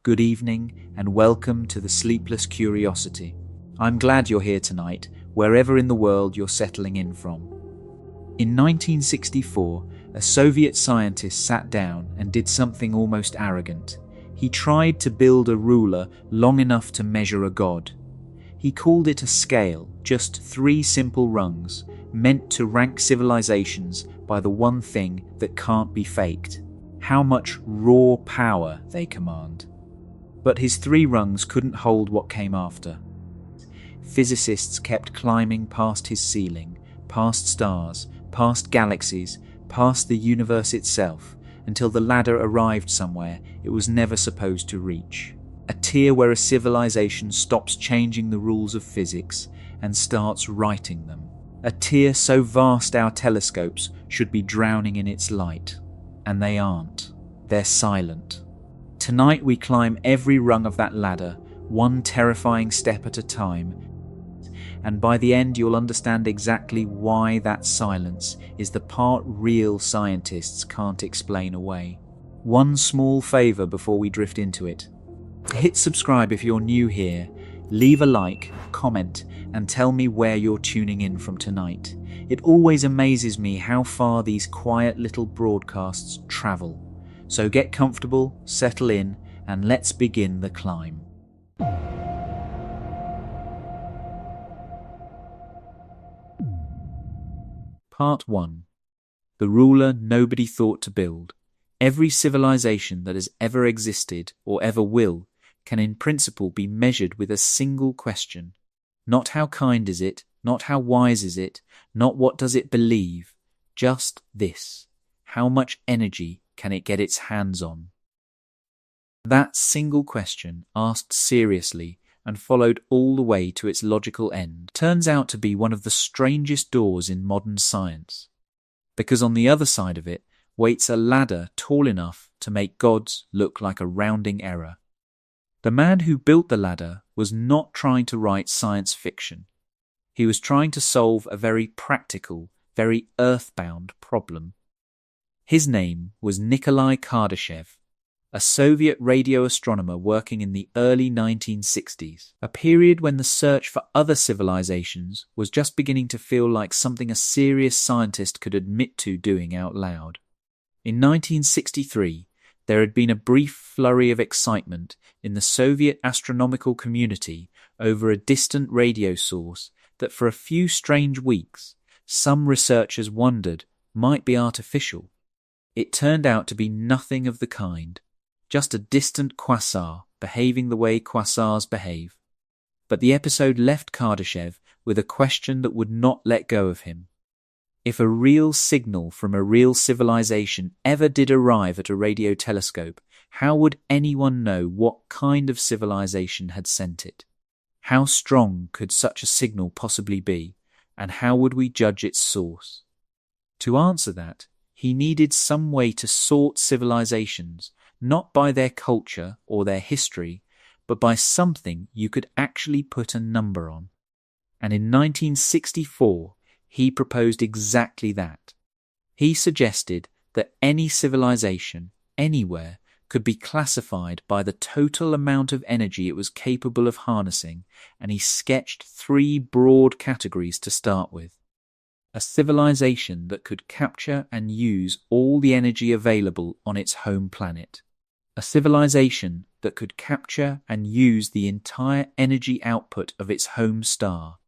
good evening, and welcome to the Sleepless Curiosity. I'm glad you're here tonight, wherever in the world you're settling in from. In 1964, a Soviet scientist sat down and did something almost arrogant. He tried to build a ruler long enough to measure a god. He called it a scale, just 3 simple rungs, meant to rank civilizations by the one thing that can't be faked: how much raw power they command. But his 3 rungs couldn't hold what came after. Physicists kept climbing past his ceiling, past stars, past galaxies, past the universe itself, until the ladder arrived somewhere it was never supposed to reach. A tier where a civilization stops changing the rules of physics and starts writing them. A tier so vast our telescopes should be drowning in its light. And they aren't. They're silent. Tonight we climb every rung of that ladder, one terrifying step at a time, and by the end you'll understand exactly why that silence is the part real scientists can't explain away. One small favor before we drift into it. Hit subscribe if you're new here, leave a like, comment, and tell me where you're tuning in from tonight. It always amazes me how far these quiet little broadcasts travel. So get comfortable, settle in, and let's begin the climb. Part 1. The ruler nobody thought to build. Every civilization that has ever existed or ever will can in principle be measured with a single question. Not how kind is it, not how wise is it, not what does it believe, just this: how much energy can it get its hands on? That single question, asked seriously and followed all the way to its logical end, turns out to be one of the strangest doors in modern science. Because on the other side of it waits a ladder tall enough to make gods look like a rounding error. The man who built the ladder was not trying to write science fiction. He was trying to solve a very practical, very earthbound problem. His name was Nikolai Kardashev, a Soviet radio astronomer working in the early 1960s, a period when the search for other civilizations was just beginning to feel like something a serious scientist could admit to doing out loud. In 1963, there had been a brief flurry of excitement in the Soviet astronomical community over a distant radio source that for a few strange weeks some researchers wondered might be artificial. It turned out to be nothing of the kind, just a distant quasar behaving the way quasars behave. But the episode left Kardashev with a question that would not let go of him. If a real signal from a real civilization ever did arrive at a radio telescope, how would anyone know what kind of civilization had sent it? How strong could such a signal possibly be, and how would we judge its source? To answer that, he needed some way to sort civilizations, not by their culture or their history, but by something you could actually put a number on. And in 1964, he proposed exactly that. He suggested that any civilization, anywhere, could be classified by the total amount of energy it was capable of harnessing, and he sketched 3 broad categories to start with. A civilization that could capture and use all the energy available on its home planet. A civilization that could capture and use the entire energy output of its home star.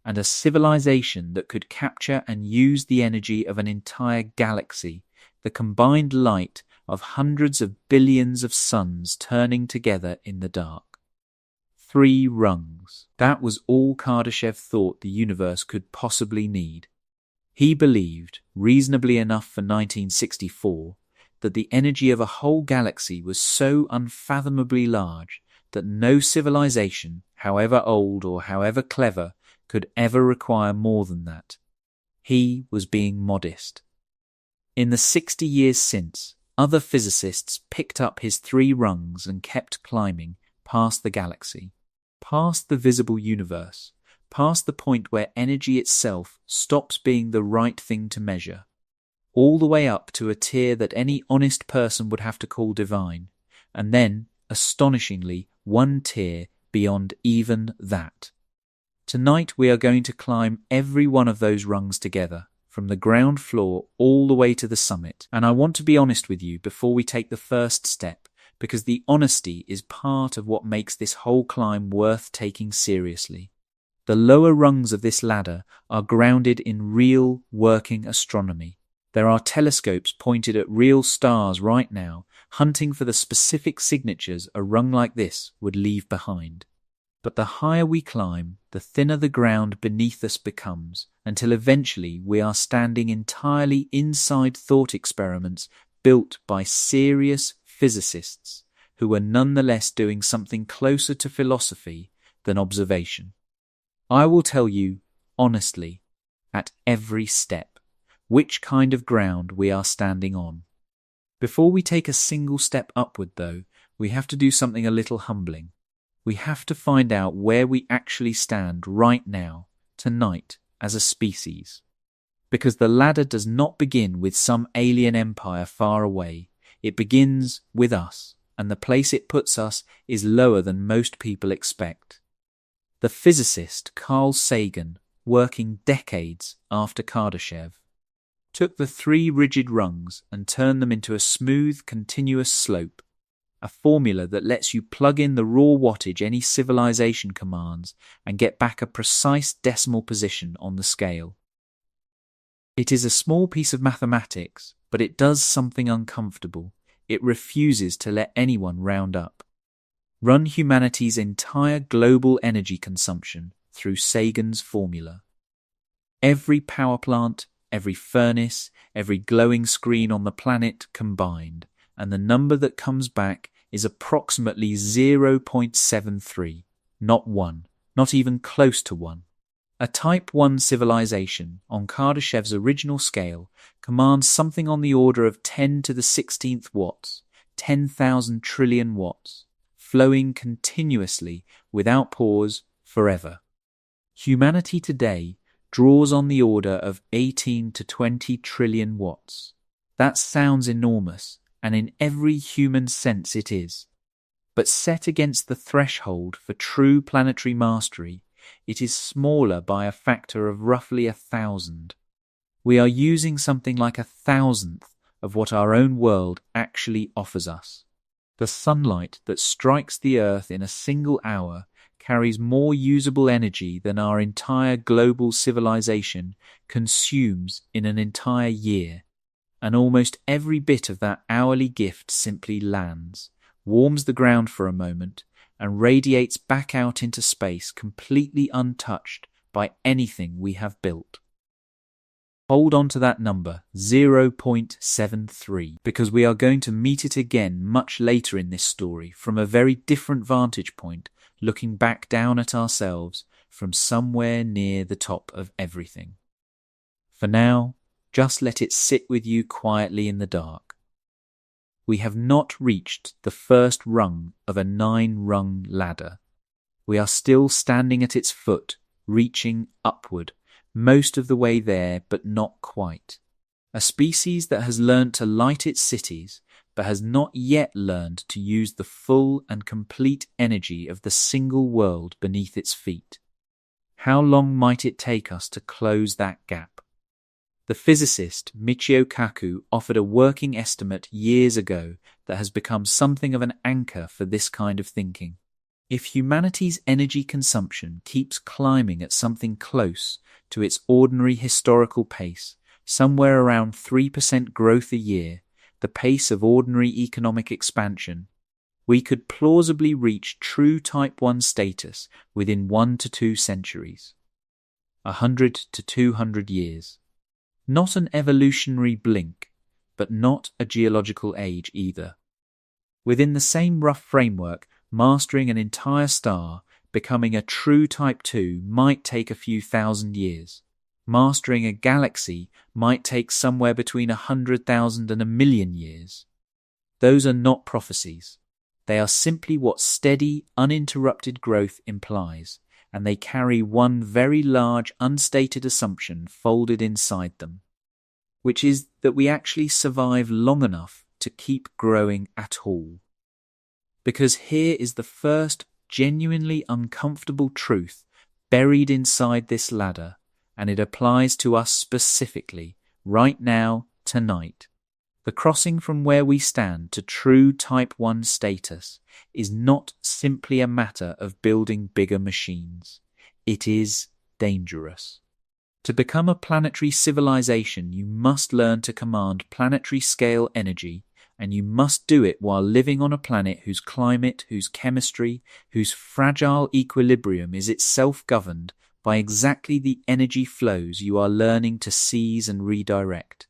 And a civilization that could capture and use the energy of an entire galaxy, the combined light of hundreds of billions of suns turning together in the dark. 3 rungs. That was all Kardashev thought the universe could possibly need. He believed, reasonably enough for 1964, that the energy of a whole galaxy was so unfathomably large that no civilization, however old or however clever, could ever require more than that. He was being modest. In the 60 years since, other physicists picked up his 3 rungs and kept climbing past the galaxy, past the visible universe, past the point where energy itself stops being the right thing to measure, all the way up to a tier that any honest person would have to call divine, and then, astonishingly, one tier beyond even that. Tonight we are going to climb every one of those rungs together, from the ground floor all the way to the summit. And I want to be honest with you before we take the first step, because the honesty is part of what makes this whole climb worth taking seriously. The lower rungs of this ladder are grounded in real, working astronomy. There are telescopes pointed at real stars right now, hunting for the specific signatures a rung like this would leave behind. But the higher we climb, the thinner the ground beneath us becomes, until eventually we are standing entirely inside thought experiments built by serious physicists who are nonetheless doing something closer to philosophy than observation. I will tell you, honestly, at every step, which kind of ground we are standing on. Before we take a single step upward, though, we have to do something a little humbling. We have to find out where we actually stand right now, tonight, as a species. Because the ladder does not begin with some alien empire far away. It begins with us, and the place it puts us is lower than most people expect. The physicist Carl Sagan, working decades after Kardashev, took the 3 rigid rungs and turned them into a smooth, continuous slope, a formula that lets you plug in the raw wattage any civilization commands and get back a precise decimal position on the scale. It is a small piece of mathematics, but it does something uncomfortable. It refuses to let anyone round up. Run humanity's entire global energy consumption through Sagan's formula. Every power plant, every furnace, every glowing screen on the planet combined, and the number that comes back is approximately 0.73, not 1, not even close to 1. A Type 1 civilization, on Kardashev's original scale, commands something on the order of 10 to the 16th watts, 10,000 trillion watts, flowing continuously, without pause, forever. Humanity today draws on the order of 18 to 20 trillion watts. That sounds enormous, and in every human sense it is. But set against the threshold for true planetary mastery, it is smaller by a factor of roughly 1,000. We are using something like 1,000th of what our own world actually offers us. The sunlight that strikes the Earth in a single hour carries more usable energy than our entire global civilization consumes in an entire year. And almost every bit of that hourly gift simply lands, warms the ground for a moment, and radiates back out into space completely untouched by anything we have built. Hold on to that number, 0.73, because we are going to meet it again much later in this story from a very different vantage point, looking back down at ourselves from somewhere near the top of everything. For now, just let it sit with you quietly in the dark. We have not reached the first rung of a 9-rung ladder. We are still standing at its foot, reaching upward, most of the way there, but not quite. A species that has learned to light its cities, but has not yet learned to use the full and complete energy of the single world beneath its feet. How long might it take us to close that gap? The physicist Michio Kaku offered a working estimate years ago that has become something of an anchor for this kind of thinking. If humanity's energy consumption keeps climbing at something close to its ordinary historical pace, somewhere around 3% growth a year, the pace of ordinary economic expansion, we could plausibly reach true Type 1 status within 1 to 2 centuries. 100 to 200 years. Not an evolutionary blink, but not a geological age either. Within the same rough framework, mastering an entire star, becoming a true Type 2 might take a few thousand years. Mastering a galaxy might take somewhere between 100,000 and 1,000,000 years. Those are not prophecies. They are simply what steady, uninterrupted growth implies, and they carry one very large, unstated assumption folded inside them, which is that we actually survive long enough to keep growing at all. Because here is the first genuinely uncomfortable truth buried inside this ladder, and it applies to us specifically, right now, tonight. The crossing from where we stand to true Type 1 status is not simply a matter of building bigger machines. It is dangerous. To become a planetary civilization, you must learn to command planetary scale energy, and you must do it while living on a planet whose climate, whose chemistry, whose fragile equilibrium is itself governed by exactly the energy flows you are learning to seize and redirect.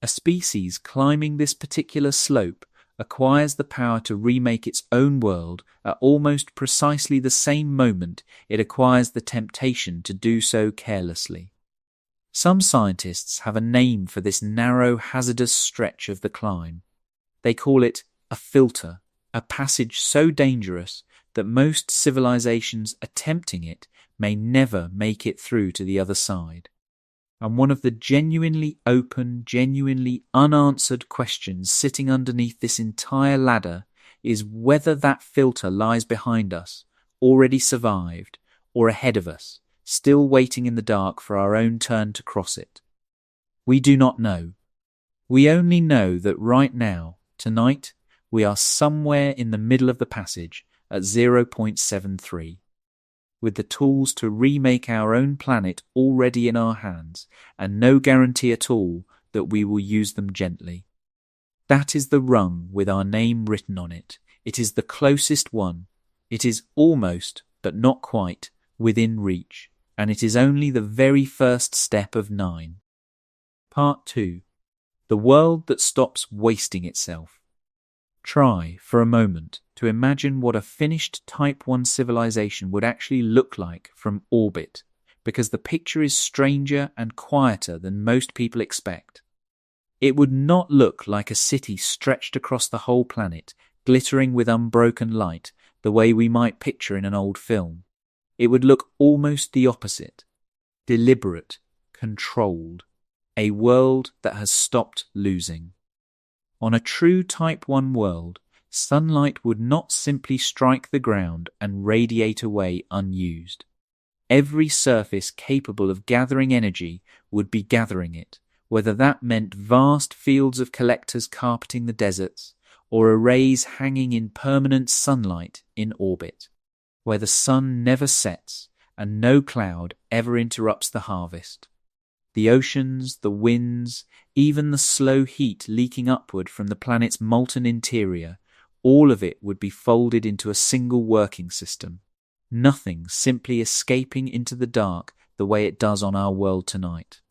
A species climbing this particular slope acquires the power to remake its own world at almost precisely the same moment it acquires the temptation to do so carelessly. Some scientists have a name for this narrow, hazardous stretch of the climb. They call it a filter, a passage so dangerous that most civilizations attempting it may never make it through to the other side. And one of the genuinely open, genuinely unanswered questions sitting underneath this entire ladder is whether that filter lies behind us, already survived, or ahead of us, still waiting in the dark for our own turn to cross it. We do not know. We only know that right now, tonight, we are somewhere in the middle of the passage at 0.73. With the tools to remake our own planet already in our hands, and no guarantee at all that we will use them gently. That is the rung with our name written on it. It is the closest one. It is almost, but not quite, within reach, and it is only the very first step of 9. Part 2. The world that stops wasting itself. Try, for a moment, to imagine what a finished Type 1 civilization would actually look like from orbit, because the picture is stranger and quieter than most people expect. It would not look like a city stretched across the whole planet, glittering with unbroken light, the way we might picture in an old film. It would look almost the opposite. Deliberate, controlled. A world that has stopped losing. On a true Type 1 world, sunlight would not simply strike the ground and radiate away unused. Every surface capable of gathering energy would be gathering it, whether that meant vast fields of collectors carpeting the deserts, or arrays hanging in permanent sunlight in orbit, where the sun never sets and no cloud ever interrupts the harvest. The oceans, the winds, even the slow heat leaking upward from the planet's molten interior, all of it would be folded into a single working system. Nothing simply escaping into the dark the way it does on our world tonight.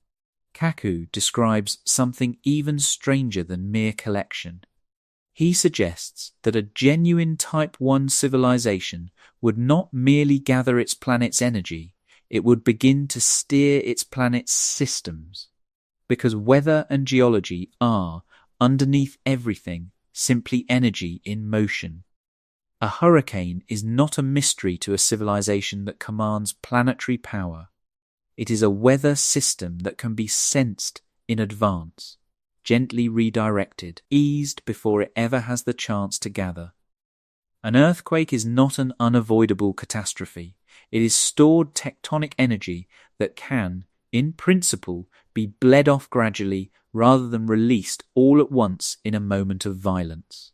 Kaku describes something even stranger than mere collection. He suggests that a genuine Type 1 civilization would not merely gather its planet's energy, it would begin to steer its planet's systems, because weather and geology are, underneath everything, simply energy in motion. A hurricane is not a mystery to a civilization that commands planetary power. It is a weather system that can be sensed in advance, gently redirected, eased before it ever has the chance to gather. An earthquake is not an unavoidable catastrophe. It is stored tectonic energy that can, in principle, be bled off gradually rather than released all at once in a moment of violence.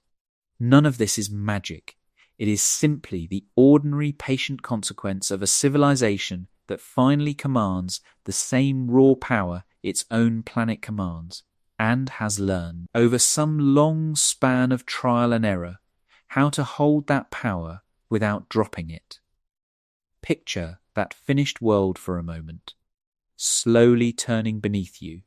None of this is magic. It is simply the ordinary patient consequence of a civilization that finally commands the same raw power its own planet commands, and has learned, over some long span of trial and error, how to hold that power without dropping it. Picture that finished world for a moment, slowly turning beneath you.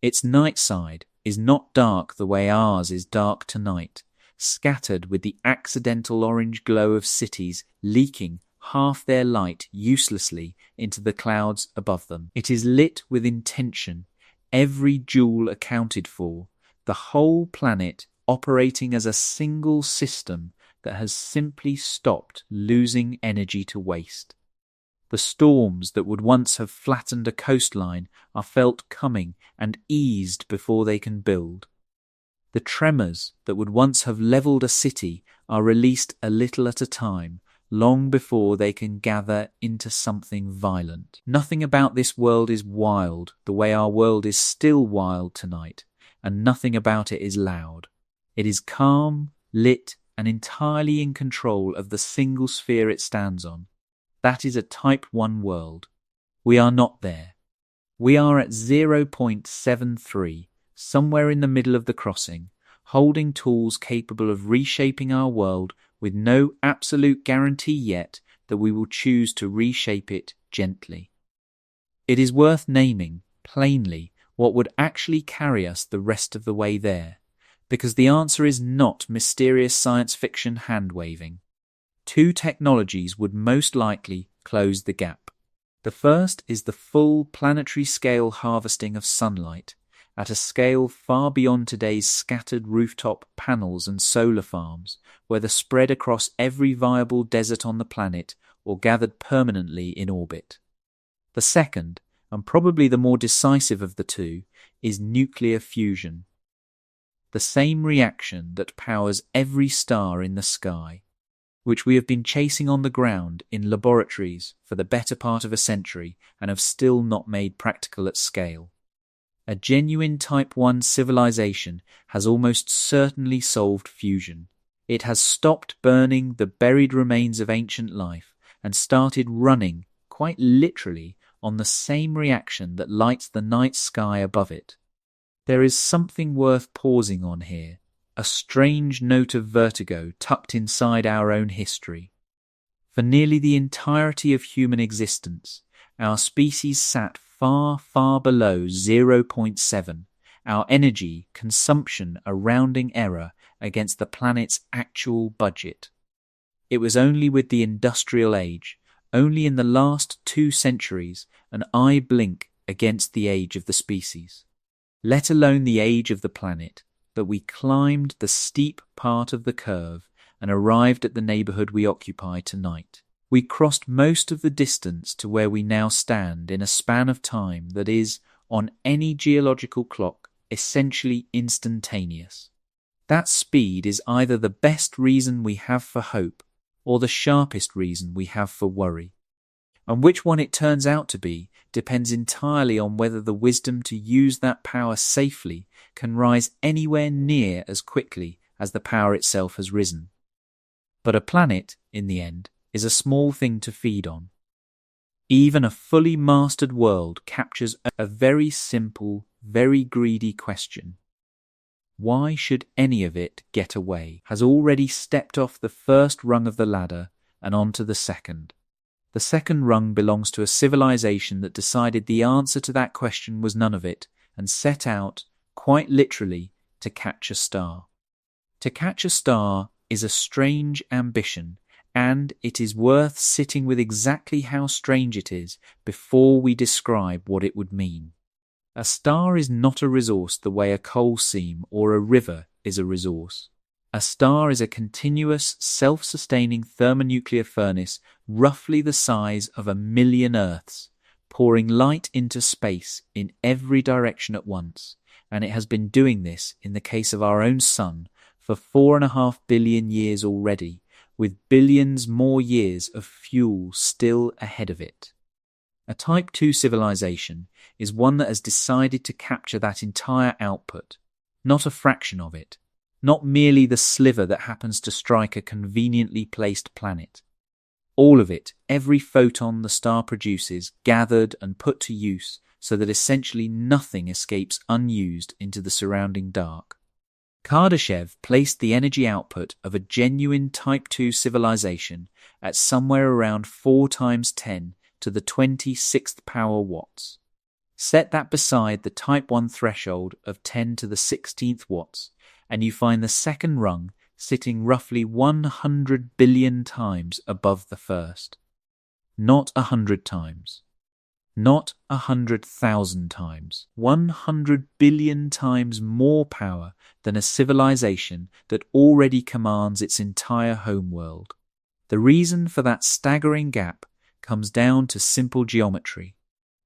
Its night side is not dark the way ours is dark tonight, scattered with the accidental orange glow of cities leaking half their light uselessly into the clouds above them. It is lit with intention, every joule accounted for, the whole planet operating as a single system that has simply stopped losing energy to waste. The storms that would once have flattened a coastline are felt coming and eased before they can build. The tremors that would once have leveled a city are released a little at a time, long before they can gather into something violent. Nothing about this world is wild, the way our world is still wild tonight, and nothing about it is loud. It is calm, lit, and entirely in control of the single sphere it stands on. That is a Type 1 world. We are not there. We are at 0.73, somewhere in the middle of the crossing, holding tools capable of reshaping our world with no absolute guarantee yet that we will choose to reshape it gently. It is worth naming, plainly, what would actually carry us the rest of the way there, because the answer is not mysterious science fiction hand-waving. Two technologies would most likely close the gap. The first is the full planetary scale harvesting of sunlight, at a scale far beyond today's scattered rooftop panels and solar farms, whether spread across every viable desert on the planet or gathered permanently in orbit. The second, and probably the more decisive of the two, is nuclear fusion. The same reaction that powers every star in the sky, which we have been chasing on the ground in laboratories for the better part of a century and have still not made practical at scale. A genuine Type 1 civilization has almost certainly solved fusion. It has stopped burning the buried remains of ancient life and started running, quite literally, on the same reaction that lights the night sky above it. There is something worth pausing on here, a strange note of vertigo tucked inside our own history. For nearly the entirety of human existence, our species sat far, far below 0.7, our energy consumption a rounding error against the planet's actual budget. It was only with the industrial age, only in the last 2 centuries, an eye blink against the age of the species, let alone the age of the planet, that we climbed the steep part of the curve and arrived at the neighborhood we occupy tonight. We crossed most of the distance to where we now stand in a span of time that is, on any geological clock, essentially instantaneous. That speed is either the best reason we have for hope or the sharpest reason we have for worry. And which one it turns out to be depends entirely on whether the wisdom to use that power safely can rise anywhere near as quickly as the power itself has risen. But a planet, in the end, is a small thing to feed on. Even a fully mastered world captures a very simple, very greedy question. Why should any of it get away? Has already stepped off the first rung of the ladder and onto the second. The second rung belongs to a civilization that decided the answer to that question was none of it and set out, quite literally, to catch a star. To catch a star is a strange ambition, and it is worth sitting with exactly how strange it is before we describe what it would mean. A star is not a resource the way a coal seam or a river is a resource. A star is a continuous, self-sustaining thermonuclear furnace roughly the size of 1,000,000 Earths, pouring light into space in every direction at once, and it has been doing this in the case of our own sun for 4.5 billion years already, with billions more years of fuel still ahead of it. A Type 2 civilization is one that has decided to capture that entire output, not a fraction of it, not merely the sliver that happens to strike a conveniently placed planet. All of it, every photon the star produces, gathered and put to use so that essentially nothing escapes unused into the surrounding dark. Kardashev placed the energy output of a genuine Type 2 civilization at somewhere around 4 times 10 to the 26th power watts. Set that beside the Type 1 threshold of 10 to the 16th watts, and you find the second rung sitting roughly 100 billion times above the first. Not 100 times. Not 100,000 times. 100 billion times more power than a civilization that already commands its entire homeworld. The reason for that staggering gap comes down to simple geometry.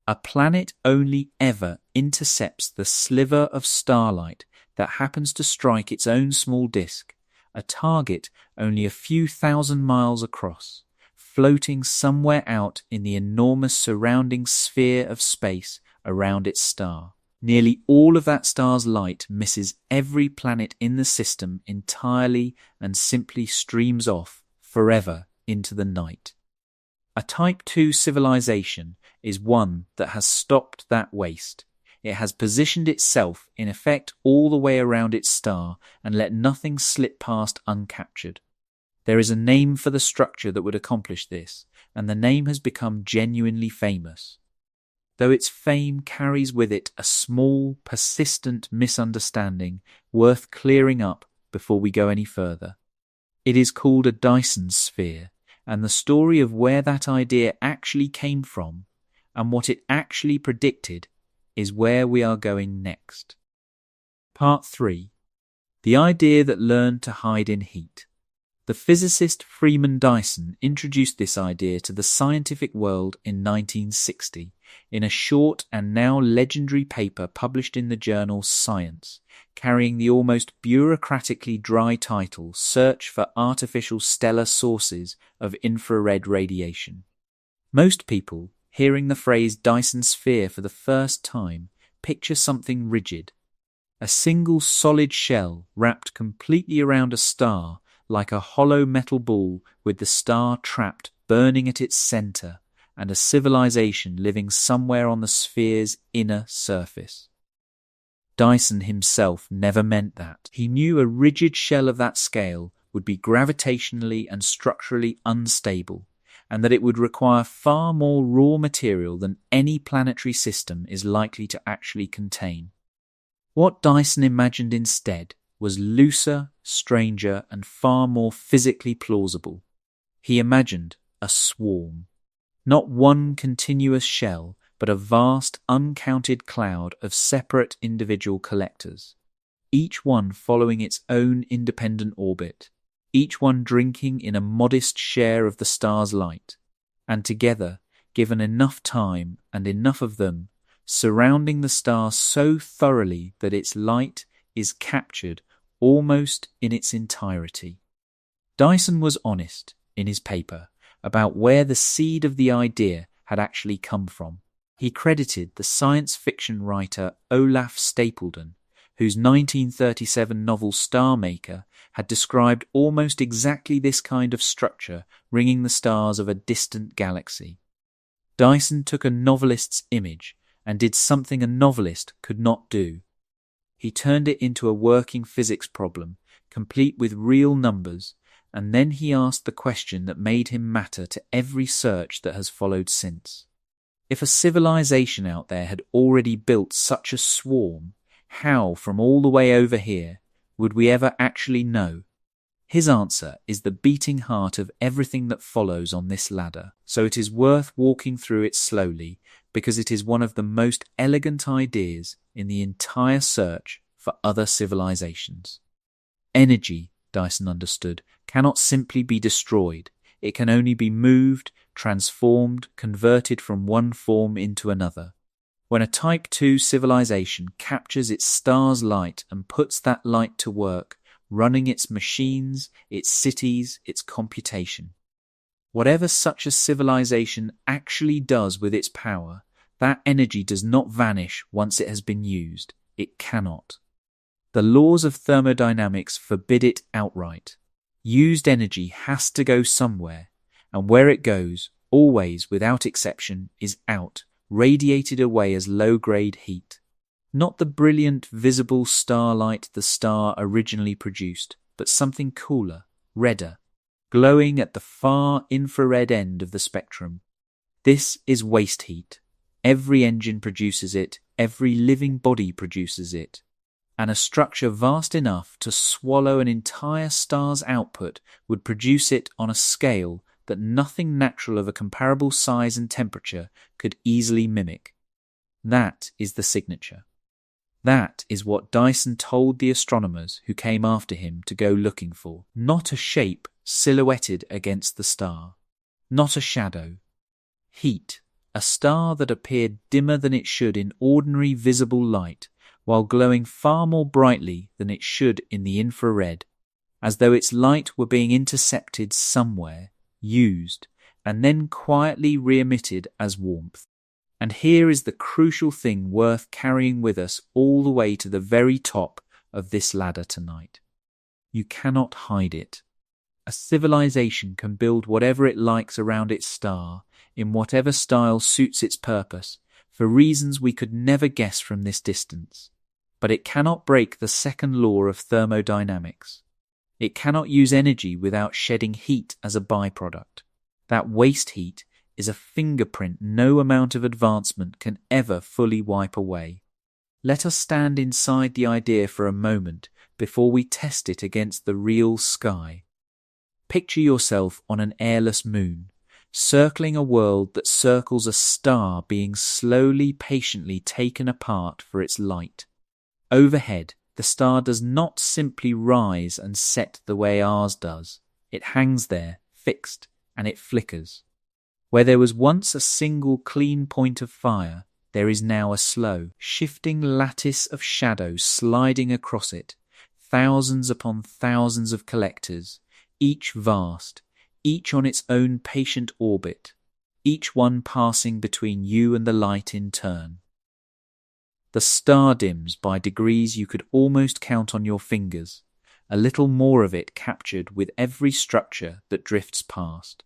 A planet only ever intercepts the sliver of starlight that happens to strike its own small disk, a target only a few thousand miles across, floating somewhere out in the enormous surrounding sphere of space around its star. Nearly all of that star's light misses every planet in the system entirely and simply streams off forever into the night. A Type 2 civilization is one that has stopped that waste. It has positioned itself, in effect, all the way around its star and let nothing slip past uncaptured. There is a name for the structure that would accomplish this, and the name has become genuinely famous, though its fame carries with it a small, persistent misunderstanding worth clearing up before we go any further. It is called a Dyson sphere, and the story of where that idea actually came from and what it actually predicted is where we are going next. Part 3. The idea that learned to hide in heat. The physicist Freeman Dyson introduced this idea to the scientific world in 1960 in a short and now legendary paper published in the journal Science, carrying the almost bureaucratically dry title Search for Artificial Stellar Sources of Infrared Radiation. Most people, hearing the phrase Dyson sphere for the first time, picture something rigid, a single solid shell wrapped completely around a star like a hollow metal ball with the star trapped, burning at its center, and a civilization living somewhere on the sphere's inner surface. Dyson himself never meant that. He knew a rigid shell of that scale would be gravitationally and structurally unstable, and that it would require far more raw material than any planetary system is likely to actually contain. What Dyson imagined instead was looser, stranger, and far more physically plausible. He imagined a swarm. Not one continuous shell, but a vast, uncounted cloud of separate individual collectors, each one following its own independent orbit, each one drinking in a modest share of the star's light, and together, given enough time and enough of them, surrounding the star so thoroughly that its light is captured almost in its entirety. Dyson was honest in his paper about where the seed of the idea had actually come from. He credited the science fiction writer Olaf Stapledon, whose 1937 novel Star Maker had described almost exactly this kind of structure ringing the stars of a distant galaxy. Dyson took a novelist's image and did something a novelist could not do. He turned it into a working physics problem, complete with real numbers, and then he asked the question that made him matter to every search that has followed since. If a civilization out there had already built such a swarm, how, from all the way over here, would we ever actually know? His answer is the beating heart of everything that follows on this ladder, so it is worth walking through it slowly, because it is one of the most elegant ideas in the entire search for other civilizations. Energy, Dyson understood, cannot simply be destroyed. It can only be moved, transformed, converted from one form into another. When a Type 2 civilization captures its star's light and puts that light to work, running its machines, its cities, its computation. Whatever such a civilization actually does with its power, that energy does not vanish once it has been used. It cannot. The laws of thermodynamics forbid it outright. Used energy has to go somewhere, and where it goes, always without exception, is out, radiated away as low-grade heat. Not the brilliant, visible starlight the star originally produced, but something cooler, redder, glowing at the far infrared end of the spectrum. This is waste heat. Every engine produces it, every living body produces it, and a structure vast enough to swallow an entire star's output would produce it on a scale that nothing natural of a comparable size and temperature could easily mimic. That is the signature. That is what Dyson told the astronomers who came after him to go looking for. Not a shape silhouetted against the star. Not a shadow. Heat. A star that appeared dimmer than it should in ordinary visible light while glowing far more brightly than it should in the infrared, as though its light were being intercepted somewhere, used, and then quietly re-emitted as warmth. And here is the crucial thing worth carrying with us all the way to the very top of this ladder tonight. You cannot hide it. A civilization can build whatever it likes around its star, in whatever style suits its purpose, for reasons we could never guess from this distance. But it cannot break the second law of thermodynamics. It cannot use energy without shedding heat as a byproduct. That waste heat is a fingerprint no amount of advancement can ever fully wipe away. Let us stand inside the idea for a moment before we test it against the real sky. Picture yourself on an airless moon, circling a world that circles a star being slowly, patiently taken apart for its light. Overhead, the star does not simply rise and set the way ours does. It hangs there, fixed, and it flickers. Where there was once a single clean point of fire, there is now a slow, shifting lattice of shadow sliding across it, thousands upon thousands of collectors, each vast, each on its own patient orbit, each one passing between you and the light in turn. The star dims by degrees you could almost count on your fingers, a little more of it captured with every structure that drifts past.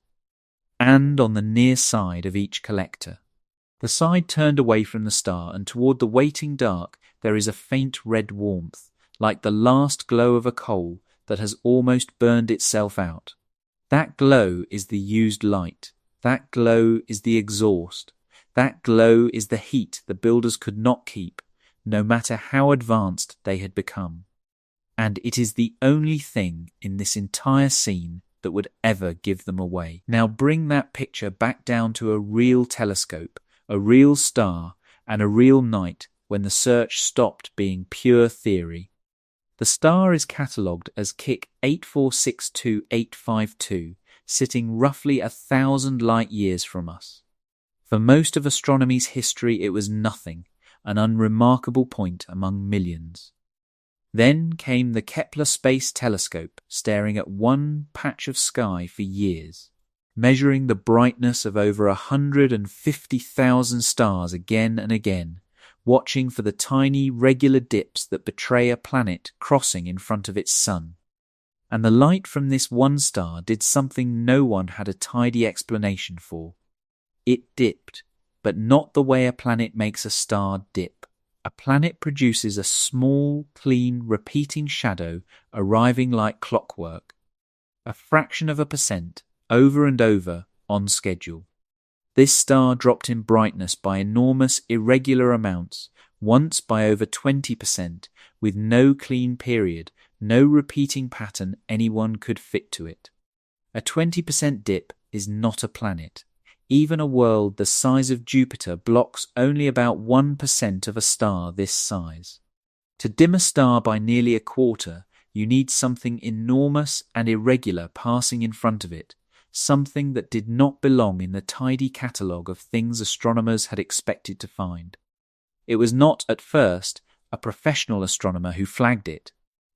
And on the near side of each collector, the side turned away from the star and toward the waiting dark, there is a faint red warmth, like the last glow of a coal that has almost burned itself out. That glow is the used light. That glow is the exhaust. That glow is the heat the builders could not keep, no matter how advanced they had become. And it is the only thing in this entire scene that would ever give them away. Now bring that picture back down to a real telescope, a real star, and a real night when the search stopped being pure theory. The star is catalogued as Kick 8462852, sitting roughly 1,000 light years from us. For most of astronomy's history it was nothing, an unremarkable point among millions. Then came the Kepler Space Telescope, staring at one patch of sky for years, measuring the brightness of over 150,000 stars again and again, watching for the tiny regular dips that betray a planet crossing in front of its sun. And the light from this one star did something no one had a tidy explanation for. It dipped, but not the way a planet makes a star dip. A planet produces a small, clean, repeating shadow arriving like clockwork, a fraction of a percent, over and over, on schedule. This star dropped in brightness by enormous, irregular amounts, once by over 20%, with no clean period, no repeating pattern anyone could fit to it. A 20% dip is not a planet. Even a world the size of Jupiter blocks only about 1% of a star this size. To dim a star by nearly a quarter, you need something enormous and irregular passing in front of it, something that did not belong in the tidy catalogue of things astronomers had expected to find. It was not, at first, a professional astronomer who flagged it.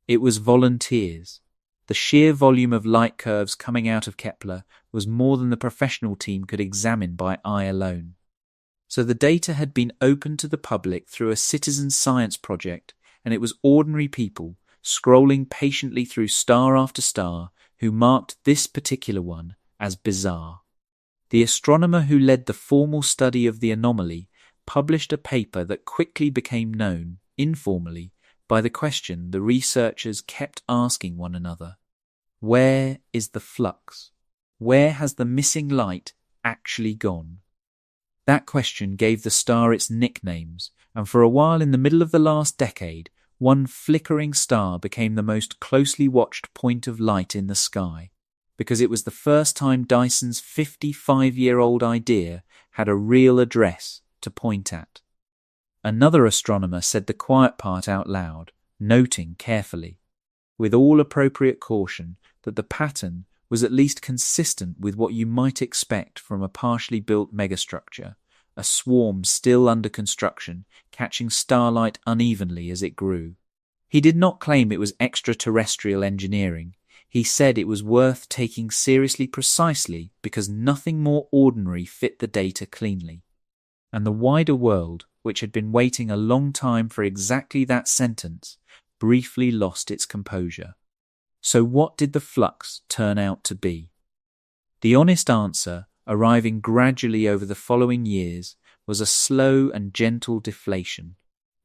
It was volunteers. The sheer volume of light curves coming out of Kepler was more than the professional team could examine by eye alone. So the data had been opened to the public through a citizen science project, and it was ordinary people, scrolling patiently through star after star, who marked this particular one as bizarre. The astronomer who led the formal study of the anomaly published a paper that quickly became known, informally, by the question the researchers kept asking one another. Where is the flux? Where has the missing light actually gone? That question gave the star its nicknames, and for a while in the middle of the last decade, one flickering star became the most closely watched point of light in the sky, because it was the first time Dyson's 55-year-old idea had a real address to point at. Another astronomer said the quiet part out loud, noting carefully, with all appropriate caution, that the pattern was at least consistent with what you might expect from a partially built megastructure, a swarm still under construction, catching starlight unevenly as it grew. He did not claim it was extraterrestrial engineering. He said it was worth taking seriously precisely because nothing more ordinary fit the data cleanly. And the wider world, which had been waiting a long time for exactly that sentence, briefly lost its composure. So what did the flux turn out to be? The honest answer, arriving gradually over the following years, was a slow and gentle deflation.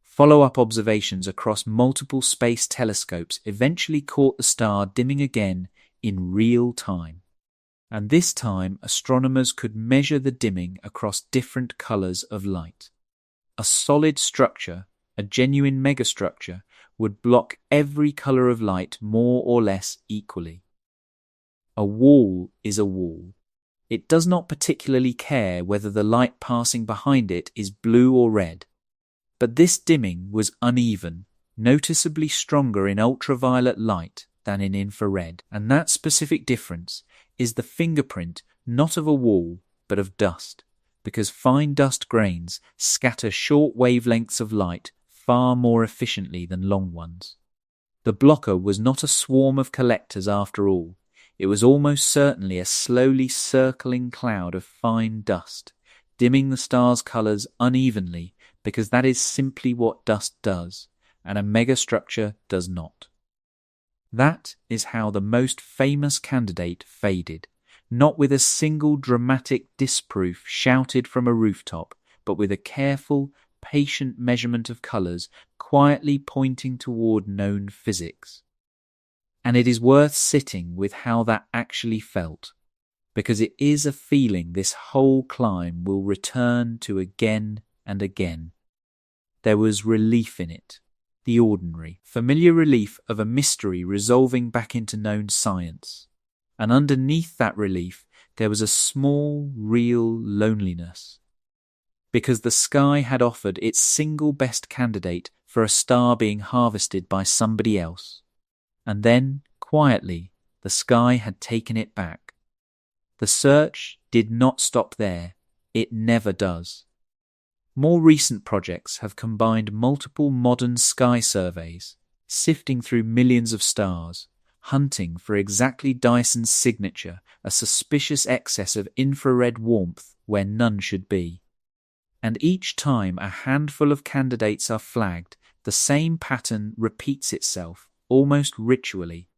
Follow-up observations across multiple space telescopes eventually caught the star dimming again in real time. And this time, astronomers could measure the dimming across different colors of light. A solid structure, a genuine megastructure, would block every color of light more or less equally. A wall is a wall. It does not particularly care whether the light passing behind it is blue or red. But this dimming was uneven, noticeably stronger in ultraviolet light than in infrared, and that specific difference is the fingerprint not of a wall but of dust, because fine dust grains scatter short wavelengths of light far more efficiently than long ones. The blocker was not a swarm of collectors after all. It was almost certainly a slowly circling cloud of fine dust, dimming the star's colors unevenly because that is simply what dust does, and a megastructure does not. That is how the most famous candidate faded, not with a single dramatic disproof shouted from a rooftop, but with a careful, patient measurement of colors quietly pointing toward known physics. And it is worth sitting with how that actually felt, because it is a feeling this whole climb will return to again and again. There was relief in it, the ordinary, familiar relief of a mystery resolving back into known science. And underneath that relief, there was a small, real loneliness. Because the sky had offered its single best candidate for a star being harvested by somebody else. And then, quietly, the sky had taken it back. The search did not stop there. It never does. More recent projects have combined multiple modern sky surveys, sifting through millions of stars, hunting for exactly Dyson's signature, a suspicious excess of infrared warmth where none should be. And each time a handful of candidates are flagged, the same pattern repeats itself, almost ritually.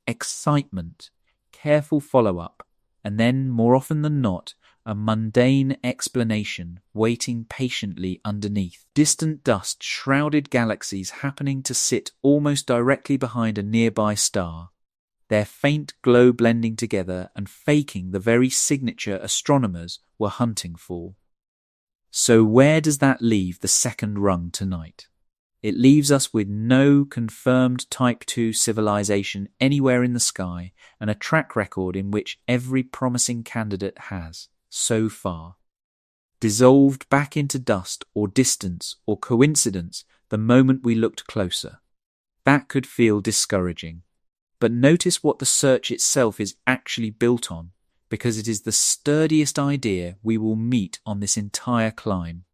Excitement, careful follow-up, and then, more often than not, a mundane explanation waiting patiently underneath. Distant dust-shrouded galaxies happening to sit almost directly behind a nearby star, their faint glow blending together and faking the very signature astronomers were hunting for. So where does that leave the second rung tonight? It leaves us with no confirmed Type 2 civilization anywhere in the sky and a track record in which every promising candidate has, so far, dissolved back into dust or distance or coincidence the moment we looked closer. That could feel discouraging. But notice what the search itself is actually built on, because it is the sturdiest idea we will meet on this entire climb.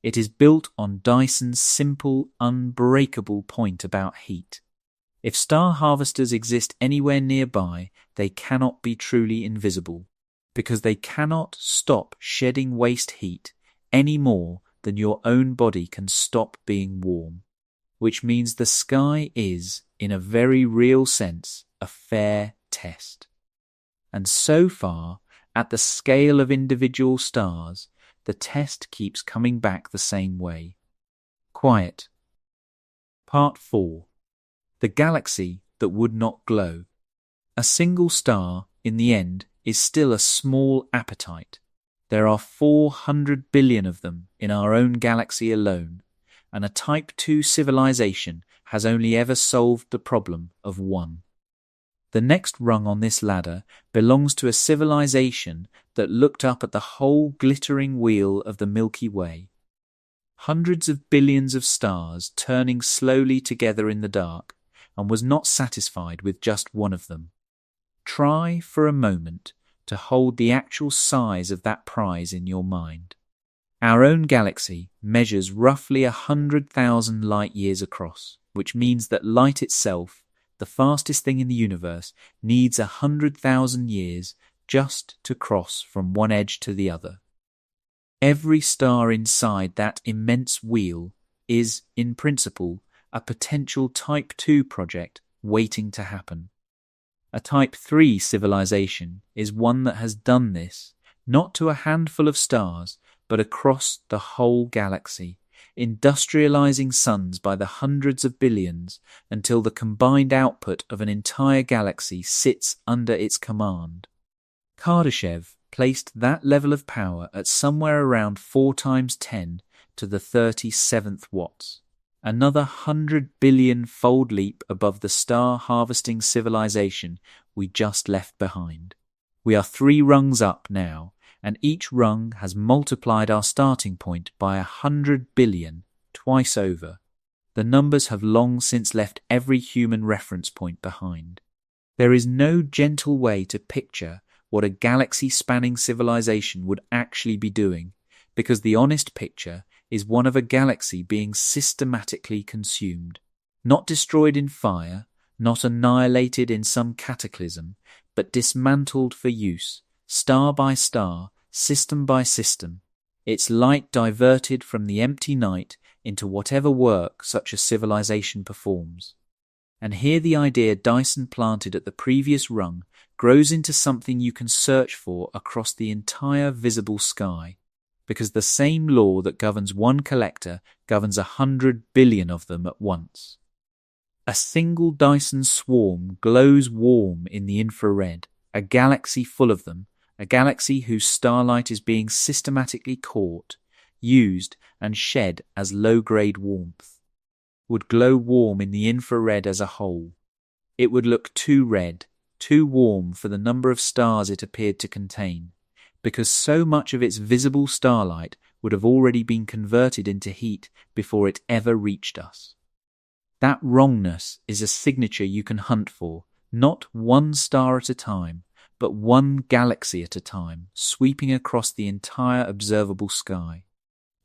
It is built on Dyson's simple, unbreakable point about heat. If star harvesters exist anywhere nearby, they cannot be truly invisible, because they cannot stop shedding waste heat any more than your own body can stop being warm, which means the sky is, in a very real sense, a fair test. And so far, at the scale of individual stars, the test keeps coming back the same way. Quiet. Part 4. The galaxy that would not glow. A single star, in the end, is still a small appetite. There are 400 billion of them in our own galaxy alone, and a Type 2 civilization has only ever solved the problem of one. The next rung on this ladder belongs to a civilization that looked up at the whole glittering wheel of the Milky Way. Hundreds of billions of stars turning slowly together in the dark, and was not satisfied with just one of them. Try for a moment to hold the actual size of that prize in your mind. Our own galaxy measures roughly 100,000 light-years across, which means that light itself, the fastest thing in the universe, needs 100,000 years just to cross from one edge to the other. Every star inside that immense wheel is, in principle, a potential Type 2 project waiting to happen. A Type 3 civilization is one that has done this, not to a handful of stars, but across the whole galaxy, industrializing suns by the hundreds of billions until the combined output of an entire galaxy sits under its command. Kardashev placed that level of power at somewhere around 4 times 10 to the 37th watts, another 100 billion-fold leap above the star-harvesting civilization we just left behind. We are 3 rungs up now, and each rung has multiplied our starting point by 100 billion, twice over. The numbers have long since left every human reference point behind. There is no gentle way to picture what a galaxy-spanning civilization would actually be doing, because the honest picture is one of a galaxy being systematically consumed, not destroyed in fire, not annihilated in some cataclysm, but dismantled for use, star by star, system by system, its light diverted from the empty night into whatever work such a civilization performs. And here the idea Dyson planted at the previous rung grows into something you can search for across the entire visible sky, because the same law that governs one collector governs 100 billion of them at once. A single Dyson swarm glows warm in the infrared, a galaxy full of them, a galaxy whose starlight is being systematically caught, used, and shed as low-grade warmth, would glow warm in the infrared as a whole. It would look too red, too warm for the number of stars it appeared to contain, because so much of its visible starlight would have already been converted into heat before it ever reached us. That wrongness is a signature you can hunt for, not one star at a time, but one galaxy at a time, sweeping across the entire observable sky.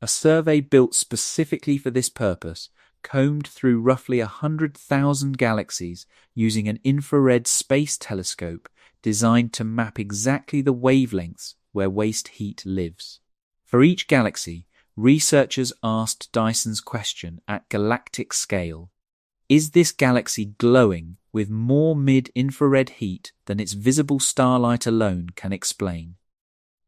A survey built specifically for this purpose combed through roughly 100,000 galaxies using an infrared space telescope designed to map exactly the wavelengths where waste heat lives. For each galaxy, researchers asked Dyson's question at galactic scale: is this galaxy glowing with more mid-infrared heat than its visible starlight alone can explain?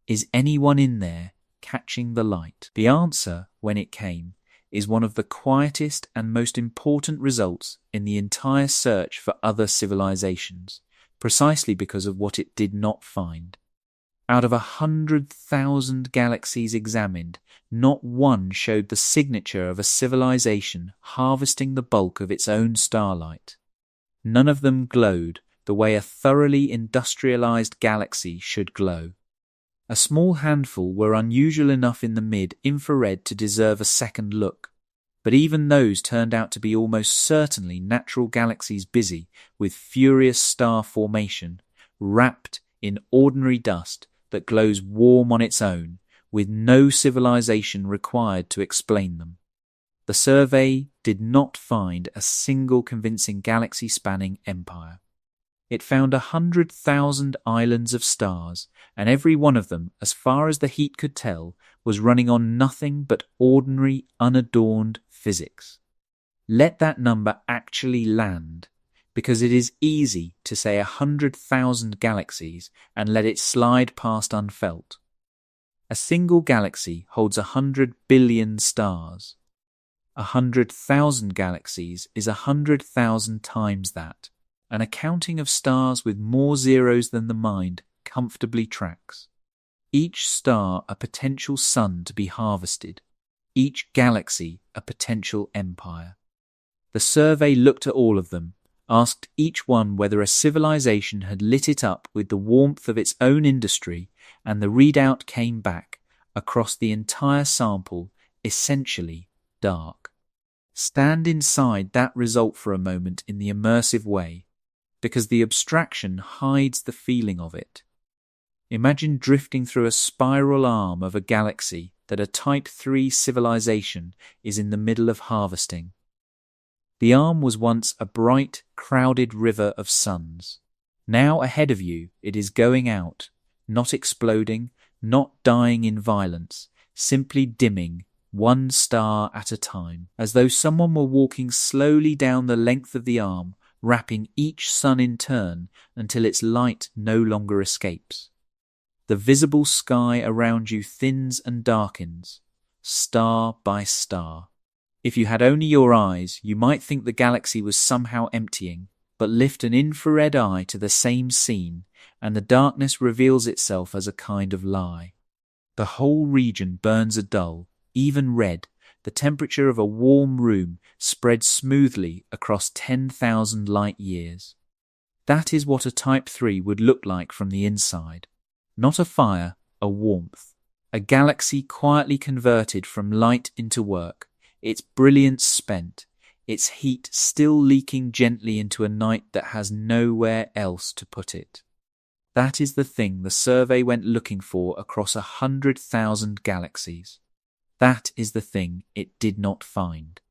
Is anyone in there catching the light? The answer, when it came, is one of the quietest and most important results in the entire search for other civilizations, precisely because of what it did not find. Out of 100,000 galaxies examined, not one showed the signature of a civilization harvesting the bulk of its own starlight. None of them glowed the way a thoroughly industrialized galaxy should glow. A small handful were unusual enough in the mid-infrared to deserve a second look, but even those turned out to be almost certainly natural galaxies busy with furious star formation, wrapped in ordinary dust that glows warm on its own, with no civilization required to explain them. The survey did not find a single convincing galaxy-spanning empire. It found 100,000 islands of stars, and every one of them, as far as the heat could tell, was running on nothing but ordinary, unadorned physics. Let that number actually land, because it is easy to say 100,000 galaxies and let it slide past unfelt. A single galaxy holds 100 billion stars. 100,000 galaxies is 100,000 times that. An accounting of stars with more zeros than the mind comfortably tracks. Each star a potential sun to be harvested, each galaxy a potential empire. The survey looked at all of them, asked each one whether a civilization had lit it up with the warmth of its own industry, and the readout came back, across the entire sample, essentially dark. Stand inside that result for a moment in the immersive way, because the abstraction hides the feeling of it. Imagine drifting through a spiral arm of a galaxy that a Type 3 civilization is in the middle of harvesting. The arm was once a bright, crowded river of suns. Now ahead of you, it is going out, not exploding, not dying in violence, simply dimming, one star at a time, as though someone were walking slowly down the length of the arm, wrapping each sun in turn until its light no longer escapes. The visible sky around you thins and darkens, star by star. If you had only your eyes, you might think the galaxy was somehow emptying, but lift an infrared eye to the same scene, and the darkness reveals itself as a kind of lie. The whole region burns a dull, even red, the temperature of a warm room spread smoothly across 10,000 light years. That is what a Type 3 would look like from the inside. Not a fire, a warmth. A galaxy quietly converted from light into work, its brilliance spent, its heat still leaking gently into a night that has nowhere else to put it. That is the thing the survey went looking for across 100,000 galaxies. That is the thing it did not find.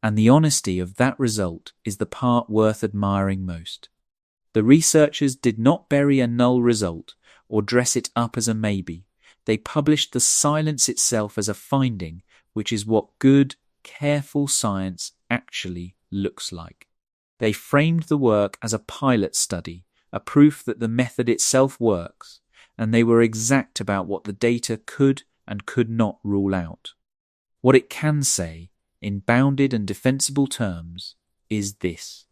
And the honesty of that result is the part worth admiring most. The researchers did not bury a null result or dress it up as a maybe. They published the silence itself as a finding, which is what good, careful science actually looks like. They framed the work as a pilot study, a proof that the method itself works, and they were exact about what the data could and could not rule out. What it can say, in bounded and defensible terms, is this.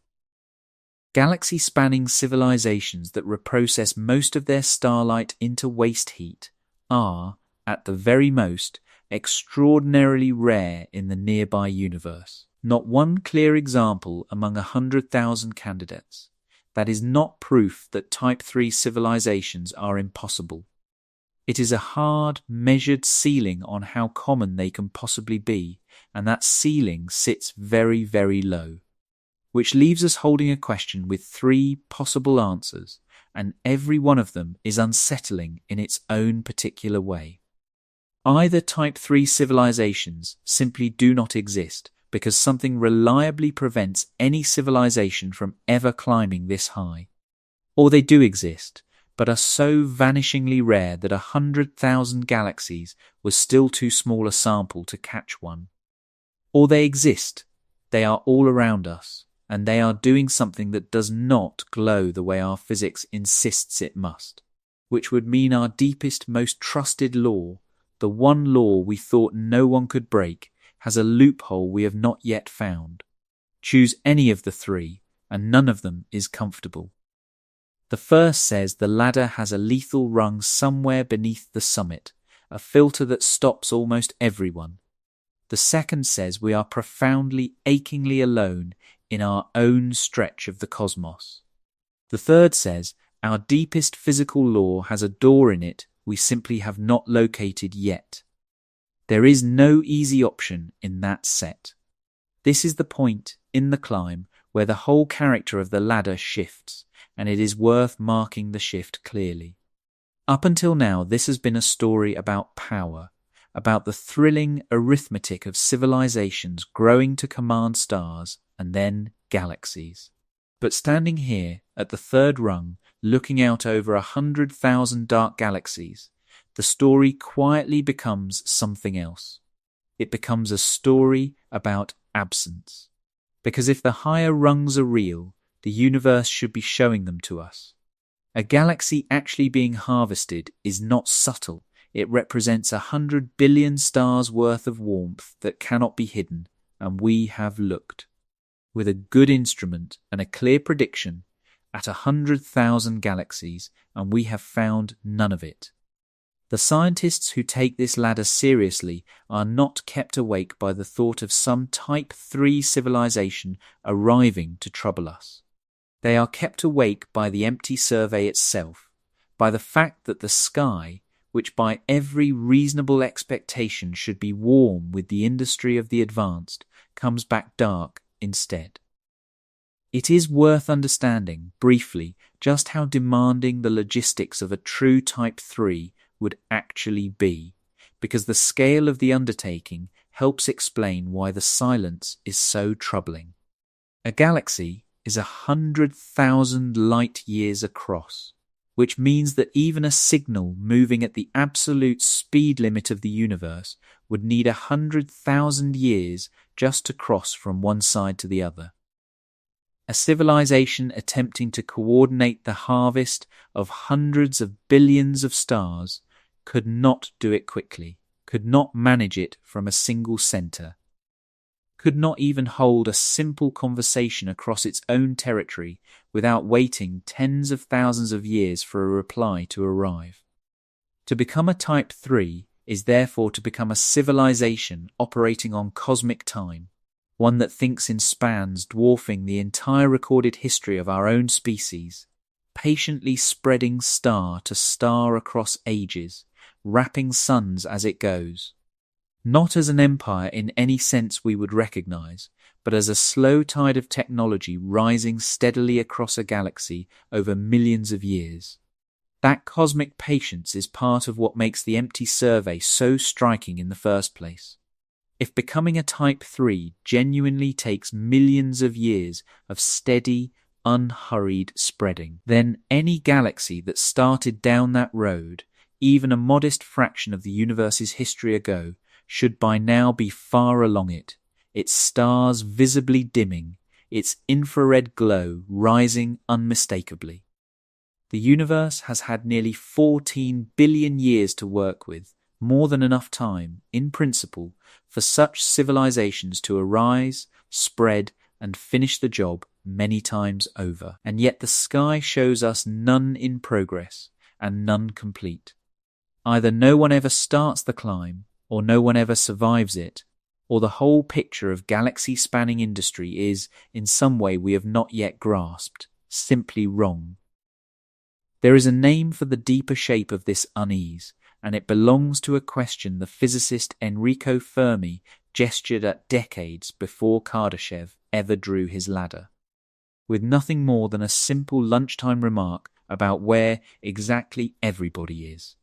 Galaxy-spanning civilizations that reprocess most of their starlight into waste heat are, at the very most, extraordinarily rare in the nearby universe. Not one clear example among 100,000 candidates. That is not proof that Type 3 civilizations are impossible. It is a hard, measured ceiling on how common they can possibly be, and that ceiling sits very, very low. Which leaves us holding a question with 3 possible answers, and every one of them is unsettling in its own particular way. Either Type 3 civilizations simply do not exist because something reliably prevents any civilization from ever climbing this high. Or they do exist, but are so vanishingly rare that 100,000 galaxies was still too small a sample to catch one. Or they exist, they are all around us, and they are doing something that does not glow the way our physics insists it must, which would mean our deepest, most trusted law, the one law we thought no one could break, has a loophole we have not yet found. Choose any of the 3, and none of them is comfortable. The first says the ladder has a lethal rung somewhere beneath the summit, a filter that stops almost everyone. The second says we are profoundly, achingly alone in our own stretch of the cosmos. The third says our deepest physical law has a door in it we simply have not located yet. There is no easy option in that set. This is the point in the climb where the whole character of the ladder shifts, and it is worth marking the shift clearly. Up until now, this has been a story about power, about the thrilling arithmetic of civilizations growing to command stars and then galaxies. But standing here at the third rung, looking out over 100,000 dark galaxies, the story quietly becomes something else. It becomes a story about absence. Because if the higher rungs are real, the universe should be showing them to us. A galaxy actually being harvested is not subtle. It represents 100 billion stars worth of warmth that cannot be hidden, and we have looked. With a good instrument and a clear prediction, at 100,000 galaxies, and we have found none of it. The scientists who take this ladder seriously are not kept awake by the thought of some Type 3 civilization arriving to trouble us. They are kept awake by the empty survey itself, by the fact that the sky, which by every reasonable expectation should be warm with the industry of the advanced, comes back dark instead. It is worth understanding, briefly, just how demanding the logistics of a true Type 3 would actually be, because the scale of the undertaking helps explain why the silence is so troubling. A galaxy is 100,000 light years across, which means that even a signal moving at the absolute speed limit of the universe would need 100,000 years just to cross from one side to the other. A civilization attempting to coordinate the harvest of hundreds of billions of stars could not do it quickly, could not manage it from a single center, could not even hold a simple conversation across its own territory without waiting tens of thousands of years for a reply to arrive. To become a Type 3 is therefore to become a civilization operating on cosmic time, one that thinks in spans dwarfing the entire recorded history of our own species, patiently spreading star to star across ages, wrapping suns as it goes. Not as an empire in any sense we would recognize, but as a slow tide of technology rising steadily across a galaxy over millions of years. That cosmic patience is part of what makes the empty survey so striking in the first place. If becoming a Type 3 genuinely takes millions of years of steady, unhurried spreading, then any galaxy that started down that road, even a modest fraction of the universe's history ago, should by now be far along it, its stars visibly dimming, its infrared glow rising unmistakably. The universe has had nearly 14 billion years to work with, more than enough time, in principle, for such civilizations to arise, spread, and finish the job many times over. And yet the sky shows us none in progress and none complete. Either no one ever starts the climb, or no one ever survives it, or the whole picture of galaxy-spanning industry is, in some way we have not yet grasped, simply wrong. There is a name for the deeper shape of this unease, and it belongs to a question the physicist Enrico Fermi gestured at decades before Kardashev ever drew his ladder, with nothing more than a simple lunchtime remark about where exactly everybody is.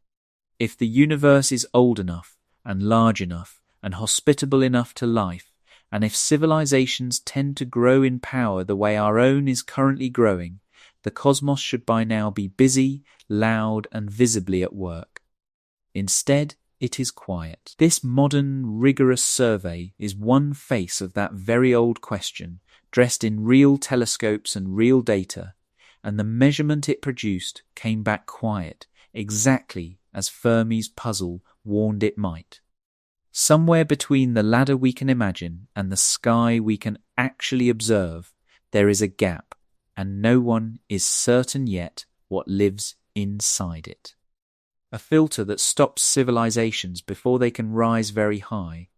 If the universe is old enough, and large enough, and hospitable enough to life, and if civilizations tend to grow in power the way our own is currently growing, the cosmos should by now be busy, loud, and visibly at work. Instead, it is quiet. This modern, rigorous survey is one face of that very old question, dressed in real telescopes and real data, and the measurement it produced came back quiet, exactly as Fermi's puzzle warned it might. Somewhere between the ladder we can imagine and the sky we can actually observe, there is a gap, and no one is certain yet what lives inside it. A filter that stops civilizations before they can rise very high.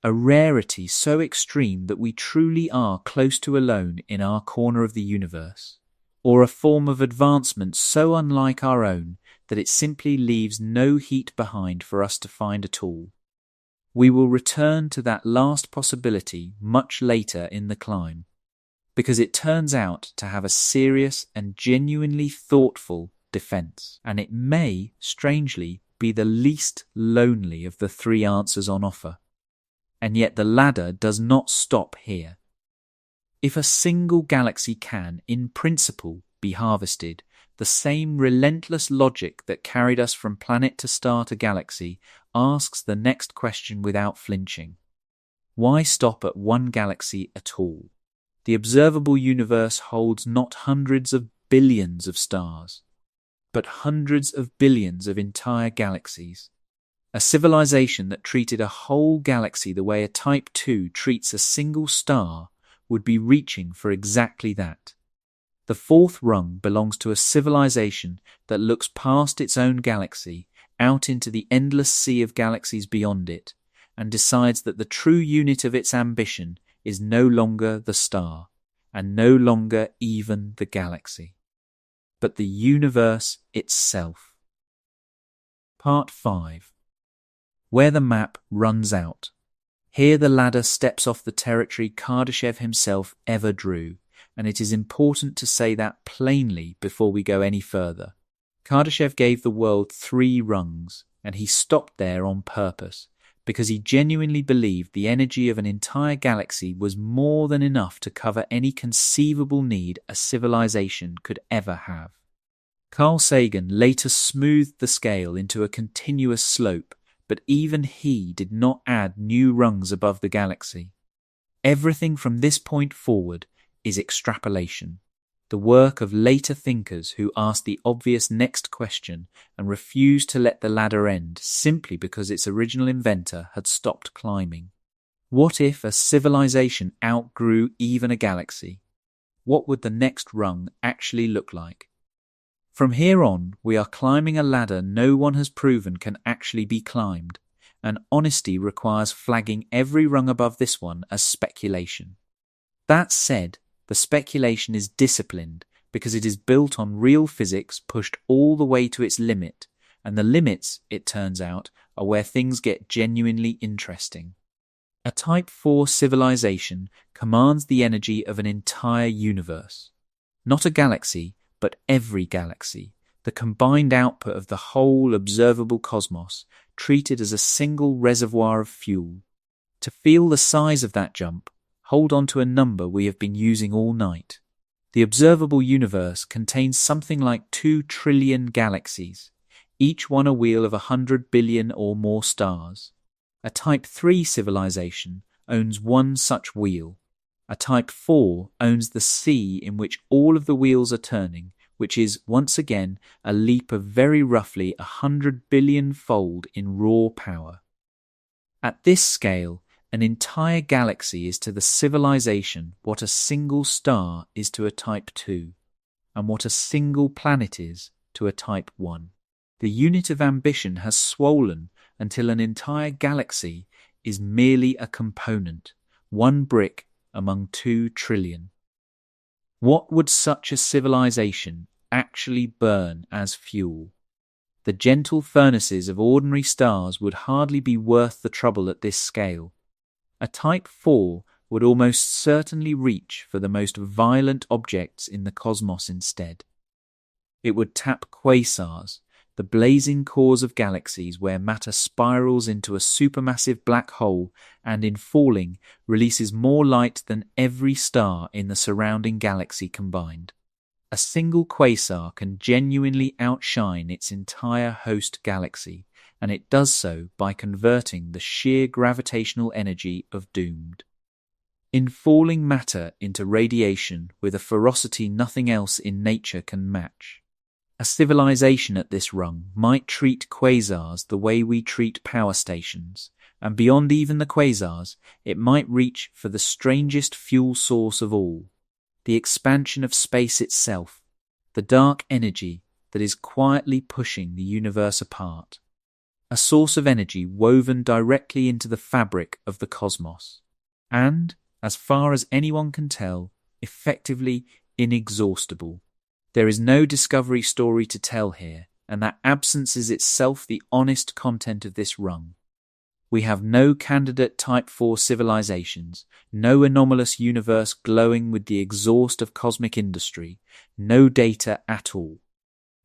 A rarity so extreme that we truly are close to alone in our corner of the universe. Or a form of advancement so unlike our own that it simply leaves no heat behind for us to find at all. We will return to that last possibility much later in the climb, because it turns out to have a serious and genuinely thoughtful defense, and it may, strangely, be the least lonely of the three answers on offer. And yet the ladder does not stop here. If a single galaxy can, in principle, be harvested, the same relentless logic that carried us from planet to star to galaxy asks the next question without flinching. Why stop at one galaxy at all? The observable universe holds not hundreds of billions of stars, but hundreds of billions of entire galaxies. A civilization that treated a whole galaxy the way a Type 2 treats a single star would be reaching for exactly that. The fourth rung belongs to a civilization that looks past its own galaxy, out into the endless sea of galaxies beyond it, and decides that the true unit of its ambition is no longer the star, and no longer even the galaxy, but the universe itself. Part 5. Where the map runs out. Here the ladder steps off the territory Kardashev himself ever drew, and it is important to say that plainly before we go any further. Kardashev gave the world 3 rungs, and he stopped there on purpose, because he genuinely believed the energy of an entire galaxy was more than enough to cover any conceivable need a civilization could ever have. Carl Sagan later smoothed the scale into a continuous slope, but even he did not add new rungs above the galaxy. Everything from this point forward is extrapolation, the work of later thinkers who asked the obvious next question and refused to let the ladder end simply because its original inventor had stopped climbing. What if a civilization outgrew even a galaxy? What would the next rung actually look like? From here on, we are climbing a ladder no one has proven can actually be climbed, and honesty requires flagging every rung above this one as speculation. That said, the speculation is disciplined because it is built on real physics pushed all the way to its limit, and the limits, it turns out, are where things get genuinely interesting. A Type 4 civilization commands the energy of an entire universe. Not a galaxy, but every galaxy, the combined output of the whole observable cosmos, treated as a single reservoir of fuel. To feel the size of that jump, hold on to a number we have been using all night. The observable universe contains something like 2 trillion galaxies, each one a wheel of 100 billion or more stars. A Type 3 civilization owns one such wheel. A Type 4 owns the sea in which all of the wheels are turning, which is, once again, a leap of very roughly 100 billion-fold in raw power. At this scale, an entire galaxy is to the civilization what a single star is to a Type 2, and what a single planet is to a Type 1. The unit of ambition has swollen until an entire galaxy is merely a component, one brick among 2 trillion. What would such a civilization actually burn as fuel? The gentle furnaces of ordinary stars would hardly be worth the trouble at this scale. A Type 4 would almost certainly reach for the most violent objects in the cosmos instead. It would tap quasars, the blazing cores of galaxies where matter spirals into a supermassive black hole and in falling releases more light than every star in the surrounding galaxy combined. A single quasar can genuinely outshine its entire host galaxy, and it does so by converting the sheer gravitational energy of doomed. In falling matter into radiation with a ferocity nothing else in nature can match. A civilization at this rung might treat quasars the way we treat power stations, and beyond even the quasars, it might reach for the strangest fuel source of all, the expansion of space itself, the dark energy that is quietly pushing the universe apart. A source of energy woven directly into the fabric of the cosmos, and, as far as anyone can tell, effectively inexhaustible. There is no discovery story to tell here, and that absence is itself the honest content of this rung. We have no candidate Type 4 civilizations, no anomalous universe glowing with the exhaust of cosmic industry, no data at all.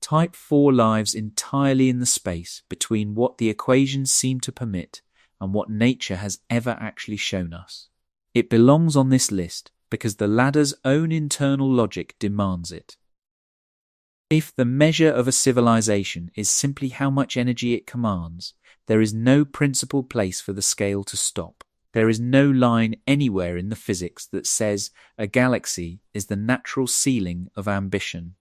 Type 4 lives entirely in the space between what the equations seem to permit and what nature has ever actually shown us. It belongs on this list because the ladder's own internal logic demands it. If the measure of a civilization is simply how much energy it commands, there is no principal place for the scale to stop. There is no line anywhere in the physics that says a galaxy is the natural ceiling of ambition.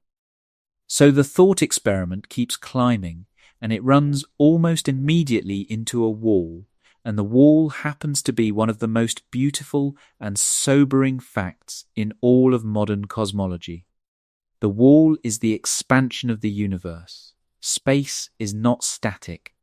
So the thought experiment keeps climbing, and it runs almost immediately into a wall, and the wall happens to be one of the most beautiful and sobering facts in all of modern cosmology. The wall is the expansion of the universe. Space is not static.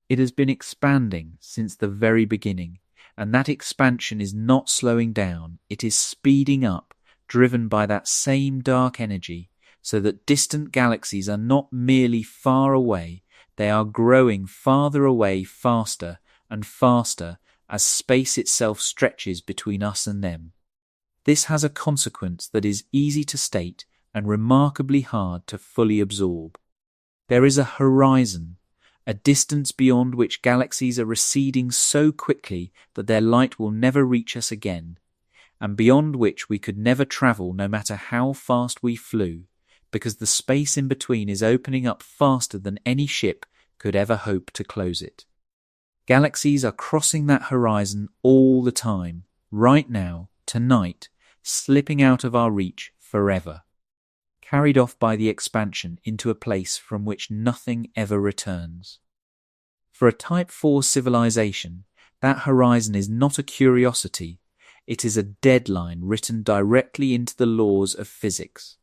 It has been expanding since the very beginning, and that expansion is not slowing down. It is speeding up, driven by that same dark energy, so that distant galaxies are not merely far away, they are growing farther away faster and faster as space itself stretches between us and them. This has a consequence that is easy to state and remarkably hard to fully absorb. There is a horizon, a distance beyond which galaxies are receding so quickly that their light will never reach us again, and beyond which we could never travel no matter how fast we flew, because the space in between is opening up faster than any ship could ever hope to close it. Galaxies are crossing that horizon all the time, right now, tonight, slipping out of our reach forever, carried off by the expansion into a place from which nothing ever returns. For a Type 4 civilization, that horizon is not a curiosity, it is a deadline written directly into the laws of physics.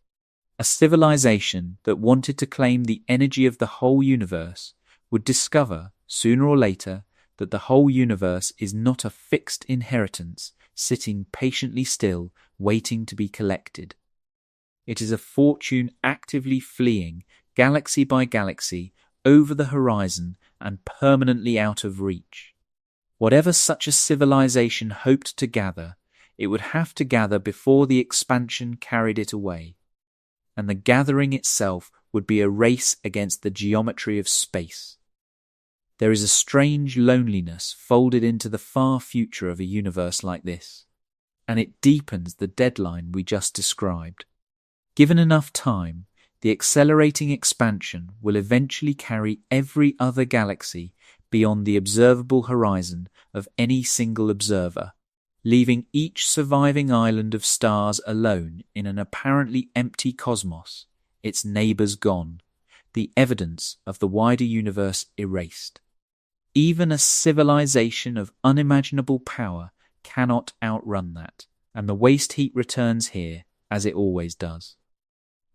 A civilization that wanted to claim the energy of the whole universe would discover, sooner or later, that the whole universe is not a fixed inheritance sitting patiently still, waiting to be collected. It is a fortune actively fleeing, galaxy by galaxy, over the horizon and permanently out of reach. Whatever such a civilization hoped to gather, it would have to gather before the expansion carried it away. And the gathering itself would be a race against the geometry of space. There is a strange loneliness folded into the far future of a universe like this, and it deepens the deadline we just described. Given enough time, the accelerating expansion will eventually carry every other galaxy beyond the observable horizon of any single observer, leaving each surviving island of stars alone in an apparently empty cosmos, its neighbours gone, the evidence of the wider universe erased. Even a civilization of unimaginable power cannot outrun that, and the waste heat returns here, as it always does.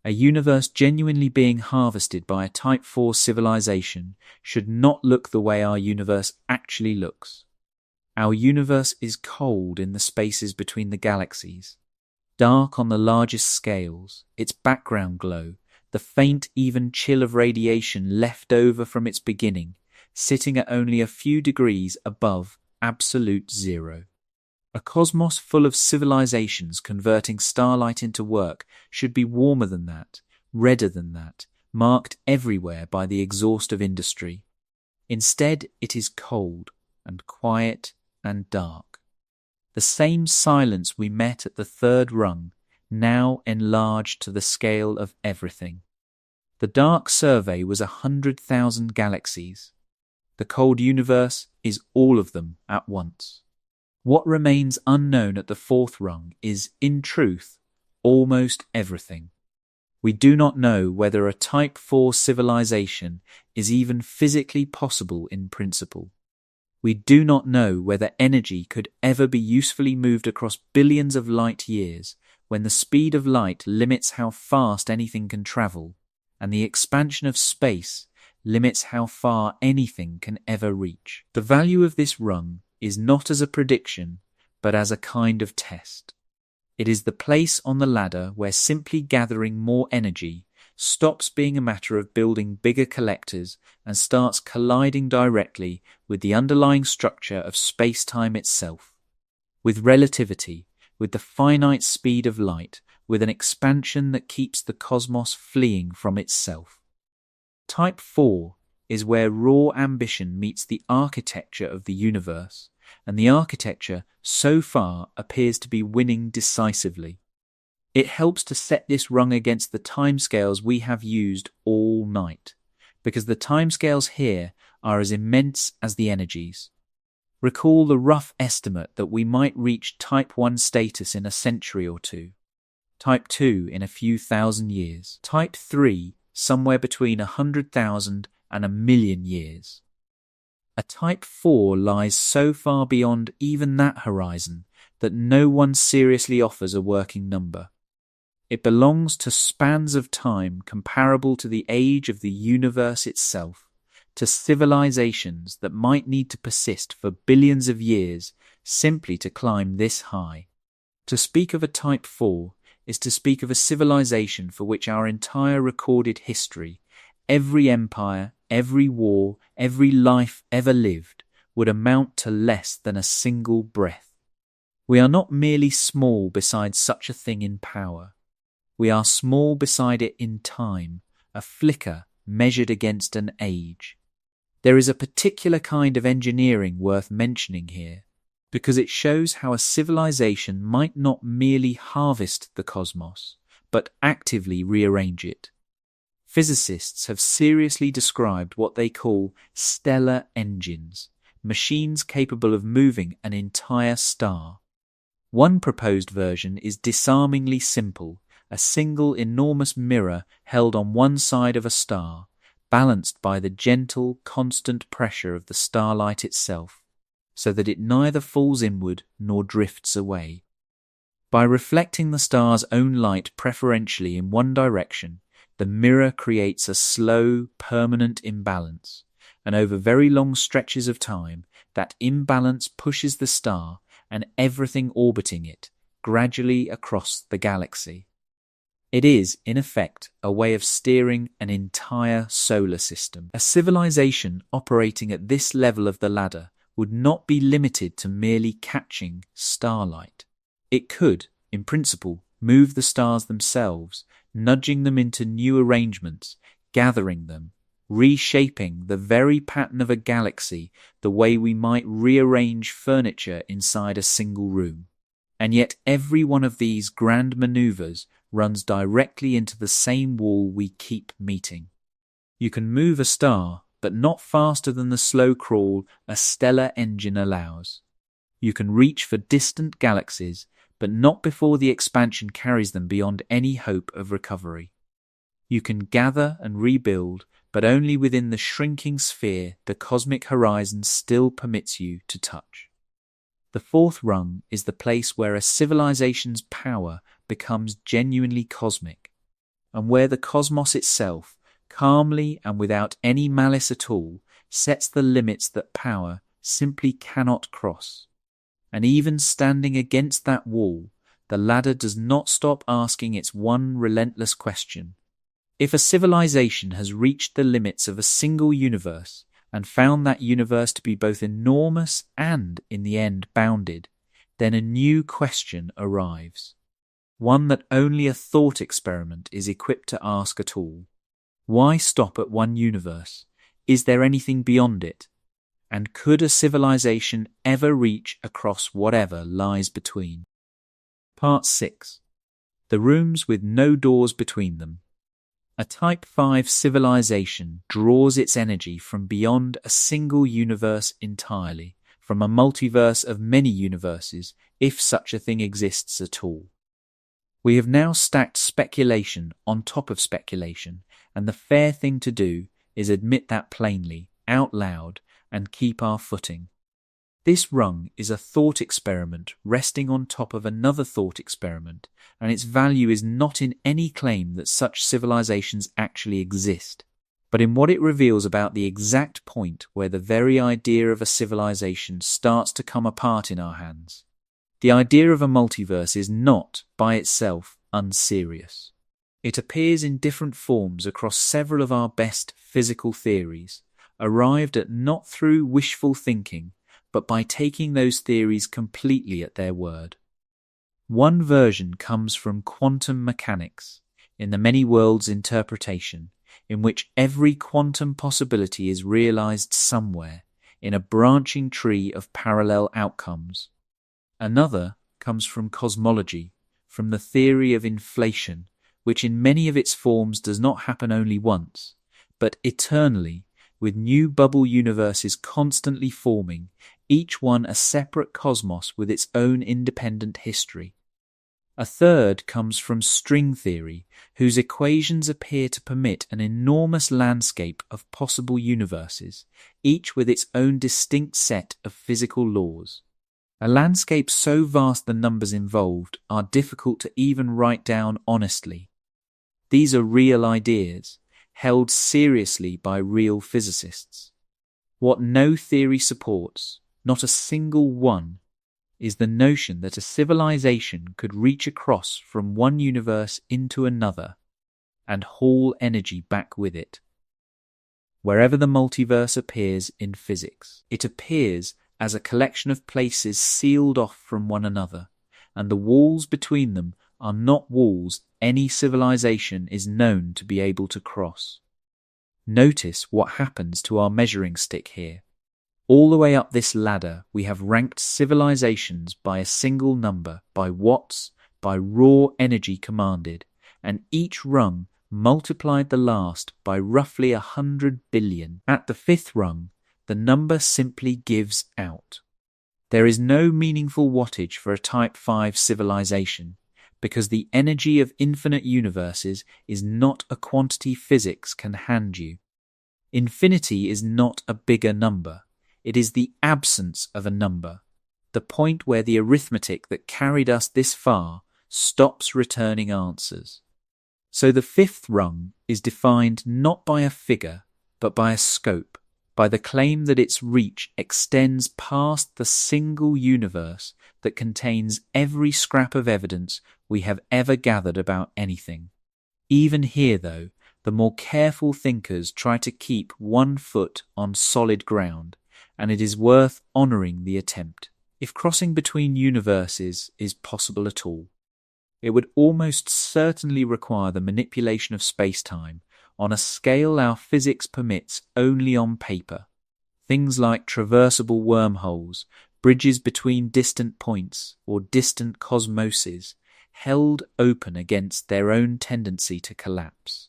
A universe genuinely being harvested by a Type 4 civilization should not look the way our universe actually looks. Our universe is cold in the spaces between the galaxies, dark on the largest scales, its background glow, the faint even chill of radiation left over from its beginning, sitting at only a few degrees above absolute zero. A cosmos full of civilizations converting starlight into work should be warmer than that, redder than that, marked everywhere by the exhaust of industry. Instead, it is cold and quiet and dark. The same silence we met at the third rung, now enlarged to the scale of everything. The dark survey was 100,000 galaxies. The cold universe is all of them at once. What remains unknown at the fourth rung is, in truth, almost everything. We do not know whether a Type 4 civilization is even physically possible in principle. We do not know whether energy could ever be usefully moved across billions of light years, when the speed of light limits how fast anything can travel, and the expansion of space limits how far anything can ever reach. The value of this rung is not as a prediction, but as a kind of test. It is the place on the ladder where simply gathering more energy stops being a matter of building bigger collectors and starts colliding directly with the underlying structure of space-time itself, with relativity, with the finite speed of light, with an expansion that keeps the cosmos fleeing from itself. Type 4 is where raw ambition meets the architecture of the universe, and the architecture so far appears to be winning decisively. It helps to set this rung against the timescales we have used all night, because the timescales here are as immense as the energies. Recall the rough estimate that we might reach Type 1 status in a century or two, Type 2 in a few thousand years, Type 3 somewhere between 100,000 and 1,000,000 years. A Type 4 lies so far beyond even that horizon that no one seriously offers a working number. It belongs to spans of time comparable to the age of the universe itself, to civilizations that might need to persist for billions of years simply to climb this high. To speak of a Type 4 is to speak of a civilization for which our entire recorded history, every empire, every war, every life ever lived, would amount to less than a single breath. We are not merely small beside such a thing in power. We are small beside it in time, a flicker measured against an age. There is a particular kind of engineering worth mentioning here, because it shows how a civilization might not merely harvest the cosmos, but actively rearrange it. Physicists have seriously described what they call stellar engines, machines capable of moving an entire star. One proposed version is disarmingly simple, a single enormous mirror held on one side of a star, balanced by the gentle, constant pressure of the starlight itself, so that it neither falls inward nor drifts away. By reflecting the star's own light preferentially in one direction, the mirror creates a slow, permanent imbalance, and over very long stretches of time, that imbalance pushes the star and everything orbiting it gradually across the galaxy. It is, in effect, a way of steering an entire solar system. A civilization operating at this level of the ladder would not be limited to merely catching starlight. It could, in principle, move the stars themselves, nudging them into new arrangements, gathering them, reshaping the very pattern of a galaxy the way we might rearrange furniture inside a single room. And yet every one of these grand maneuvers runs directly into the same wall we keep meeting. You can move a star, but not faster than the slow crawl a stellar engine allows. You can reach for distant galaxies, but not before the expansion carries them beyond any hope of recovery. You can gather and rebuild, but only within the shrinking sphere the cosmic horizon still permits you to touch. The fourth rung is the place where a civilization's power becomes genuinely cosmic, and where the cosmos itself, calmly and without any malice at all, sets the limits that power simply cannot cross. And even standing against that wall, the ladder does not stop asking its one relentless question. If a civilization has reached the limits of a single universe and found that universe to be both enormous and, in the end, bounded, then a new question arrives. One that only a thought experiment is equipped to ask at all. Why stop at one universe? Is there anything beyond it? And could a civilization ever reach across whatever lies between? Part 6. The rooms with no doors between them. A Type 5 civilization draws its energy from beyond a single universe entirely, from a multiverse of many universes, if such a thing exists at all. We have now stacked speculation on top of speculation, and the fair thing to do is admit that plainly, out loud, and keep our footing. This rung is a thought experiment resting on top of another thought experiment, and its value is not in any claim that such civilizations actually exist, but in what it reveals about the exact point where the very idea of a civilization starts to come apart in our hands. The idea of a multiverse is not, by itself, unserious. It appears in different forms across several of our best physical theories, arrived at not through wishful thinking, but by taking those theories completely at their word. One version comes from quantum mechanics, in the many worlds interpretation, in which every quantum possibility is realized somewhere, in a branching tree of parallel outcomes. Another comes from cosmology, from the theory of inflation, which in many of its forms does not happen only once, but eternally, with new bubble universes constantly forming, each one a separate cosmos with its own independent history. A third comes from string theory, whose equations appear to permit an enormous landscape of possible universes, each with its own distinct set of physical laws. A landscape so vast the numbers involved are difficult to even write down honestly. These are real ideas, held seriously by real physicists. What no theory supports, not a single one, is the notion that a civilization could reach across from one universe into another and haul energy back with it. Wherever the multiverse appears in physics, it appears as a collection of places sealed off from one another, and the walls between them are not walls any civilization is known to be able to cross. Notice what happens to our measuring stick here. All the way up this ladder, we have ranked civilizations by a single number, by watts, by raw energy commanded, and each rung multiplied the last by roughly 100 billion. At the fifth rung, the number simply gives out. There is no meaningful wattage for a Type 5 civilization, because the energy of infinite universes is not a quantity physics can hand you. Infinity is not a bigger number. It is the absence of a number, the point where the arithmetic that carried us this far stops returning answers. So the fifth rung is defined not by a figure, but by a scope, by the claim that its reach extends past the single universe that contains every scrap of evidence we have ever gathered about anything. Even here, though, the more careful thinkers try to keep one foot on solid ground, and it is worth honouring the attempt. If crossing between universes is possible at all, it would almost certainly require the manipulation of space-time on a scale our physics permits only on paper. Things like traversable wormholes, bridges between distant points, or distant cosmoses, held open against their own tendency to collapse.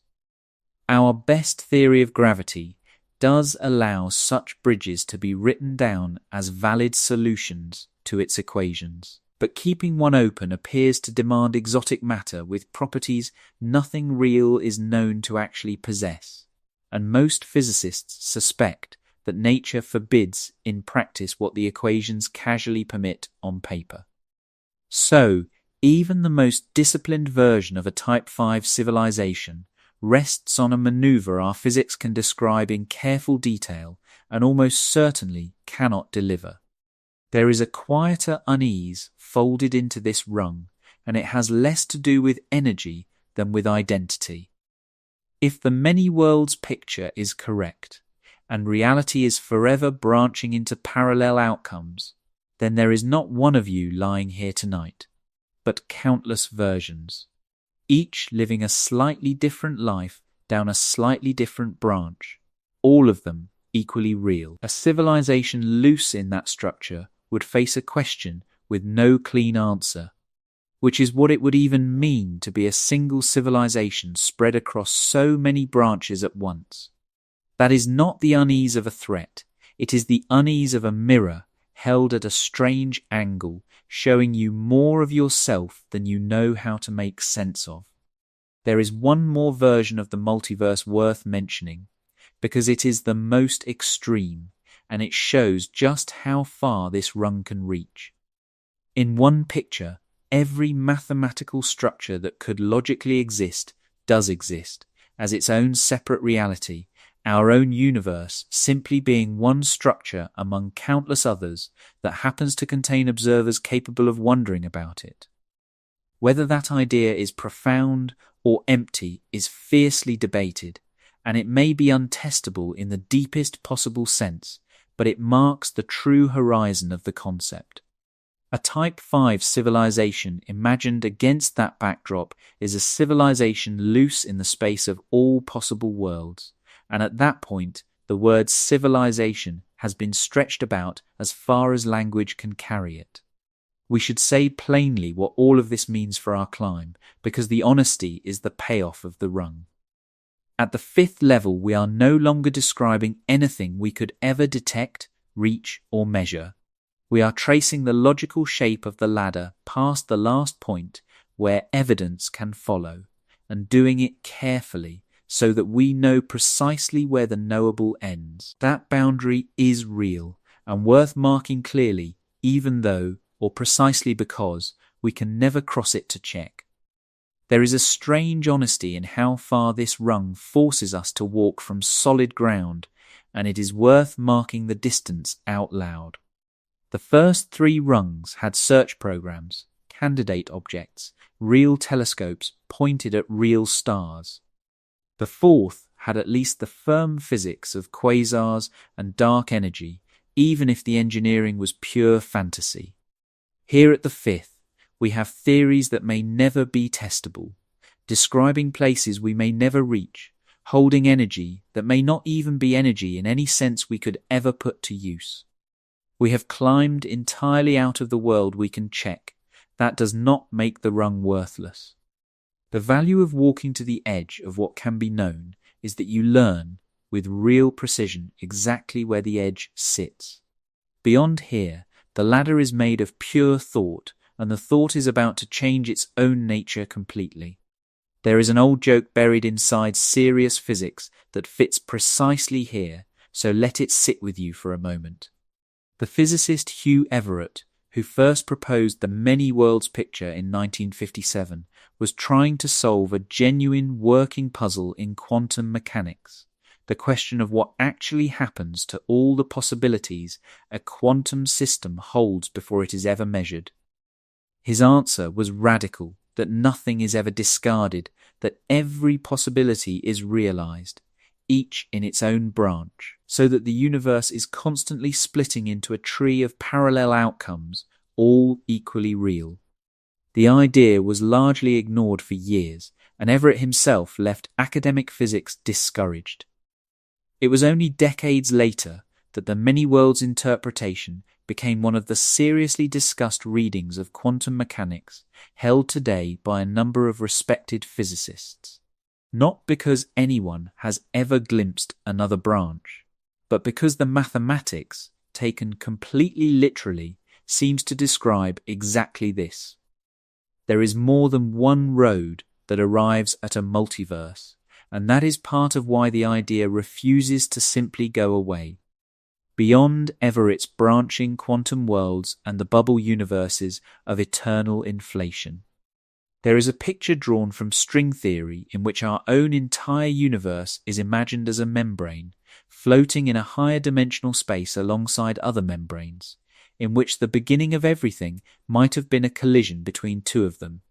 Our best theory of gravity does allow such bridges to be written down as valid solutions to its equations. But keeping one open appears to demand exotic matter with properties nothing real is known to actually possess, and most physicists suspect that nature forbids in practice what the equations casually permit on paper. So, even the most disciplined version of a Type 5 civilization rests on a maneuver our physics can describe in careful detail and almost certainly cannot deliver. There is a quieter unease folded into this rung, and it has less to do with energy than with identity. If the many worlds picture is correct, and reality is forever branching into parallel outcomes, then there is not one of you lying here tonight, but countless versions, each living a slightly different life down a slightly different branch, all of them equally real. A civilization loose in that structure would face a question with no clean answer, which is what it would even mean to be a single civilization spread across so many branches at once. That is not the unease of a threat, it is the unease of a mirror held at a strange angle, showing you more of yourself than you know how to make sense of. There is one more version of the multiverse worth mentioning, because it is the most extreme, and it shows just how far this rung can reach. In one picture, every mathematical structure that could logically exist does exist, as its own separate reality, our own universe simply being one structure among countless others that happens to contain observers capable of wondering about it. Whether that idea is profound or empty is fiercely debated, and it may be untestable in the deepest possible sense, but it marks the true horizon of the concept. A Type 5 civilization imagined against that backdrop is a civilization loose in the space of all possible worlds, and at that point, the word civilization has been stretched about as far as language can carry it. We should say plainly what all of this means for our climb, because the honesty is the payoff of the rung. At the fifth level, we are no longer describing anything we could ever detect, reach, or measure. We are tracing the logical shape of the ladder past the last point where evidence can follow, and doing it carefully so that we know precisely where the knowable ends. That boundary is real and worth marking clearly, even though, or precisely because, we can never cross it to check. There is a strange honesty in how far this rung forces us to walk from solid ground, and it is worth marking the distance out loud. The first 3 rungs had search programs, candidate objects, real telescopes pointed at real stars. The fourth had at least the firm physics of quasars and dark energy, even if the engineering was pure fantasy. Here at the fifth, we have theories that may never be testable, describing places we may never reach, holding energy that may not even be energy in any sense we could ever put to use. We have climbed entirely out of the world we can check. That does not make the rung worthless. The value of walking to the edge of what can be known is that you learn with real precision exactly where the edge sits. Beyond here, the ladder is made of pure thought, and the thought is about to change its own nature completely. There is an old joke buried inside serious physics that fits precisely here, so let it sit with you for a moment. The physicist Hugh Everett, who first proposed the many worlds picture in 1957, was trying to solve a genuine working puzzle in quantum mechanics, the question of what actually happens to all the possibilities a quantum system holds before it is ever measured. His answer was radical, that nothing is ever discarded, that every possibility is realized, each in its own branch, so that the universe is constantly splitting into a tree of parallel outcomes, all equally real. The idea was largely ignored for years, and Everett himself left academic physics discouraged. It was only decades later that the many worlds interpretation became one of the seriously discussed readings of quantum mechanics held today by a number of respected physicists. Not because anyone has ever glimpsed another branch, but because the mathematics, taken completely literally, seems to describe exactly this. There is more than one road that arrives at a multiverse, and that is part of why the idea refuses to simply go away. Beyond Everett's branching quantum worlds and the bubble universes of eternal inflation, there is a picture drawn from string theory in which our own entire universe is imagined as a membrane, floating in a higher dimensional space alongside other membranes, in which the beginning of everything might have been a collision between two of them,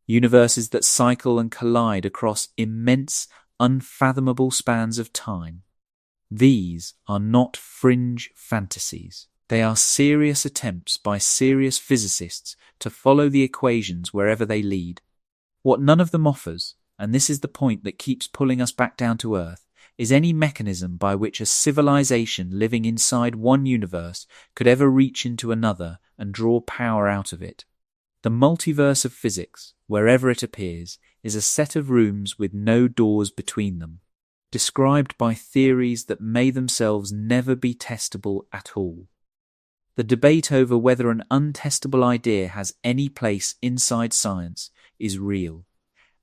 universes that cycle and collide across immense, unfathomable spans of time. These are not fringe fantasies. They are serious attempts by serious physicists to follow the equations wherever they lead. What none of them offers, and this is the point that keeps pulling us back down to Earth, is any mechanism by which a civilization living inside one universe could ever reach into another and draw power out of it. The multiverse of physics, wherever it appears, is a set of rooms with no doors between them, described by theories that may themselves never be testable at all. The debate over whether an untestable idea has any place inside science is real,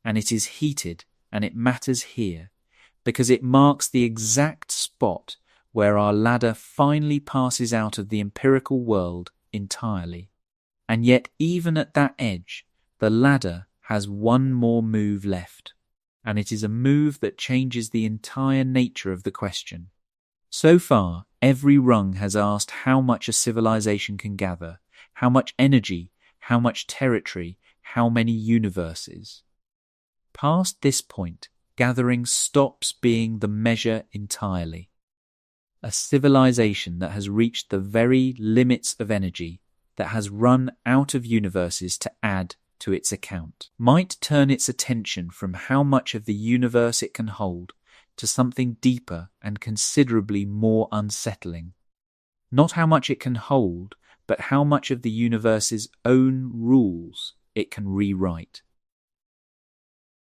and it is heated, and it matters here, because it marks the exact spot where our ladder finally passes out of the empirical world entirely. And yet even at that edge, the ladder has one more move left, and it is a move that changes the entire nature of the question. So far, every rung has asked how much a civilization can gather, how much energy, how much territory, how many universes. Past this point, gathering stops being the measure entirely. A civilization that has reached the very limits of energy, that has run out of universes to add to its account, might turn its attention from how much of the universe it can hold to something deeper and considerably more unsettling. Not how much it can hold, but how much of the universe's own rules it can rewrite.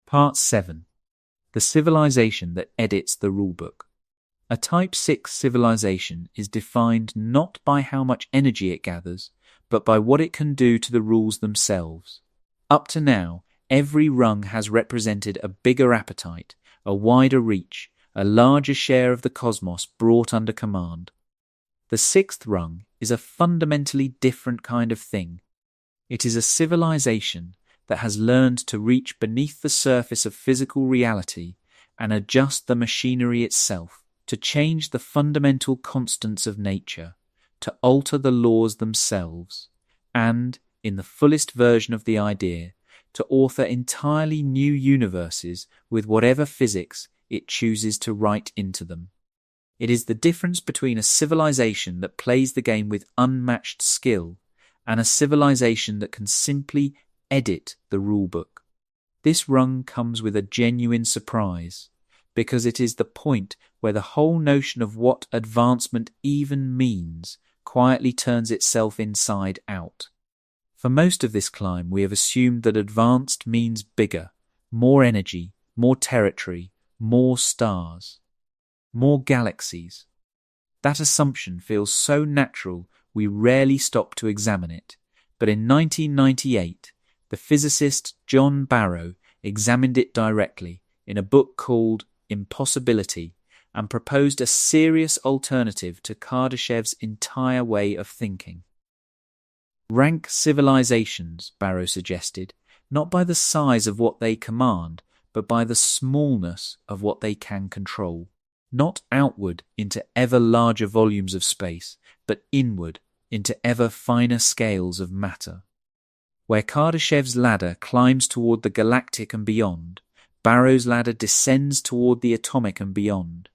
Part 7. The civilization that edits the rulebook. A Type 6 civilization is defined not by how much energy it gathers, but by what it can do to the rules themselves. Up to now, every rung has represented a bigger appetite, a wider reach, a larger share of the cosmos brought under command. The sixth rung is a fundamentally different kind of thing. It is a civilization that has learned to reach beneath the surface of physical reality and adjust the machinery itself, to change the fundamental constants of nature, to alter the laws themselves, and, in the fullest version of the idea, to author entirely new universes with whatever physics it chooses to write into them. It is the difference between a civilization that plays the game with unmatched skill and a civilization that can simply edit the rulebook. This rung comes with a genuine surprise. because it is the point where the whole notion of what advancement even means quietly turns itself inside out. For most of this climb, we have assumed that advanced means bigger, more energy, more territory, more stars, more galaxies. That assumption feels so natural we rarely stop to examine it. But in 1998, the physicist John Barrow examined it directly in a book called Impossibility and proposed a serious alternative to Kardashev's entire way of thinking. Rank civilizations, Barrow suggested, not by the size of what they command, but by the smallness of what they can control. Not outward into ever larger volumes of space, but inward into ever finer scales of matter. Where Kardashev's ladder climbs toward the galactic and beyond, Barrow's ladder descends toward the atomic and beyond.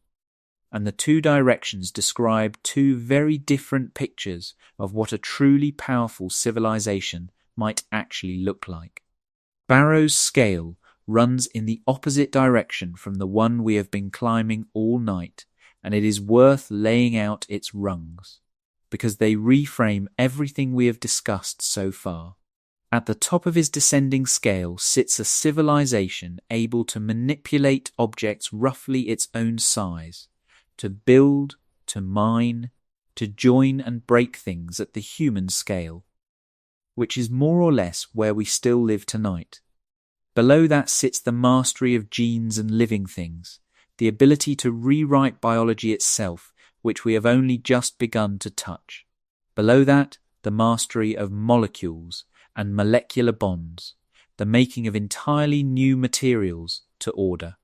And the two directions describe two very different pictures of what a truly powerful civilization might actually look like. Barrow's scale runs in the opposite direction from the one we have been climbing all night, and it is worth laying out its rungs, because they reframe everything we have discussed so far. At the top of his descending scale sits a civilization able to manipulate objects roughly its own size, to build, to mine, to join and break things at the human scale, which is more or less where we still live tonight. Below that sits the mastery of genes and living things, the ability to rewrite biology itself, which we have only just begun to touch. Below that, the mastery of molecules and molecular bonds, the making of entirely new materials to order.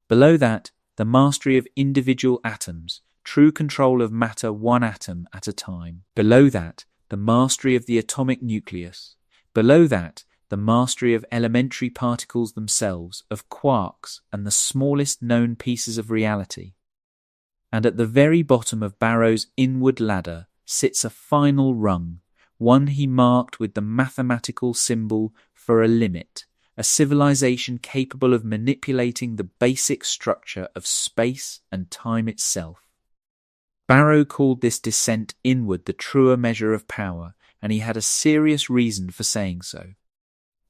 Below that, the mastery of individual atoms, true control of matter one atom at a time. Below that, the mastery of the atomic nucleus. Below that, the mastery of elementary particles themselves, of quarks and the smallest known pieces of reality. And at the very bottom of Barrow's inward ladder sits a final rung, one he marked with the mathematical symbol for a limit, a civilization capable of manipulating the basic structure of space and time itself. Barrow called this descent inward the truer measure of power, and he had a serious reason for saying so.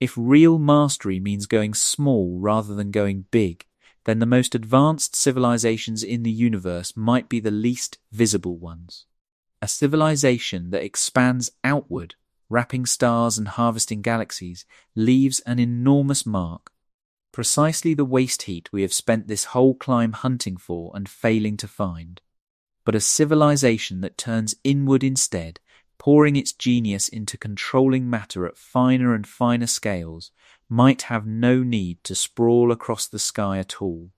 If real mastery means going small rather than going big, then the most advanced civilizations in the universe might be the least visible ones. A civilization that expands outward, wrapping stars and harvesting galaxies, leaves an enormous mark. Precisely the waste heat we have spent this whole climb hunting for and failing to find. But a civilization that turns inward instead, pouring its genius into controlling matter at finer and finer scales, might have no need to sprawl across the sky at all.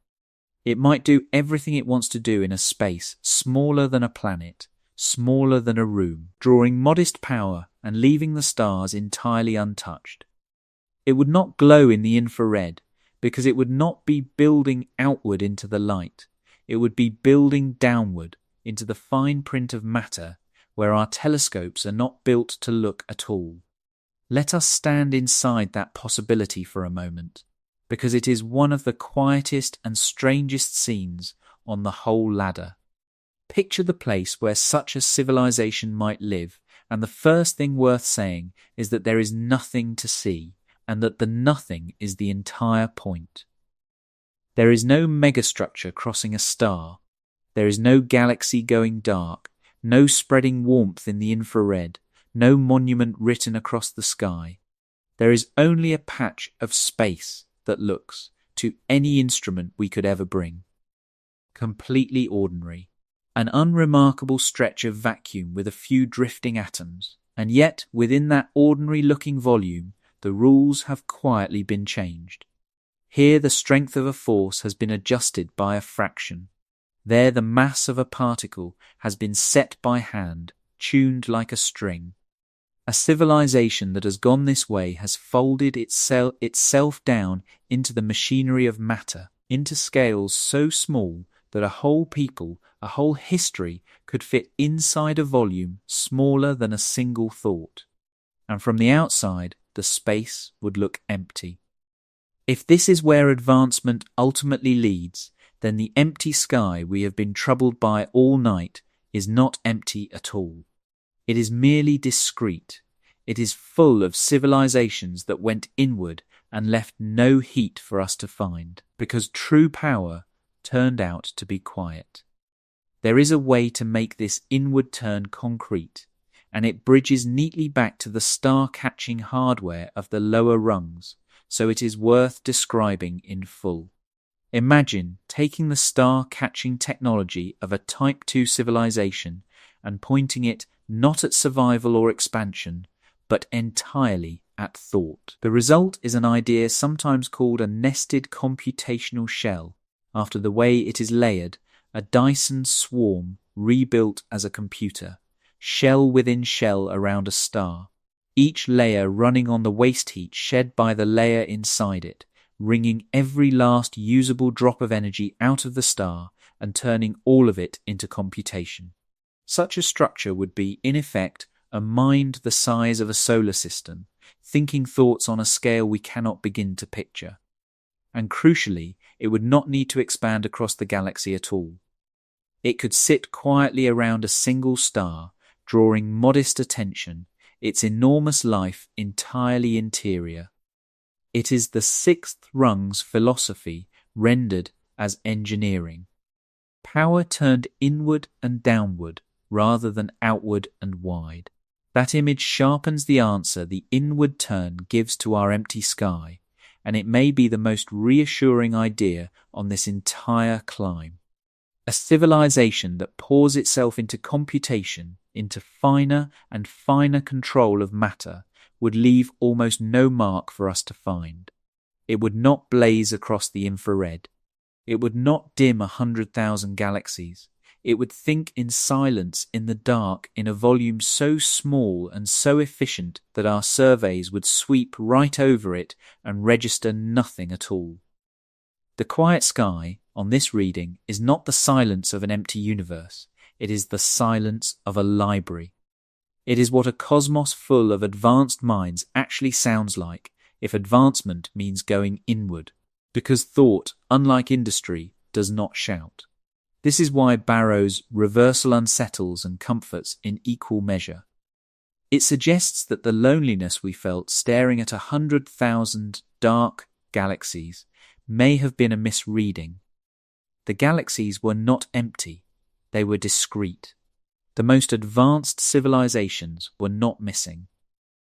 It might do everything it wants to do in a space smaller than a planet, smaller than a room, drawing modest power and leaving the stars entirely untouched. It would not glow in the infrared, because it would not be building outward into the light. It would be building downward into the fine print of matter, where our telescopes are not built to look at all. Let us stand inside that possibility for a moment, because it is one of the quietest and strangest scenes on the whole ladder. Picture the place where such a civilization might live, and the first thing worth saying is that there is nothing to see, and that the nothing is the entire point. There is no megastructure crossing a star. There is no galaxy going dark, no spreading warmth in the infrared, no monument written across the sky. There is only a patch of space that looks to any instrument we could ever bring. Completely ordinary. An unremarkable stretch of vacuum with a few drifting atoms, and yet within that ordinary-looking volume the rules have quietly been changed. Here the strength of a force has been adjusted by a fraction. There the mass of a particle has been set by hand, tuned like a string. A civilization that has gone this way has folded itself down into the machinery of matter, into scales so small that a whole people, a whole history could fit inside a volume smaller than a single thought. And from the outside, the space would look empty. If this is where advancement ultimately leads, then the empty sky we have been troubled by all night is not empty at all. It is merely discrete. It is full of civilizations that went inward and left no heat for us to find, because true power turned out to be quiet. There is a way to make this inward turn concrete, and it bridges neatly back to the star-catching hardware of the lower rungs, so it is worth describing in full. Imagine taking the star-catching technology of a Type 2 civilization and pointing it not at survival or expansion, but entirely at thought. The result is an idea sometimes called a nested computational shell, after the way it is layered, a Dyson swarm rebuilt as a computer, shell within shell around a star, each layer running on the waste heat shed by the layer inside it, wringing every last usable drop of energy out of the star and turning all of it into computation. Such a structure would be, in effect, a mind the size of a solar system, thinking thoughts on a scale we cannot begin to picture. And crucially, it would not need to expand across the galaxy at all. It could sit quietly around a single star, drawing modest attention, its enormous life entirely interior. It is the sixth rungs philosophy rendered as engineering. Power turned inward and downward rather than outward and wide. That image sharpens the answer the inward turn gives to our empty sky, and it may be the most reassuring idea on this entire climb. A civilization that pours itself into computation, into finer and finer control of matter, would leave almost no mark for us to find. It would not blaze across the infrared. It would not dim 100,000 galaxies. It would think in silence in the dark in a volume so small and so efficient that our surveys would sweep right over it and register nothing at all. The quiet sky, on this reading, is not the silence of an empty universe. It is the silence of a library. It is what a cosmos full of advanced minds actually sounds like if advancement means going inward, because thought, unlike industry, does not shout. This is why Barrow's reversal unsettles and comforts in equal measure. It suggests that the loneliness we felt staring at 100,000 dark galaxies may have been a misreading. The galaxies were not empty, they were discrete. The most advanced civilizations were not missing.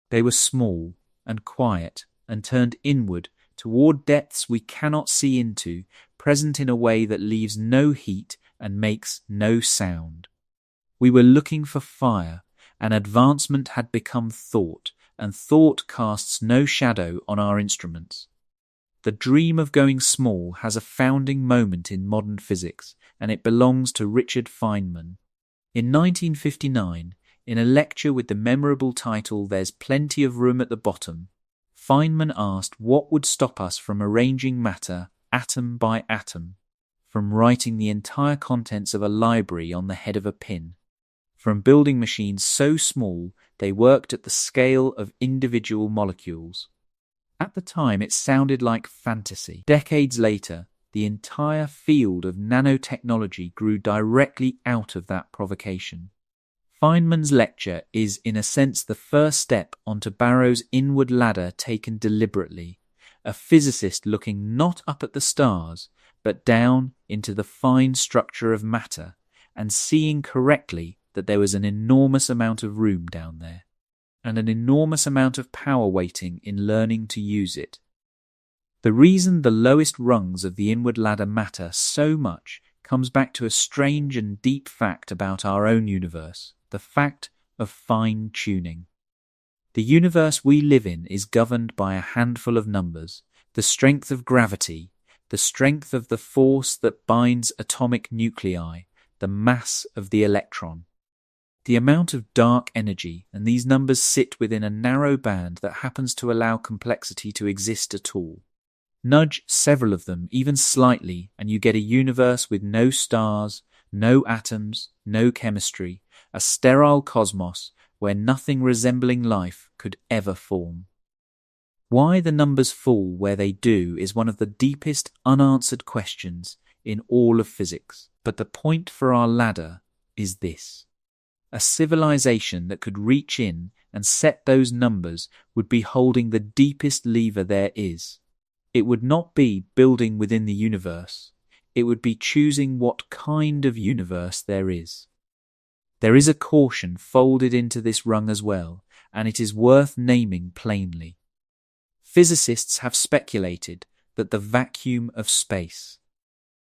They were small and quiet and turned inward toward depths we cannot see into, present in a way that leaves no heat and makes no sound. We were looking for fire, and advancement had become thought, and thought casts no shadow on our instruments. The dream of going small has a founding moment in modern physics, and it belongs to Richard Feynman. In 1959, in a lecture with the memorable title "There's Plenty of Room at the Bottom," Feynman asked what would stop us from arranging matter atom by atom, from writing the entire contents of a library on the head of a pin, from building machines so small they worked at the scale of individual molecules. At the time, it sounded like fantasy. Decades later, the entire field of nanotechnology grew directly out of that provocation. Feynman's lecture is, in a sense, the first step onto Barrow's inward ladder taken deliberately, a physicist looking not up at the stars, but down into the fine structure of matter, and seeing correctly that there was an enormous amount of room down there, and an enormous amount of power waiting in learning to use it. The reason the lowest rungs of the inward ladder matter so much comes back to a strange and deep fact about our own universe, the fact of fine-tuning. The universe we live in is governed by a handful of numbers: the strength of gravity, the strength of the force that binds atomic nuclei, the mass of the electron, the amount of dark energy, and these numbers sit within a narrow band that happens to allow complexity to exist at all. Nudge several of them, even slightly, and you get a universe with no stars, no atoms, no chemistry, a sterile cosmos where nothing resembling life could ever form. Why the numbers fall where they do is one of the deepest unanswered questions in all of physics. But the point for our ladder is this. A civilization that could reach in and set those numbers would be holding the deepest lever there is. It would not be building within the universe. It would be choosing what kind of universe there is. There is a caution folded into this rung as well, and it is worth naming plainly. Physicists have speculated that the vacuum of space,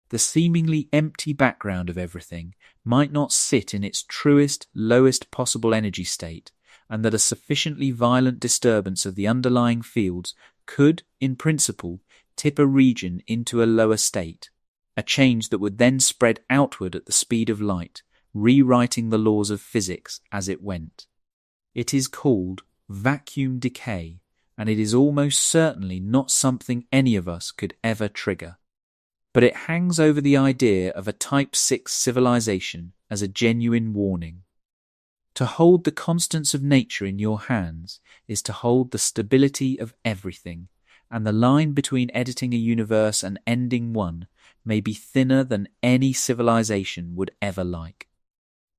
the seemingly empty background of everything, might not sit in its truest, lowest possible energy state, and that a sufficiently violent disturbance of the underlying fields could, in principle, tip a region into a lower state, a change that would then spread outward at the speed of light, rewriting the laws of physics as it went. It is called vacuum decay, and it is almost certainly not something any of us could ever trigger. But it hangs over the idea of a Type 6 civilization as a genuine warning. To hold the constants of nature in your hands is to hold the stability of everything, and the line between editing a universe and ending one may be thinner than any civilization would ever like.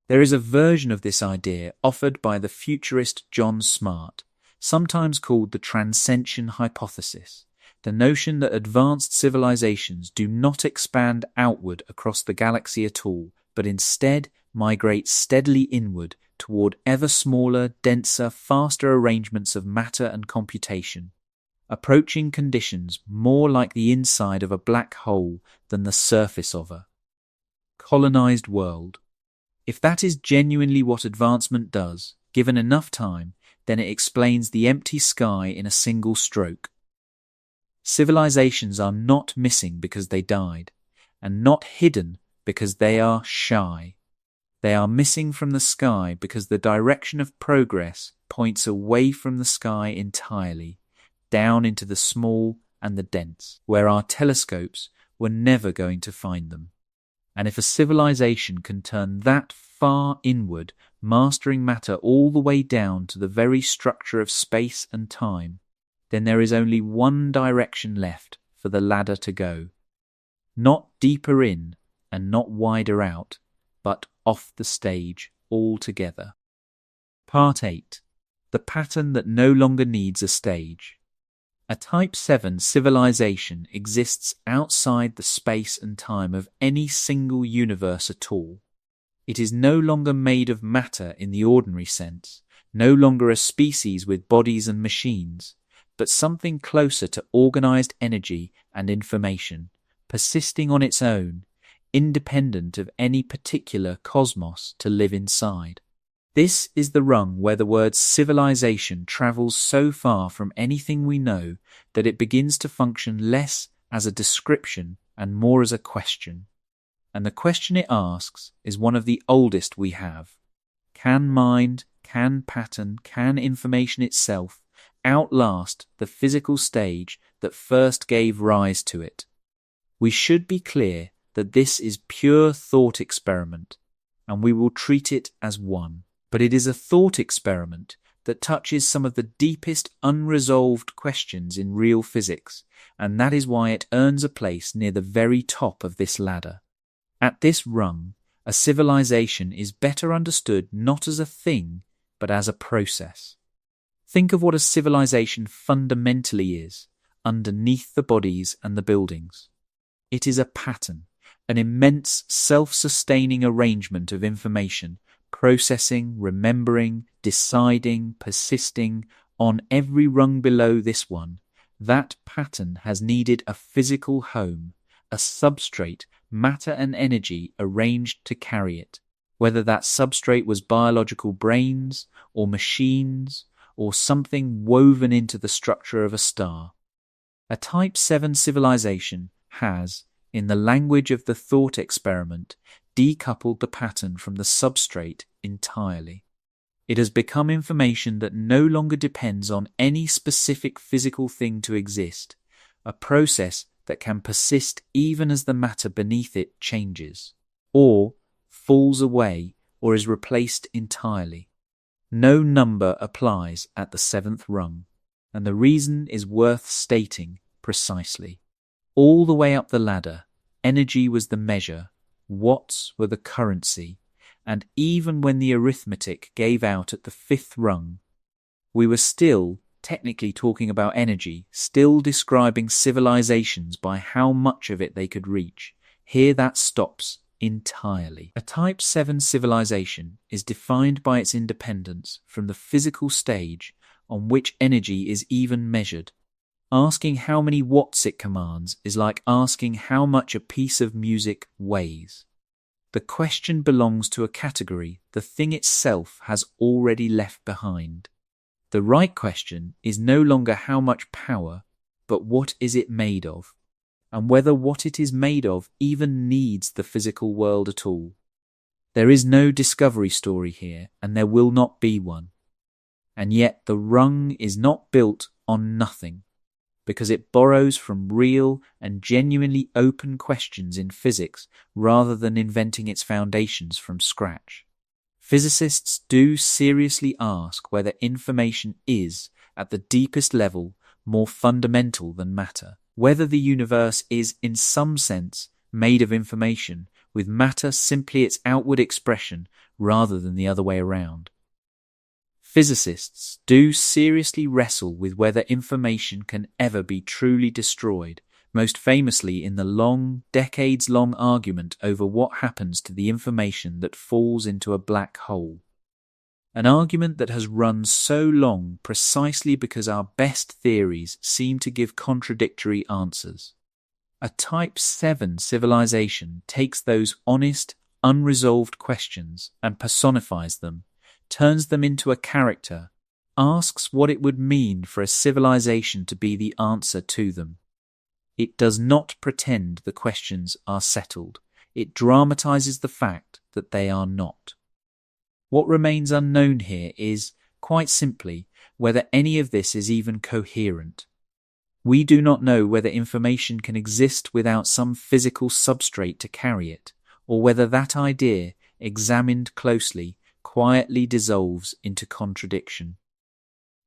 There is a version of this idea offered by the futurist John Smart, sometimes called the transcension hypothesis, the notion that advanced civilizations do not expand outward across the galaxy at all, but instead migrate steadily inward toward ever smaller, denser, faster arrangements of matter and computation, approaching conditions more like the inside of a black hole than the surface of a colonized world. If that is genuinely what advancement does, given enough time, then it explains the empty sky in a single stroke. Civilizations are not missing because they died, and not hidden because they are shy. They are missing from the sky because the direction of progress points away from the sky entirely, down into the small and the dense, where our telescopes were never going to find them. And if a civilization can turn that far inward, mastering matter all the way down to the very structure of space and time, then there is only one direction left for the ladder to go. Not deeper in and not wider out, but off the stage altogether. Part 8. The pattern that no longer needs a stage. A Type 7 civilization exists outside the space and time of any single universe at all. It is no longer made of matter in the ordinary sense, no longer a species with bodies and machines, but something closer to organized energy and information, persisting on its own, independent of any particular cosmos to live inside. This is the rung where the word civilization travels so far from anything we know that it begins to function less as a description and more as a question. And the question it asks is one of the oldest we have. Can mind, can pattern, can information itself outlast the physical stage that first gave rise to it? We should be clear that this is pure thought experiment, and we will treat it as one. But it is a thought experiment that touches some of the deepest unresolved questions in real physics, and that is why it earns a place near the very top of this ladder. At this rung, a civilization is better understood not as a thing, but as a process. Think of what a civilization fundamentally is, underneath the bodies and the buildings. It is a pattern, an immense self-sustaining arrangement of information, processing, remembering, deciding, persisting on every rung below this one. That pattern has needed a physical home, a substrate, matter and energy arranged to carry it, whether that substrate was biological brains or machines or something woven into the structure of a star. A Type 7 civilization has, in the language of the thought experiment, decoupled the pattern from the substrate entirely. It has become information that no longer depends on any specific physical thing to exist, a process that can persist even as the matter beneath it changes, or falls away or is replaced entirely. No number applies at the 7th rung, and the reason is worth stating precisely. All the way up the ladder, energy was the measure, watts were the currency, and even when the arithmetic gave out at the fifth rung, we were still technically talking about energy, still describing civilizations by how much of it they could reach. Here that stops entirely. A Type 7 civilization is defined by its independence from the physical stage on which energy is even measured. Asking how many watts it commands is like asking how much a piece of music weighs. The question belongs to a category the thing itself has already left behind. The right question is no longer how much power, but what is it made of, and whether what it is made of even needs the physical world at all. There is no discovery story here, and there will not be one. And yet the rung is not built on nothing, because it borrows from real and genuinely open questions in physics rather than inventing its foundations from scratch. Physicists do seriously ask whether information is, at the deepest level, more fundamental than matter, whether the universe is, in some sense, made of information, with matter simply its outward expression rather than the other way around. Physicists do seriously wrestle with whether information can ever be truly destroyed, most famously in the decades-long argument over what happens to the information that falls into a black hole. An argument that has run so long precisely because our best theories seem to give contradictory answers. A Type 7 civilization takes those honest, unresolved questions and personifies them, turns them into a character, asks what it would mean for a civilization to be the answer to them. It does not pretend the questions are settled. It dramatizes the fact that they are not. What remains unknown here is, quite simply, whether any of this is even coherent. We do not know whether information can exist without some physical substrate to carry it, or whether that idea, examined closely, quietly dissolves into contradiction.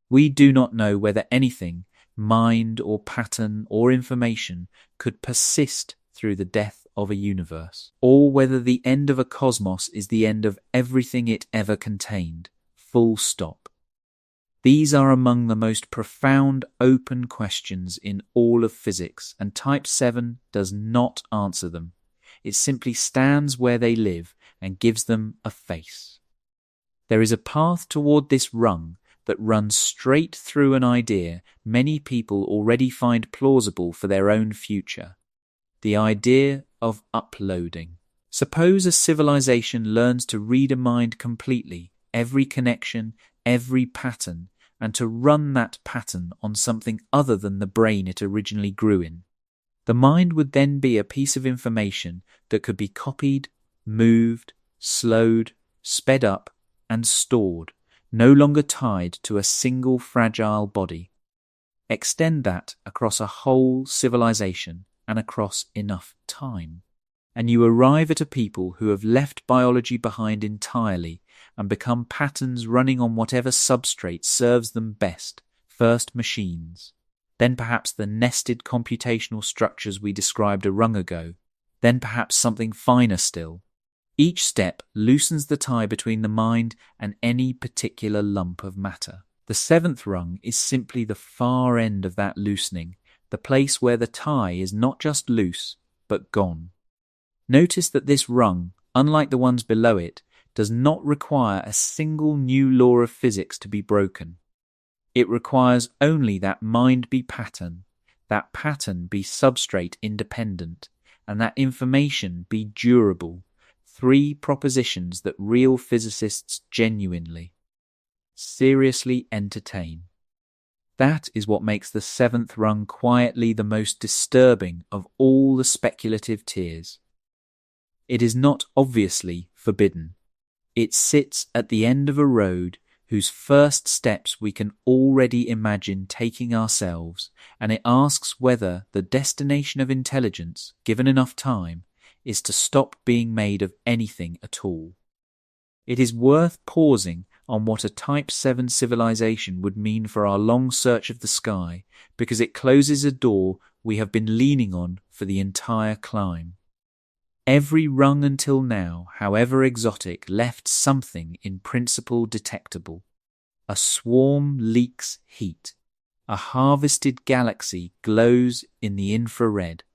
We do not know whether anything, mind or pattern or information, could persist through the death of a universe, or whether the end of a cosmos is the end of everything it ever contained, full stop. These are among the most profound open questions in all of physics, and Type 7 does not answer them. It simply stands where they live and gives them a face. There is a path toward this rung that runs straight through an idea many people already find plausible for their own future. The idea of uploading. Suppose a civilization learns to read a mind completely, every connection, every pattern, and to run that pattern on something other than the brain it originally grew in. The mind would then be a piece of information that could be copied, moved, slowed, sped up, and stored, no longer tied to a single fragile body. Extend that across a whole civilization and across enough time, and you arrive at a people who have left biology behind entirely and become patterns running on whatever substrate serves them best, first machines, then perhaps the nested computational structures we described a rung ago, then perhaps something finer still. Each step loosens the tie between the mind and any particular lump of matter. The seventh rung is simply the far end of that loosening, the place where the tie is not just loose, but gone. Notice that this rung, unlike the ones below it, does not require a single new law of physics to be broken. It requires only that mind be pattern, that pattern be substrate independent, and that information be durable. 3 propositions that real physicists genuinely, seriously entertain. That is what makes the seventh rung quietly the most disturbing of all the speculative tiers. It is not obviously forbidden. It sits at the end of a road whose first steps we can already imagine taking ourselves, and it asks whether the destination of intelligence, given enough time, is to stop being made of anything at all. It is worth pausing on what a Type 7 civilization would mean for our long search of the sky, because it closes a door we have been leaning on for the entire climb. Every rung until now, however exotic, left something in principle detectable. A swarm leaks heat. A harvested galaxy glows in the infrared.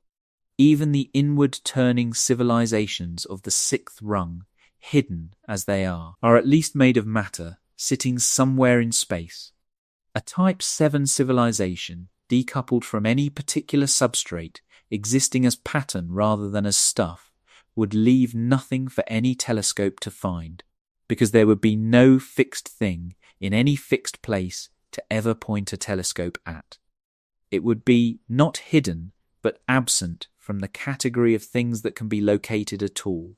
Even the inward-turning civilizations of the sixth rung, hidden as they are at least made of matter, sitting somewhere in space. A Type 7 civilization, decoupled from any particular substrate, existing as pattern rather than as stuff, would leave nothing for any telescope to find, because there would be no fixed thing in any fixed place to ever point a telescope at. It would be not hidden, but absent from the category of things that can be located at all.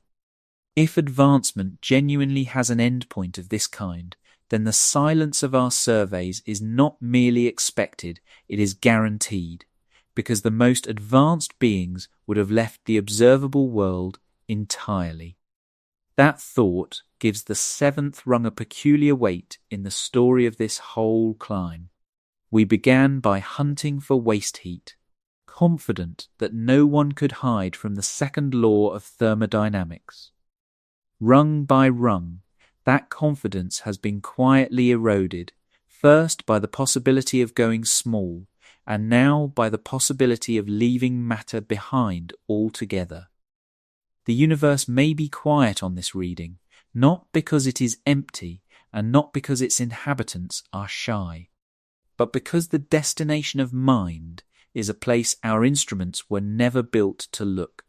If advancement genuinely has an endpoint of this kind, then the silence of our surveys is not merely expected, it is guaranteed, because the most advanced beings would have left the observable world entirely. That thought gives the seventh rung a peculiar weight in the story of this whole climb. We began by hunting for waste heat, confident that no one could hide from the second law of thermodynamics. Rung by rung, that confidence has been quietly eroded, first by the possibility of going small, and now by the possibility of leaving matter behind altogether. The universe may be quiet on this reading, not because it is empty and not because its inhabitants are shy, but because the destination of mind is a place our instruments were never built to look,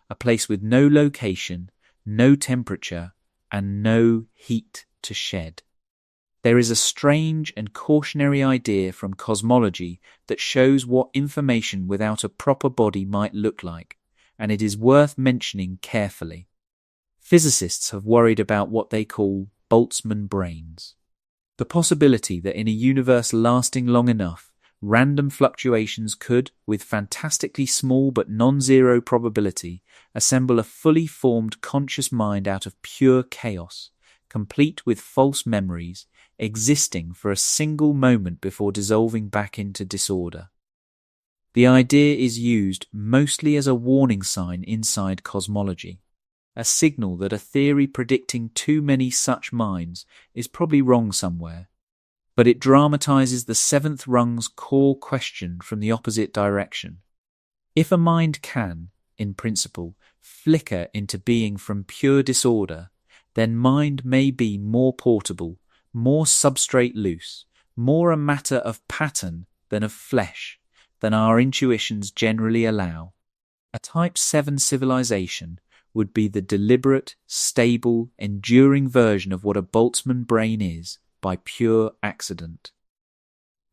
a place with no location, no temperature, and no heat to shed. There is a strange and cautionary idea from cosmology that shows what information without a proper body might look like, and it is worth mentioning carefully. Physicists have worried about what they call Boltzmann brains. The possibility that in a universe lasting long enough, random fluctuations could, with fantastically small but non-zero probability, assemble a fully formed conscious mind out of pure chaos, complete with false memories, existing for a single moment before dissolving back into disorder. The idea is used mostly as a warning sign inside cosmology, a signal that a theory predicting too many such minds is probably wrong somewhere, but it dramatizes the seventh rung's core question from the opposite direction. If a mind can, in principle, flicker into being from pure disorder, then mind may be more portable, more substrate loose, more a matter of pattern than of flesh, than our intuitions generally allow. A Type 7 civilization would be the deliberate, stable, enduring version of what a Boltzmann brain is by pure accident.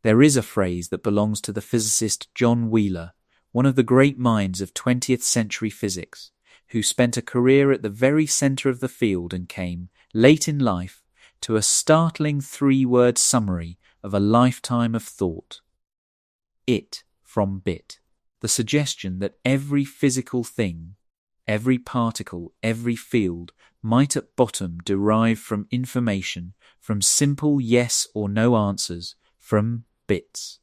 There is a phrase that belongs to the physicist John Wheeler, one of the great minds of 20th century physics, who spent a career at the very center of the field and came, late in life, to a startling three-word summary of a lifetime of thought. It from bit. The suggestion that every physical thing, every particle, every field might at bottom derive from information, from simple yes or no answers, from bits.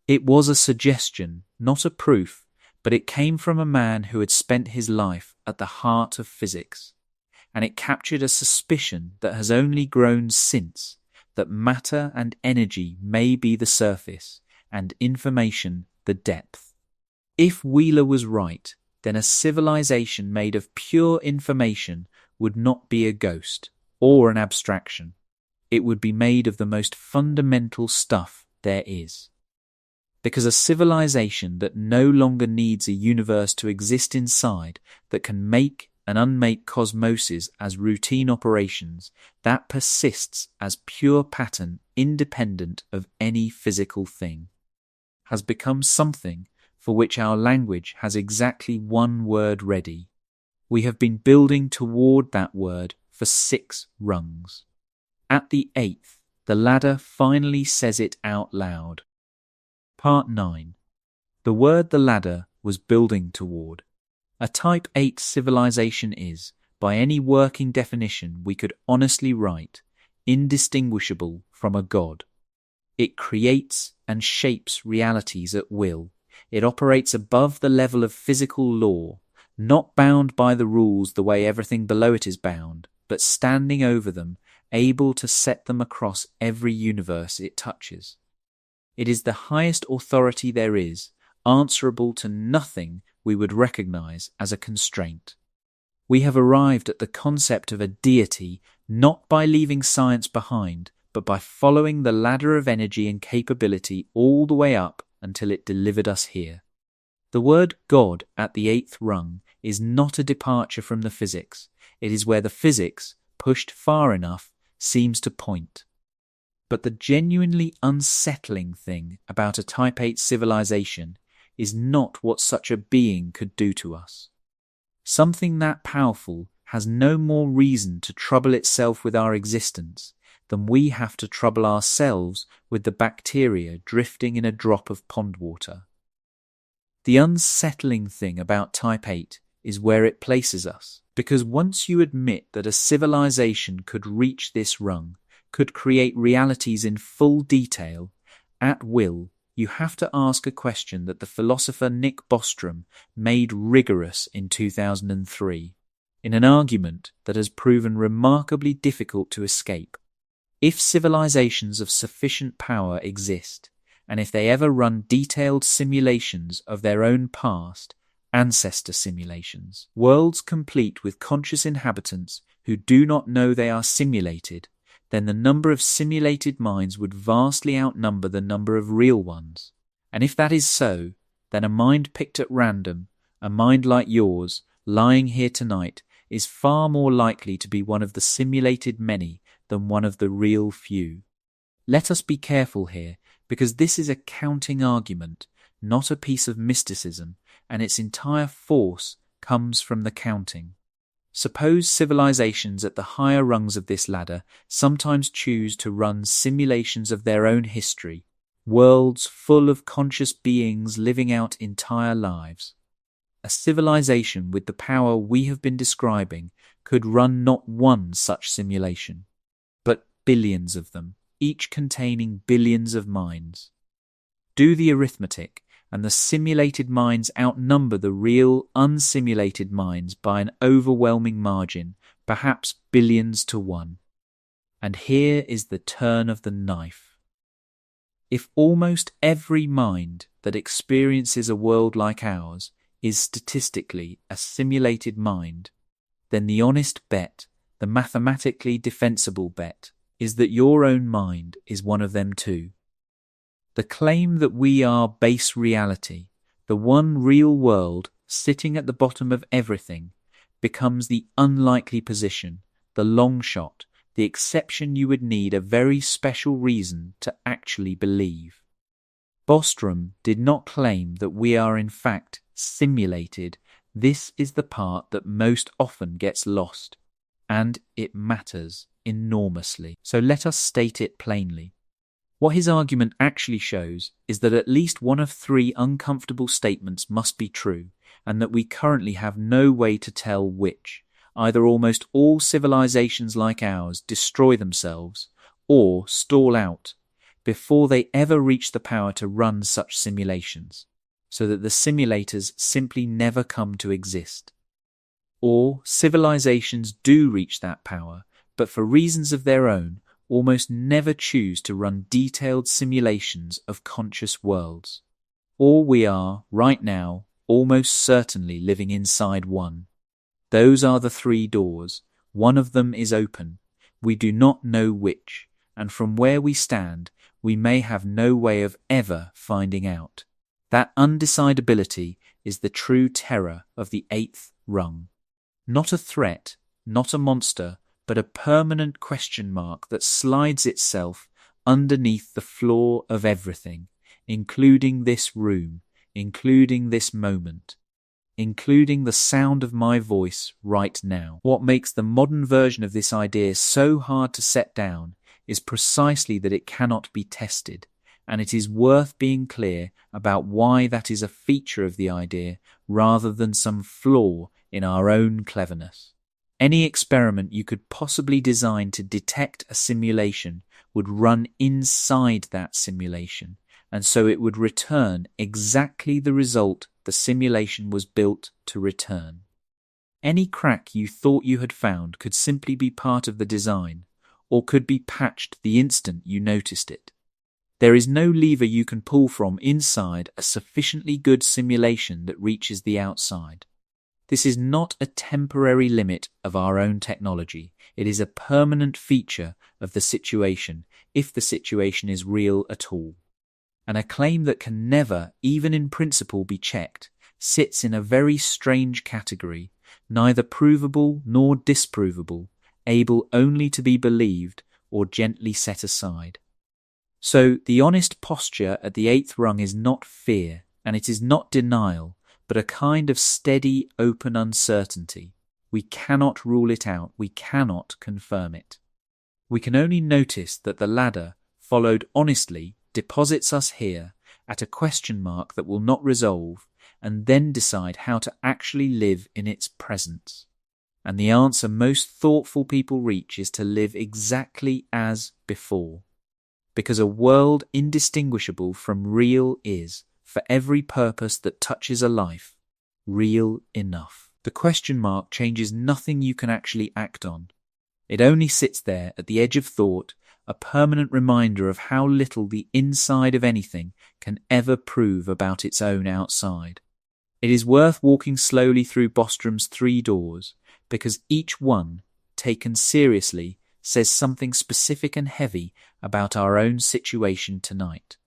It was a suggestion, not a proof, but it came from a man who had spent his life at the heart of physics, and it captured a suspicion that has only grown since, that matter and energy may be the surface, and information the depth. If Wheeler was right, then a civilization made of pure information would not be a ghost or an abstraction. It would be made of the most fundamental stuff there is. Because a civilization that no longer needs a universe to exist inside, that can make and unmake cosmoses as routine operations, that persists as pure pattern independent of any physical thing, has become something for which our language has exactly one word ready. We have been building toward that word for 6 rungs. At the 8th, the ladder finally says it out loud. Part 9. The word the ladder was building toward. A Type 8 civilization is, by any working definition we could honestly write, indistinguishable from a god. It creates and shapes realities at will. It operates above the level of physical law, not bound by the rules the way everything below it is bound, but standing over them, able to set them across every universe it touches. It is the highest authority there is, answerable to nothing we would recognize as a constraint. We have arrived at the concept of a deity not by leaving science behind, but by following the ladder of energy and capability all the way up until it delivered us here. The word God at the 8th rung is not a departure from the physics. It is where the physics, pushed far enough, seems to point. But the genuinely unsettling thing about a Type 8 civilization is not what such a being could do to us. Something that powerful has no more reason to trouble itself with our existence than we have to trouble ourselves with the bacteria drifting in a drop of pond water. The unsettling thing about Type 8 is where it places us, because once you admit that a civilization could reach this rung, could create realities in full detail, at will, you have to ask a question that the philosopher Nick Bostrom made rigorous in 2003, in an argument that has proven remarkably difficult to escape. If civilizations of sufficient power exist, and if they ever run detailed simulations of their own past, ancestor simulations, worlds complete with conscious inhabitants who do not know they are simulated, then the number of simulated minds would vastly outnumber the number of real ones. And if that is so, then a mind picked at random, a mind like yours, lying here tonight, is far more likely to be one of the simulated many than one of the real few. Let us be careful here, because this is a counting argument, not a piece of mysticism, and its entire force comes from the counting. Suppose civilizations at the higher rungs of this ladder sometimes choose to run simulations of their own history, worlds full of conscious beings living out entire lives. A civilization with the power we have been describing could run not one such simulation, but billions of them, each containing billions of minds. Do the arithmetic, and the simulated minds outnumber the real, unsimulated minds by an overwhelming margin, perhaps billions to one. And here is the turn of the knife. If almost every mind that experiences a world like ours is statistically a simulated mind, then the honest bet, the mathematically defensible bet, is that your own mind is one of them too. The claim that we are base reality, the one real world sitting at the bottom of everything, becomes the unlikely position, the long shot, the exception you would need a very special reason to actually believe. Bostrom did not claim that we are in fact simulated. This is the part that most often gets lost, and it matters enormously. So let us state it plainly. What his argument actually shows is that at least one of three uncomfortable statements must be true, and that we currently have no way to tell which. Either almost all civilizations like ours destroy themselves, or stall out, before they ever reach the power to run such simulations, so that the simulators simply never come to exist. Or civilizations do reach that power, but for reasons of their own, almost never choose to run detailed simulations of conscious worlds. Or we are, right now, almost certainly living inside one. Those are the three doors. One of them is open. We do not know which, and from where we stand, we may have no way of ever finding out. That undecidability is the true terror of the 8th rung. Not a threat, not a monster, but a permanent question mark that slides itself underneath the floor of everything, including this room, including this moment, including the sound of my voice right now. What makes the modern version of this idea so hard to set down is precisely that it cannot be tested, and it is worth being clear about why that is a feature of the idea rather than some flaw in our own cleverness. Any experiment you could possibly design to detect a simulation would run inside that simulation, and so it would return exactly the result the simulation was built to return. Any crack you thought you had found could simply be part of the design, or could be patched the instant you noticed it. There is no lever you can pull from inside a sufficiently good simulation that reaches the outside. This is not a temporary limit of our own technology. It is a permanent feature of the situation, if the situation is real at all. And a claim that can never, even in principle, be checked, sits in a very strange category, neither provable nor disprovable, able only to be believed or gently set aside. So the honest posture at the eighth rung is not fear, and it is not denial, but a kind of steady, open uncertainty. We cannot rule it out, we cannot confirm it. We can only notice that the ladder, followed honestly, deposits us here at a question mark that will not resolve, and then decide how to actually live in its presence. And the answer most thoughtful people reach is to live exactly as before. Because a world indistinguishable from real is, for every purpose that touches a life, real enough. The question mark changes nothing you can actually act on. It only sits there at the edge of thought, a permanent reminder of how little the inside of anything can ever prove about its own outside. It is worth walking slowly through Bostrom's 3 doors, because each one, taken seriously, says something specific and heavy about our own situation tonight.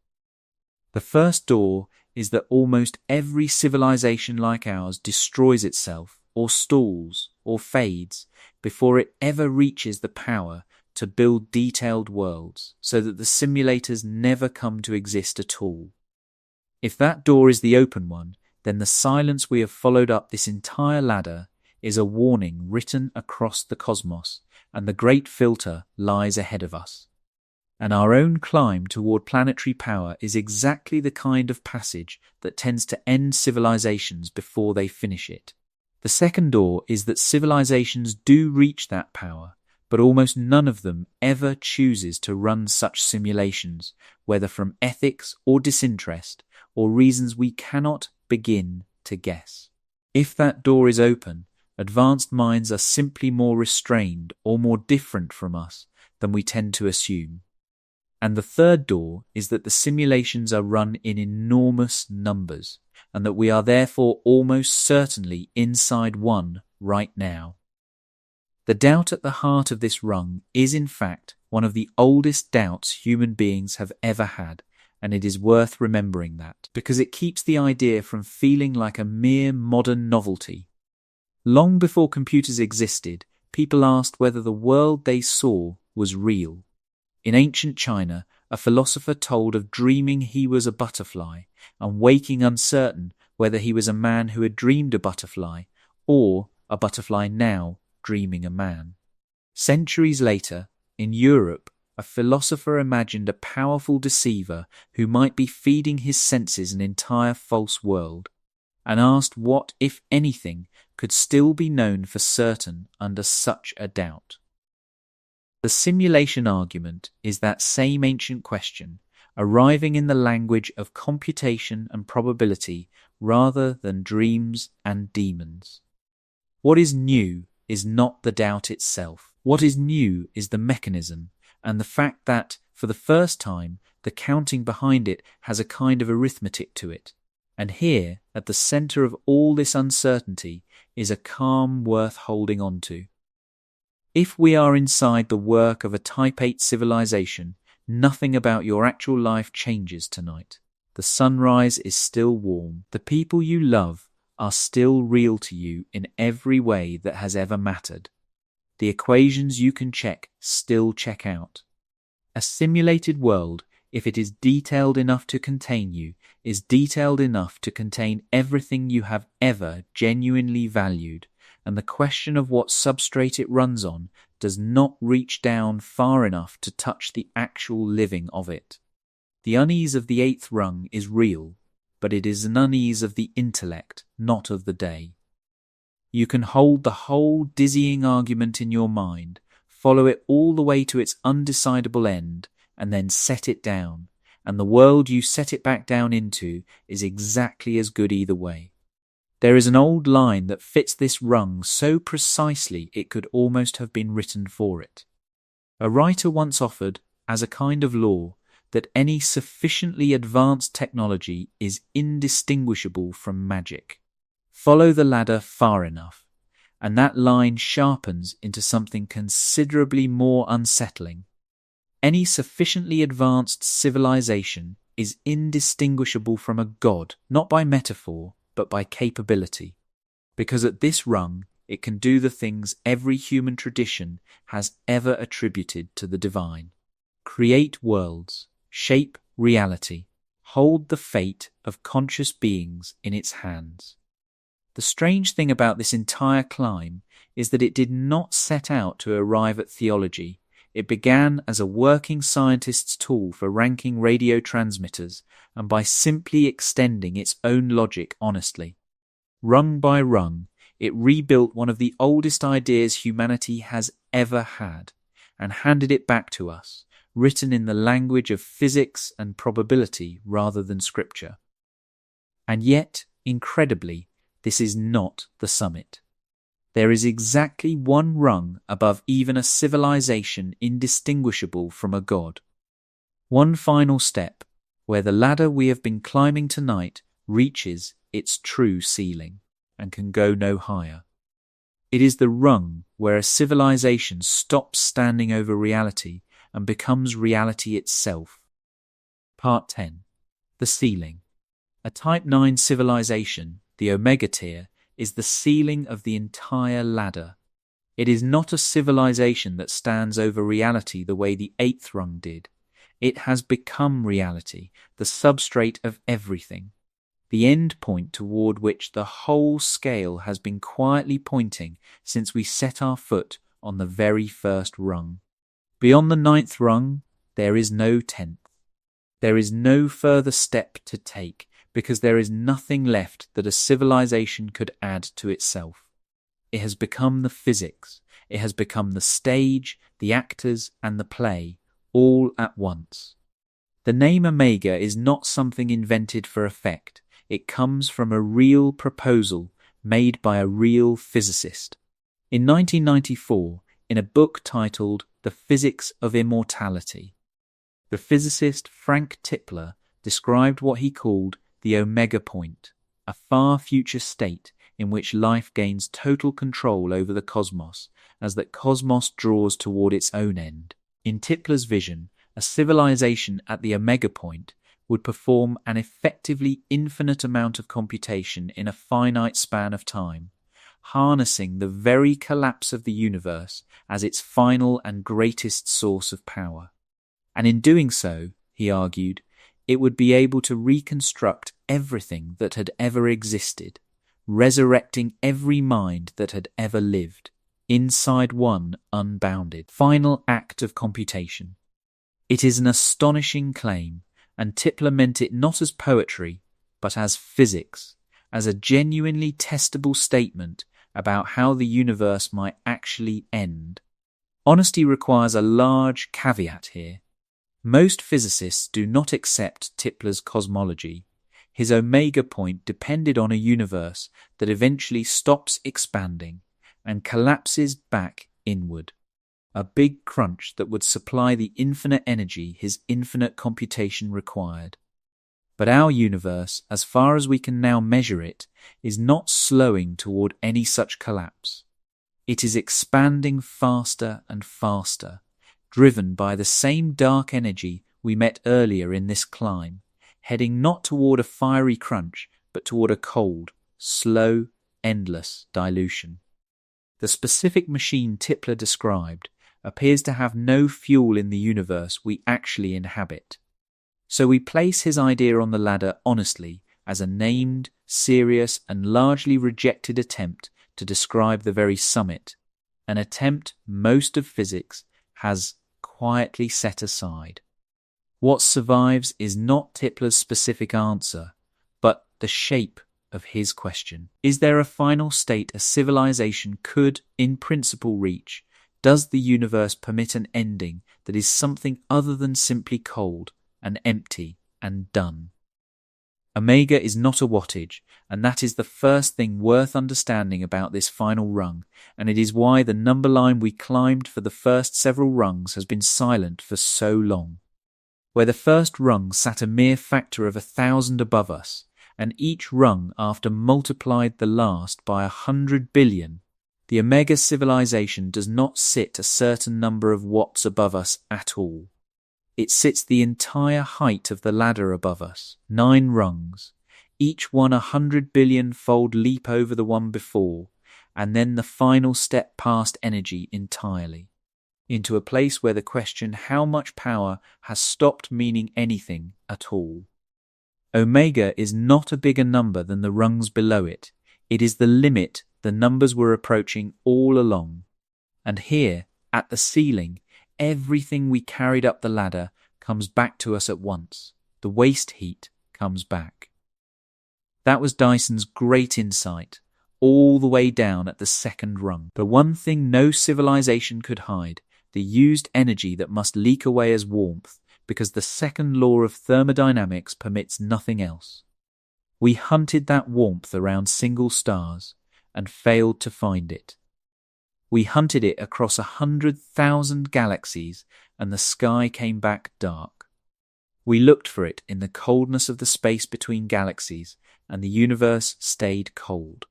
The first door is that almost every civilization like ours destroys itself, or stalls, or fades, before it ever reaches the power to build detailed worlds, so that the simulators never come to exist at all. If that door is the open one, then the silence we have followed up this entire ladder is a warning written across the cosmos, and the great filter lies ahead of us. And our own climb toward planetary power is exactly the kind of passage that tends to end civilizations before they finish it. The second door is that civilizations do reach that power, but almost none of them ever chooses to run such simulations, whether from ethics or disinterest, or reasons we cannot begin to guess. If that door is open, advanced minds are simply more restrained or more different from us than we tend to assume. And the third door is that the simulations are run in enormous numbers, and that we are therefore almost certainly inside one right now. The doubt at the heart of this rung is in fact one of the oldest doubts human beings have ever had, and it is worth remembering that, because it keeps the idea from feeling like a mere modern novelty. Long before computers existed, people asked whether the world they saw was real. In ancient China, a philosopher told of dreaming he was a butterfly and waking uncertain whether he was a man who had dreamed a butterfly or a butterfly now dreaming a man. Centuries later, in Europe, a philosopher imagined a powerful deceiver who might be feeding his senses an entire false world, and asked what, if anything, could still be known for certain under such a doubt. The simulation argument is that same ancient question, arriving in the language of computation and probability rather than dreams and demons. What is new is not the doubt itself. What is new is the mechanism, and the fact that, for the first time, the counting behind it has a kind of arithmetic to it. And here, at the centre of all this uncertainty, is a calm worth holding on to. If we are inside the work of a Type 8 civilization, nothing about your actual life changes tonight. The sunrise is still warm. The people you love are still real to you in every way that has ever mattered. The equations you can check still check out. A simulated world, if it is detailed enough to contain you, is detailed enough to contain everything you have ever genuinely valued, and the question of what substrate it runs on does not reach down far enough to touch the actual living of it. The unease of the eighth rung is real, but it is an unease of the intellect, not of the day. You can hold the whole dizzying argument in your mind, follow it all the way to its undecidable end, and then set it down, and the world you set it back down into is exactly as good either way. There is an old line that fits this rung so precisely it could almost have been written for it. A writer once offered, as a kind of law, that any sufficiently advanced technology is indistinguishable from magic. Follow the ladder far enough, and that line sharpens into something considerably more unsettling. Any sufficiently advanced civilization is indistinguishable from a god, not by metaphor, but by capability, because at this rung it can do the things every human tradition has ever attributed to the divine: create worlds, shape reality, hold the fate of conscious beings in its hands. The strange thing about this entire climb is that it did not set out to arrive at theology. It began as a working scientist's tool for ranking radio transmitters and by simply extending its own logic honestly. Rung by rung, it rebuilt one of the oldest ideas humanity has ever had and handed it back to us, written in the language of physics and probability rather than scripture. And yet, incredibly, this is not the summit. There is exactly one rung above even a civilization indistinguishable from a god. One final step, where the ladder we have been climbing tonight reaches its true ceiling and can go no higher. It is the rung where a civilization stops standing over reality and becomes reality itself. Part 10. The ceiling. A Type 9 civilization, the Omega tier, is the ceiling of the entire ladder. It is not a civilization that stands over reality the way the 8th rung did. It has become reality, the substrate of everything, the end point toward which the whole scale has been quietly pointing since we set our foot on the very first rung. Beyond the 9th rung, there is no 10th. There is no further step to take, because there is nothing left that a civilization could add to itself. It has become the physics, it has become the stage, the actors, and the play, all at once. The name Omega is not something invented for effect. It comes from a real proposal made by a real physicist. In 1994, in a book titled The Physics of Immortality, the physicist Frank Tipler described what he called the Omega point, a far future state in which life gains total control over the cosmos as that cosmos draws toward its own end. In Tipler's vision, a civilization at the Omega point would perform an effectively infinite amount of computation in a finite span of time, harnessing the very collapse of the universe as its final and greatest source of power. And in doing so, he argued, it would be able to reconstruct everything that had ever existed, resurrecting every mind that had ever lived, inside one unbounded, final act of computation. It is an astonishing claim, and Tipler meant it not as poetry, but as physics, as a genuinely testable statement about how the universe might actually end. Honesty requires a large caveat here. Most physicists do not accept Tipler's cosmology. His Omega point depended on a universe that eventually stops expanding and collapses back inward, a big crunch that would supply the infinite energy his infinite computation required. But our universe, as far as we can now measure it, is not slowing toward any such collapse. It is expanding faster and faster, driven by the same dark energy we met earlier in this climb, heading not toward a fiery crunch, but toward a cold, slow, endless dilution. The specific machine Tipler described appears to have no fuel in the universe we actually inhabit. So we place his idea on the ladder honestly as a named, serious, and largely rejected attempt to describe the very summit, an attempt most of physics has quietly set aside. What survives is not Tipler's specific answer, but the shape of his question. Is there a final state a civilization could, in principle, reach? Does the universe permit an ending that is something other than simply cold and empty and done? Omega is not a wattage, and that is the first thing worth understanding about this final rung, and it is why the number line we climbed for the first several rungs has been silent for so long. Where the first rung sat a mere factor of 1,000 above us, and each rung after multiplied the last by 100 billion, the Omega civilization does not sit a certain number of watts above us at all. It sits the entire height of the ladder above us, 9 rungs, each one 100 billion-fold leap over the one before, and then the final step past energy entirely, into a place where the question how much power has stopped meaning anything at all. Omega is not a bigger number than the rungs below it. It is the limit the numbers were approaching all along. And here, at the ceiling, everything we carried up the ladder comes back to us at once. The waste heat comes back. That was Dyson's great insight, all the way down at the second rung. The one thing no civilization could hide, the used energy that must leak away as warmth, because the second law of thermodynamics permits nothing else. We hunted that warmth around single stars and failed to find it. We hunted it across 100,000 galaxies, and the sky came back dark. We looked for it in the coldness of the space between galaxies, and the universe stayed cold.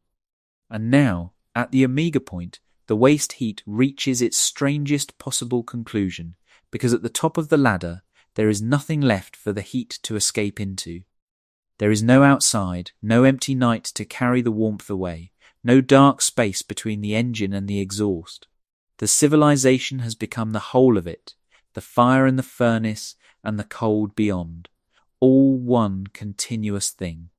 And now, at the Omega point, the waste heat reaches its strangest possible conclusion, because at the top of the ladder, there is nothing left for the heat to escape into. There is no outside, no empty night to carry the warmth away, no dark space between the engine and the exhaust. The civilization has become the whole of it, the fire in the furnace and the cold beyond, all one continuous thing.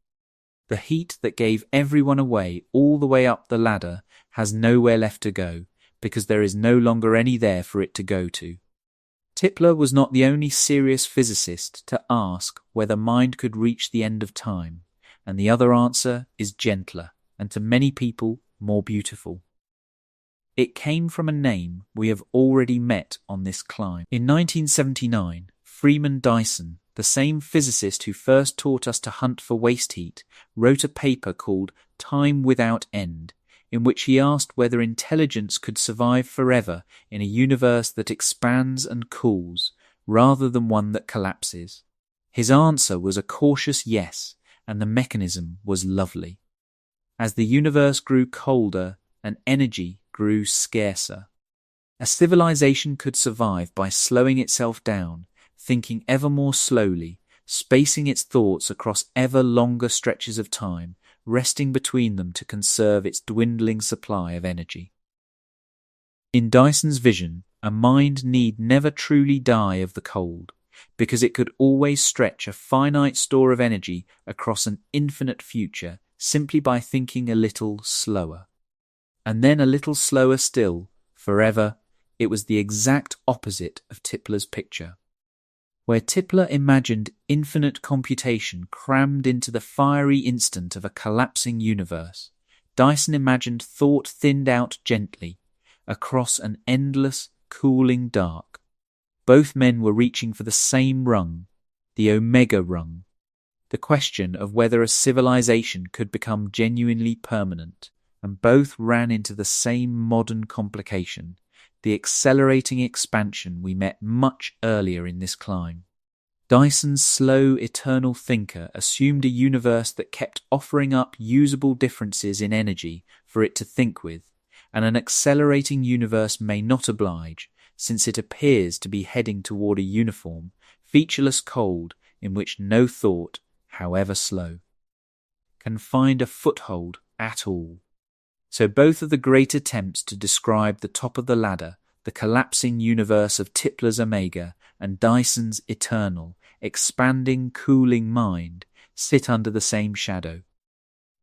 The heat that gave everyone away all the way up the ladder has nowhere left to go, because there is no longer any there for it to go to. Tipler was not the only serious physicist to ask whether mind could reach the end of time, and the other answer is gentler, and to many people more beautiful. It came from a name we have already met on this climb. In 1979, Freeman Dyson, the same physicist who first taught us to hunt for waste heat, wrote a paper called Time Without End, in which he asked whether intelligence could survive forever in a universe that expands and cools, rather than one that collapses. His answer was a cautious yes, and the mechanism was lovely. As the universe grew colder and energy grew scarcer, a civilization could survive by slowing itself down, thinking ever more slowly, spacing its thoughts across ever longer stretches of time, resting between them to conserve its dwindling supply of energy. In Dyson's vision, a mind need never truly die of the cold, because it could always stretch a finite store of energy across an infinite future simply by thinking a little slower. And then a little slower still, forever. It was the exact opposite of Tipler's picture. Where Tipler imagined infinite computation crammed into the fiery instant of a collapsing universe, Dyson imagined thought thinned out gently, across an endless, cooling dark. Both men were reaching for the same rung, the Omega rung, the question of whether a civilization could become genuinely permanent, and both ran into the same modern complication, the accelerating expansion we met much earlier in this climb. Dyson's slow, eternal thinker assumed a universe that kept offering up usable differences in energy for it to think with, and an accelerating universe may not oblige, since it appears to be heading toward a uniform, featureless cold in which no thought, however slow, can find a foothold at all. So both of the great attempts to describe the top of the ladder, the collapsing universe of Tipler's Omega, and Dyson's eternal, expanding, cooling mind, sit under the same shadow.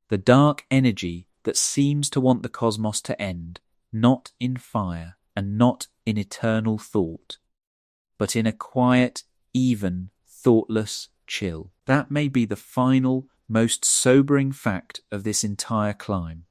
The dark energy that seems to want the cosmos to end, not in fire and not in eternal thought, but in a quiet, even, thoughtless chill. That may be the final, most sobering fact of this entire climb.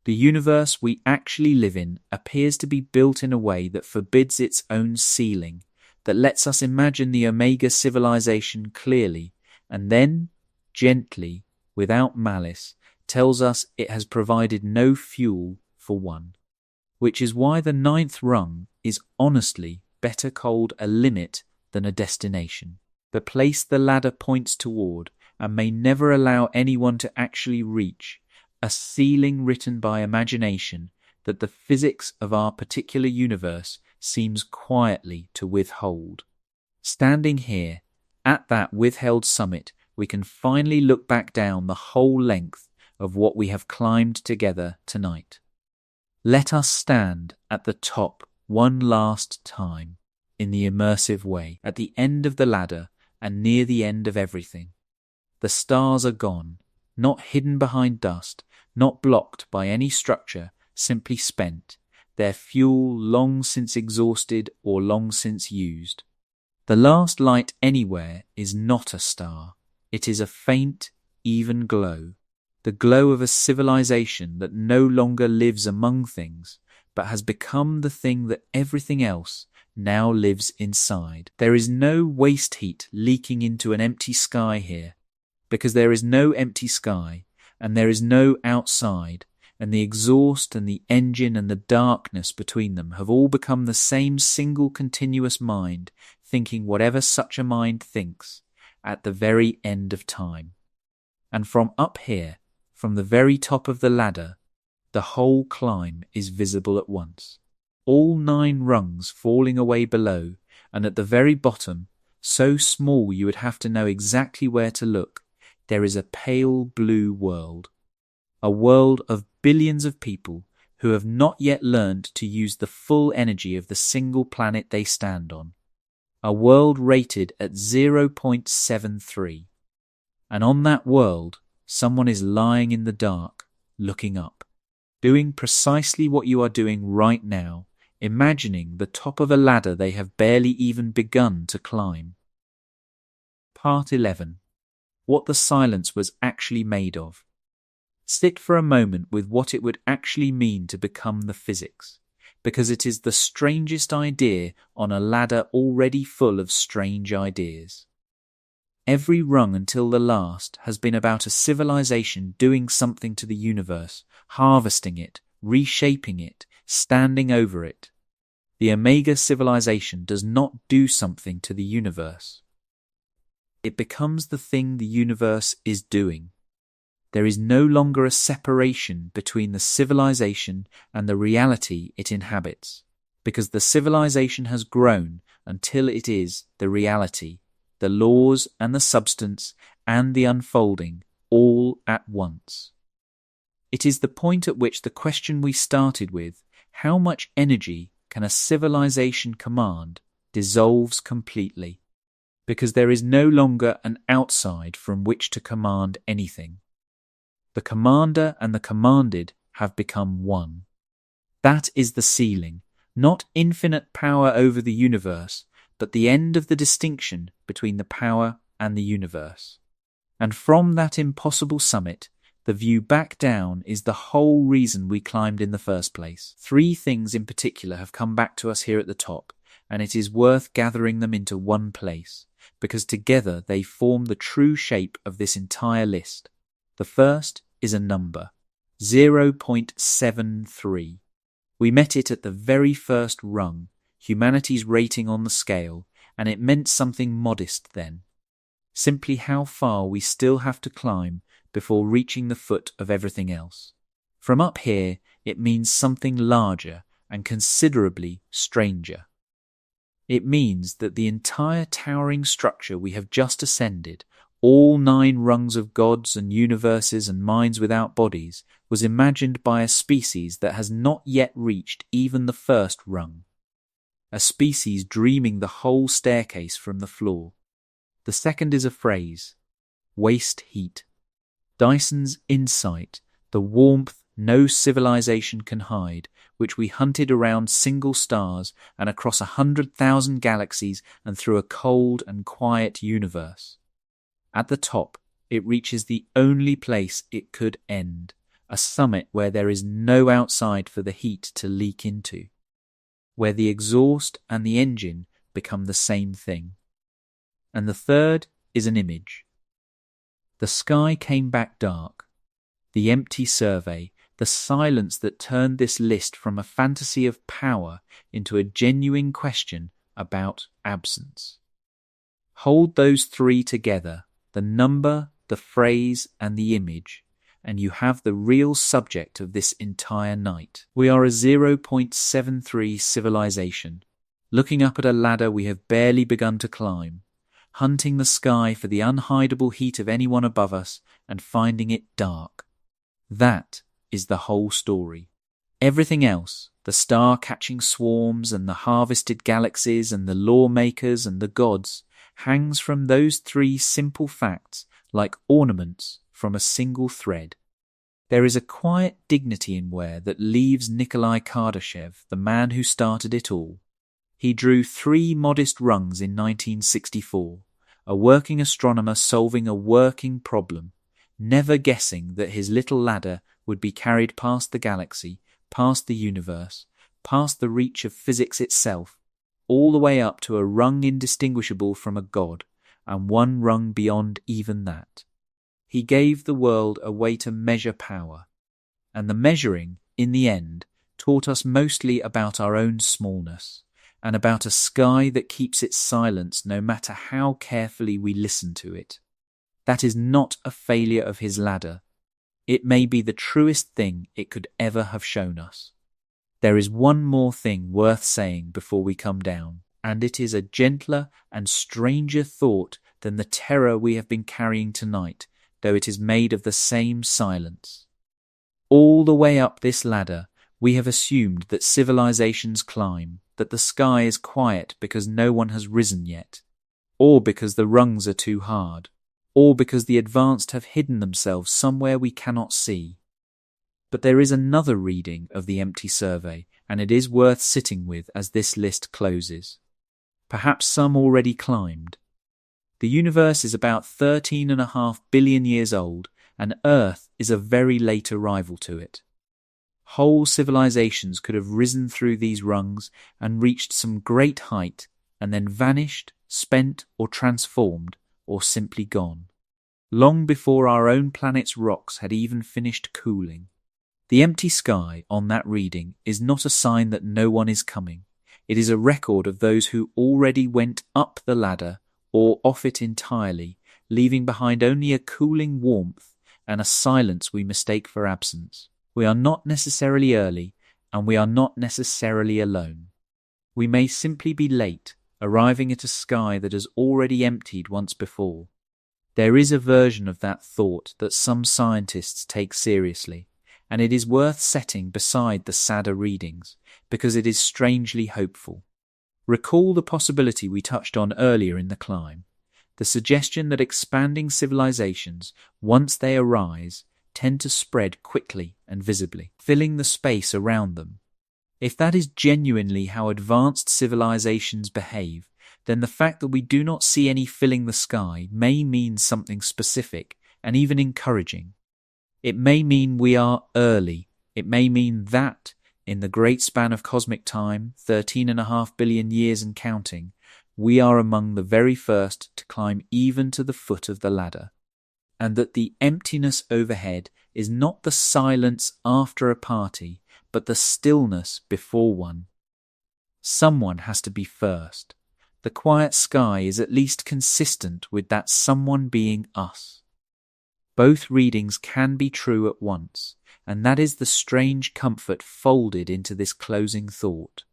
The universe we actually live in appears to be built in a way that forbids its own ceiling, that lets us imagine the Omega civilization clearly, and then gently, without malice, tells us it has provided no fuel for one. Which is why the 9th rung is honestly better called a limit than a destination. The place the ladder points toward and may never allow anyone to actually reach, a ceiling written by imagination that the physics of our particular universe seems quietly to withhold. Standing here, at that withheld summit, we can finally look back down the whole length of what we have climbed together tonight. Let us stand at the top one last time, in the immersive way, at the end of the ladder and near the end of everything. The stars are gone, not hidden behind dust, not blocked by any structure, simply spent, their fuel long since exhausted or long since used. The last light anywhere is not a star. It is a faint, even glow. The glow of a civilization that no longer lives among things, but has become the thing that everything else now lives inside. There is no waste heat leaking into an empty sky here, because there is no empty sky, and there is no outside, and the exhaust and the engine and the darkness between them have all become the same single continuous mind, thinking whatever such a mind thinks, at the very end of time. And from up here, from the very top of the ladder, the whole climb is visible at once. All 9 rungs falling away below, and at the very bottom, so small you would have to know exactly where to look, there is a pale blue world. A world of billions of people who have not yet learned to use the full energy of the single planet they stand on. A world rated at 0.73. And on that world, someone is lying in the dark, looking up, doing precisely what you are doing right now, imagining the top of a ladder they have barely even begun to climb. Part 11. What the silence was actually made of. Sit for a moment with what it would actually mean to become the physics, because it is the strangest idea on a ladder already full of strange ideas. Every rung until the last has been about a civilization doing something to the universe, harvesting it, reshaping it, standing over it. The Omega civilization does not do something to the universe. It becomes the thing the universe is doing. There is no longer a separation between the civilization and the reality it inhabits, because the civilization has grown until it is the reality, the laws and the substance and the unfolding all at once. It is the point at which the question we started with, how much energy can a civilization command, dissolves completely, because there is no longer an outside from which to command anything. The commander and the commanded have become one. That is the ceiling, not infinite power over the universe, but the end of the distinction between the power and the universe. And from that impossible summit, the view back down is the whole reason we climbed in the first place. 3 things in particular have come back to us here at the top, and it is worth gathering them into one place, because together they form the true shape of this entire list. The first is a number, 0.73. We met it at the very first rung, humanity's rating on the scale, and it meant something modest then. Simply how far we still have to climb before reaching the foot of everything else. From up here, it means something larger and considerably stranger. It means that the entire towering structure we have just ascended, all 9 rungs of gods and universes and minds without bodies, was imagined by a species that has not yet reached even the first rung. A species dreaming the whole staircase from the floor. The second is a phrase, waste heat. Dyson's insight, the warmth no civilization can hide, which we hunted around single stars and across 100,000 galaxies and through a cold and quiet universe. At the top, it reaches the only place it could end, a summit where there is no outside for the heat to leak into, where the exhaust and the engine become the same thing. And the third is an image. The sky came back dark. The empty survey, the silence that turned this list from a fantasy of power into a genuine question about absence. Hold those three together, the number, the phrase, and the image, and you have the real subject of this entire night. We are a 0.73 civilization, looking up at a ladder we have barely begun to climb, hunting the sky for the unhideable heat of anyone above us and finding it dark. That is the whole story. Everything else, the star-catching swarms and the harvested galaxies and the lawmakers and the gods, hangs from those three simple facts like ornaments from a single thread. There is a quiet dignity in wear that leaves Nikolai Kardashev, the man who started it all. He drew 3 modest rungs in 1964, a working astronomer solving a working problem, never guessing that his little ladder would be carried past the galaxy, past the universe, past the reach of physics itself, all the way up to a rung indistinguishable from a god, and 1 rung beyond even that. He gave the world a way to measure power, and the measuring, in the end, taught us mostly about our own smallness, and about a sky that keeps its silence no matter how carefully we listen to it. That is not a failure of his ladder. It may be the truest thing it could ever have shown us. There is one more thing worth saying before we come down, and it is a gentler and stranger thought than the terror we have been carrying tonight, though it is made of the same silence. All the way up this ladder, we have assumed that civilizations climb, that the sky is quiet because no one has risen yet, or because the rungs are too hard, or because the advanced have hidden themselves somewhere we cannot see. But there is another reading of the empty survey, and it is worth sitting with as this list closes. Perhaps some already climbed. The universe is about 13.5 billion years old, and Earth is a very late arrival to it. Whole civilizations could have risen through these rungs and reached some great height, and then vanished, spent, or transformed, or simply gone, long before our own planet's rocks had even finished cooling. The empty sky on that reading is not a sign that no one is coming. It is a record of those who already went up the ladder or off it entirely, leaving behind only a cooling warmth and a silence we mistake for absence. We are not necessarily early, and we are not necessarily alone. We may simply be late, arriving at a sky that has already emptied once before. There is a version of that thought that some scientists take seriously, and it is worth setting beside the sadder readings, because it is strangely hopeful. Recall the possibility we touched on earlier in the climb, the suggestion that expanding civilizations, once they arise, tend to spread quickly and visibly, filling the space around them. If that is genuinely how advanced civilizations behave, then the fact that we do not see any filling the sky may mean something specific and even encouraging. It may mean we are early. It may mean that, in the great span of cosmic time, 13.5 billion years and counting, we are among the very first to climb even to the foot of the ladder, and that the emptiness overhead is not the silence after a party, but the stillness before one. Someone has to be first. The quiet sky is at least consistent with that someone being us. Both readings can be true at once, and that is the strange comfort folded into this closing thought.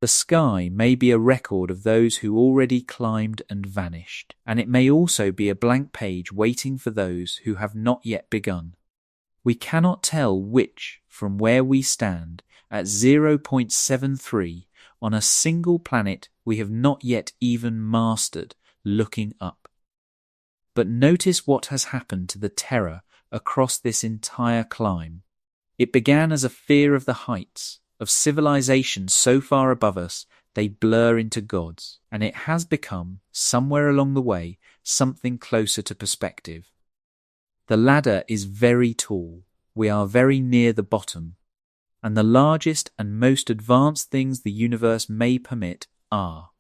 The sky may be a record of those who already climbed and vanished, and it may also be a blank page waiting for those who have not yet begun. We cannot tell which from where we stand at 0.73 on a single planet we have not yet even mastered looking up. But notice what has happened to the terror across this entire climb. It began as a fear of the heights, of civilizations so far above us they blur into gods, and it has become, somewhere along the way, something closer to perspective. The ladder is very tall, we are very near the bottom, and the largest and most advanced things the universe may permit are,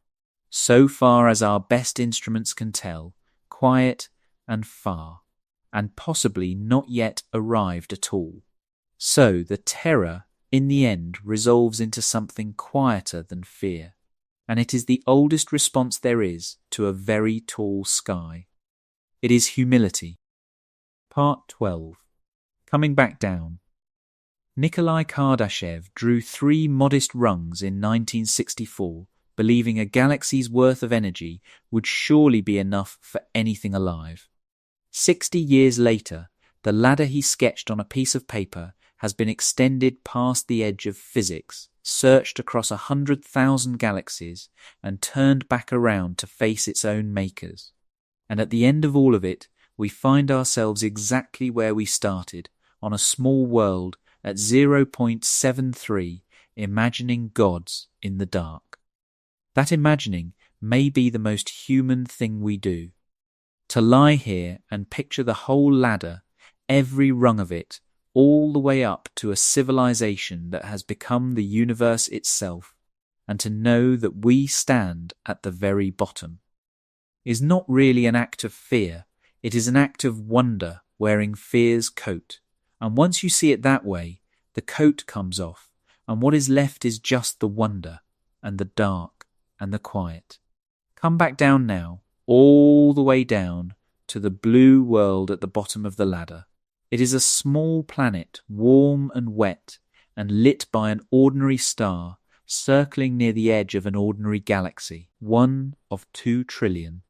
so far as our best instruments can tell, quiet and far, and possibly not yet arrived at all. So the terror, in the end, resolves into something quieter than fear, and it is the oldest response there is to a very tall sky. It is humility. Part 12. Coming back down. Nikolai Kardashev drew 3 modest rungs in 1964, believing a galaxy's worth of energy would surely be enough for anything alive. 60 years later, the ladder he sketched on a piece of paper has been extended past the edge of physics, searched across 100,000 galaxies, and turned back around to face its own makers. And at the end of all of it, we find ourselves exactly where we started, on a small world at 0.73, imagining gods in the dark. That imagining may be the most human thing we do. To lie here and picture the whole ladder, every rung of it, all the way up to a civilization that has become the universe itself, and to know that we stand at the very bottom, is not really an act of fear. It is an act of wonder wearing fear's coat. And once you see it that way, the coat comes off, and what is left is just the wonder, and the dark, and the quiet. Come back down now, all the way down, to the blue world at the bottom of the ladder. It is a small planet, warm and wet, and lit by an ordinary star, circling near the edge of an ordinary galaxy, 1 of 2 trillion.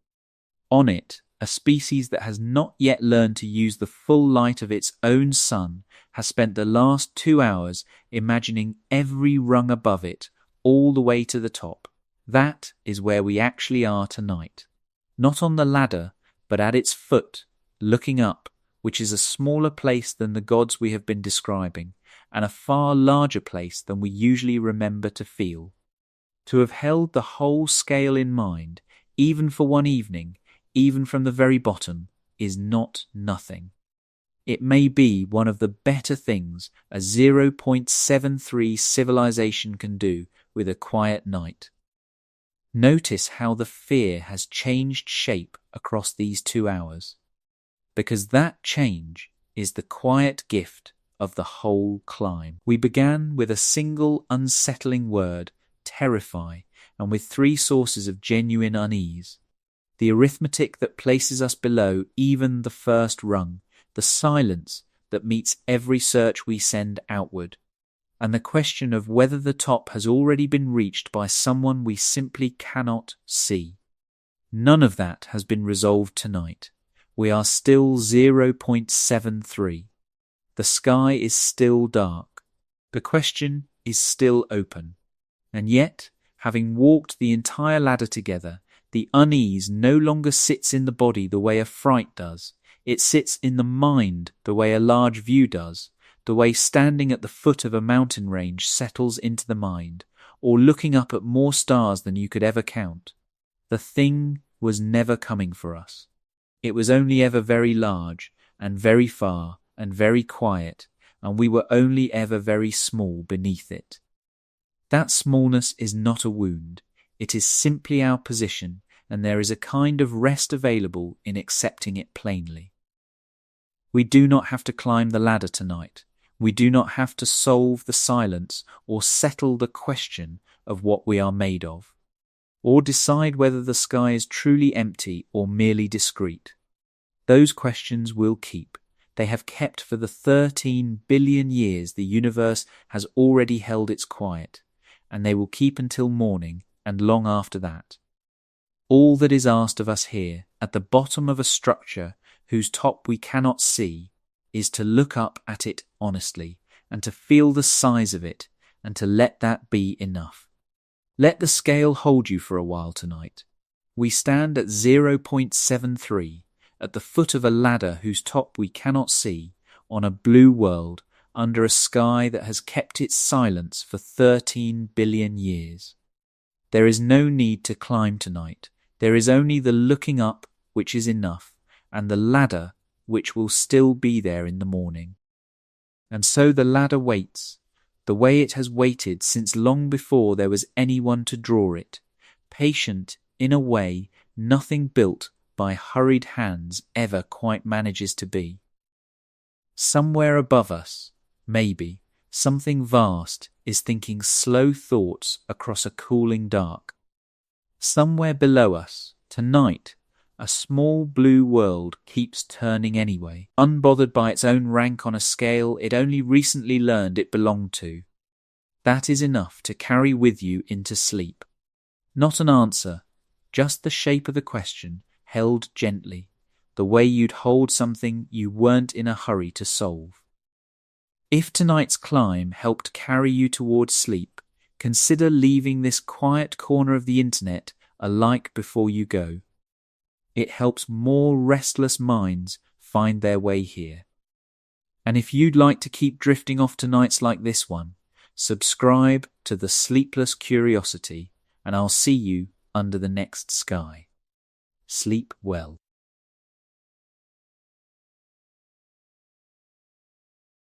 On it, a species that has not yet learned to use the full light of its own sun has spent the last 2 hours imagining every rung above it all the way to the top. That is where we actually are tonight. Not on the ladder, but at its foot, looking up, which is a smaller place than the gods we have been describing, and a far larger place than we usually remember to feel. To have held the whole scale in mind, even for one evening, even from the very bottom, is not nothing. It may be one of the better things a 0.73 civilization can do with a quiet night. Notice how the fear has changed shape across these 2 hours, because that change is the quiet gift of the whole climb. We began with a single unsettling word, terrify, and with 3 sources of genuine unease. The arithmetic that places us below even the first rung, the silence that meets every search we send outward, and the question of whether the top has already been reached by someone we simply cannot see. None of that has been resolved tonight. We are still 0.73. The sky is still dark. The question is still open. And yet, having walked the entire ladder together, the unease no longer sits in the body the way a fright does. It sits in the mind the way a large view does, the way standing at the foot of a mountain range settles into the mind, or looking up at more stars than you could ever count. The thing was never coming for us. It was only ever very large, and very far, and very quiet, and we were only ever very small beneath it. That smallness is not a wound. It is simply our position, and there is a kind of rest available in accepting it plainly. We do not have to climb the ladder tonight. We do not have to solve the silence or settle the question of what we are made of, or decide whether the sky is truly empty or merely discrete. Those questions will keep. They have kept for the 13 billion years the universe has already held its quiet, and they will keep until morning and long after that. All that is asked of us here, at the bottom of a structure whose top we cannot see, is to look up at it honestly, and to feel the size of it, and to let that be enough. Let the scale hold you for a while tonight. We stand at 0.73, at the foot of a ladder whose top we cannot see, on a blue world, under a sky that has kept its silence for 13 billion years. There is no need to climb tonight. There is only the looking up, which is enough, and the ladder, which will still be there in the morning. And so the ladder waits, the way it has waited since long before there was anyone to draw it, patient in a way nothing built by hurried hands ever quite manages to be. Somewhere above us, maybe, something vast is thinking slow thoughts across a cooling dark. Somewhere below us, tonight, a small blue world keeps turning anyway, unbothered by its own rank on a scale it only recently learned it belonged to. That is enough to carry with you into sleep. Not an answer, just the shape of the question, held gently, the way you'd hold something you weren't in a hurry to solve. If tonight's climb helped carry you towards sleep, consider leaving this quiet corner of the internet alike before you go. It helps more restless minds find their way here. And if you'd like to keep drifting off to nights like this one, subscribe to the Sleepless Curiosity, and I'll see you under the next sky. Sleep well.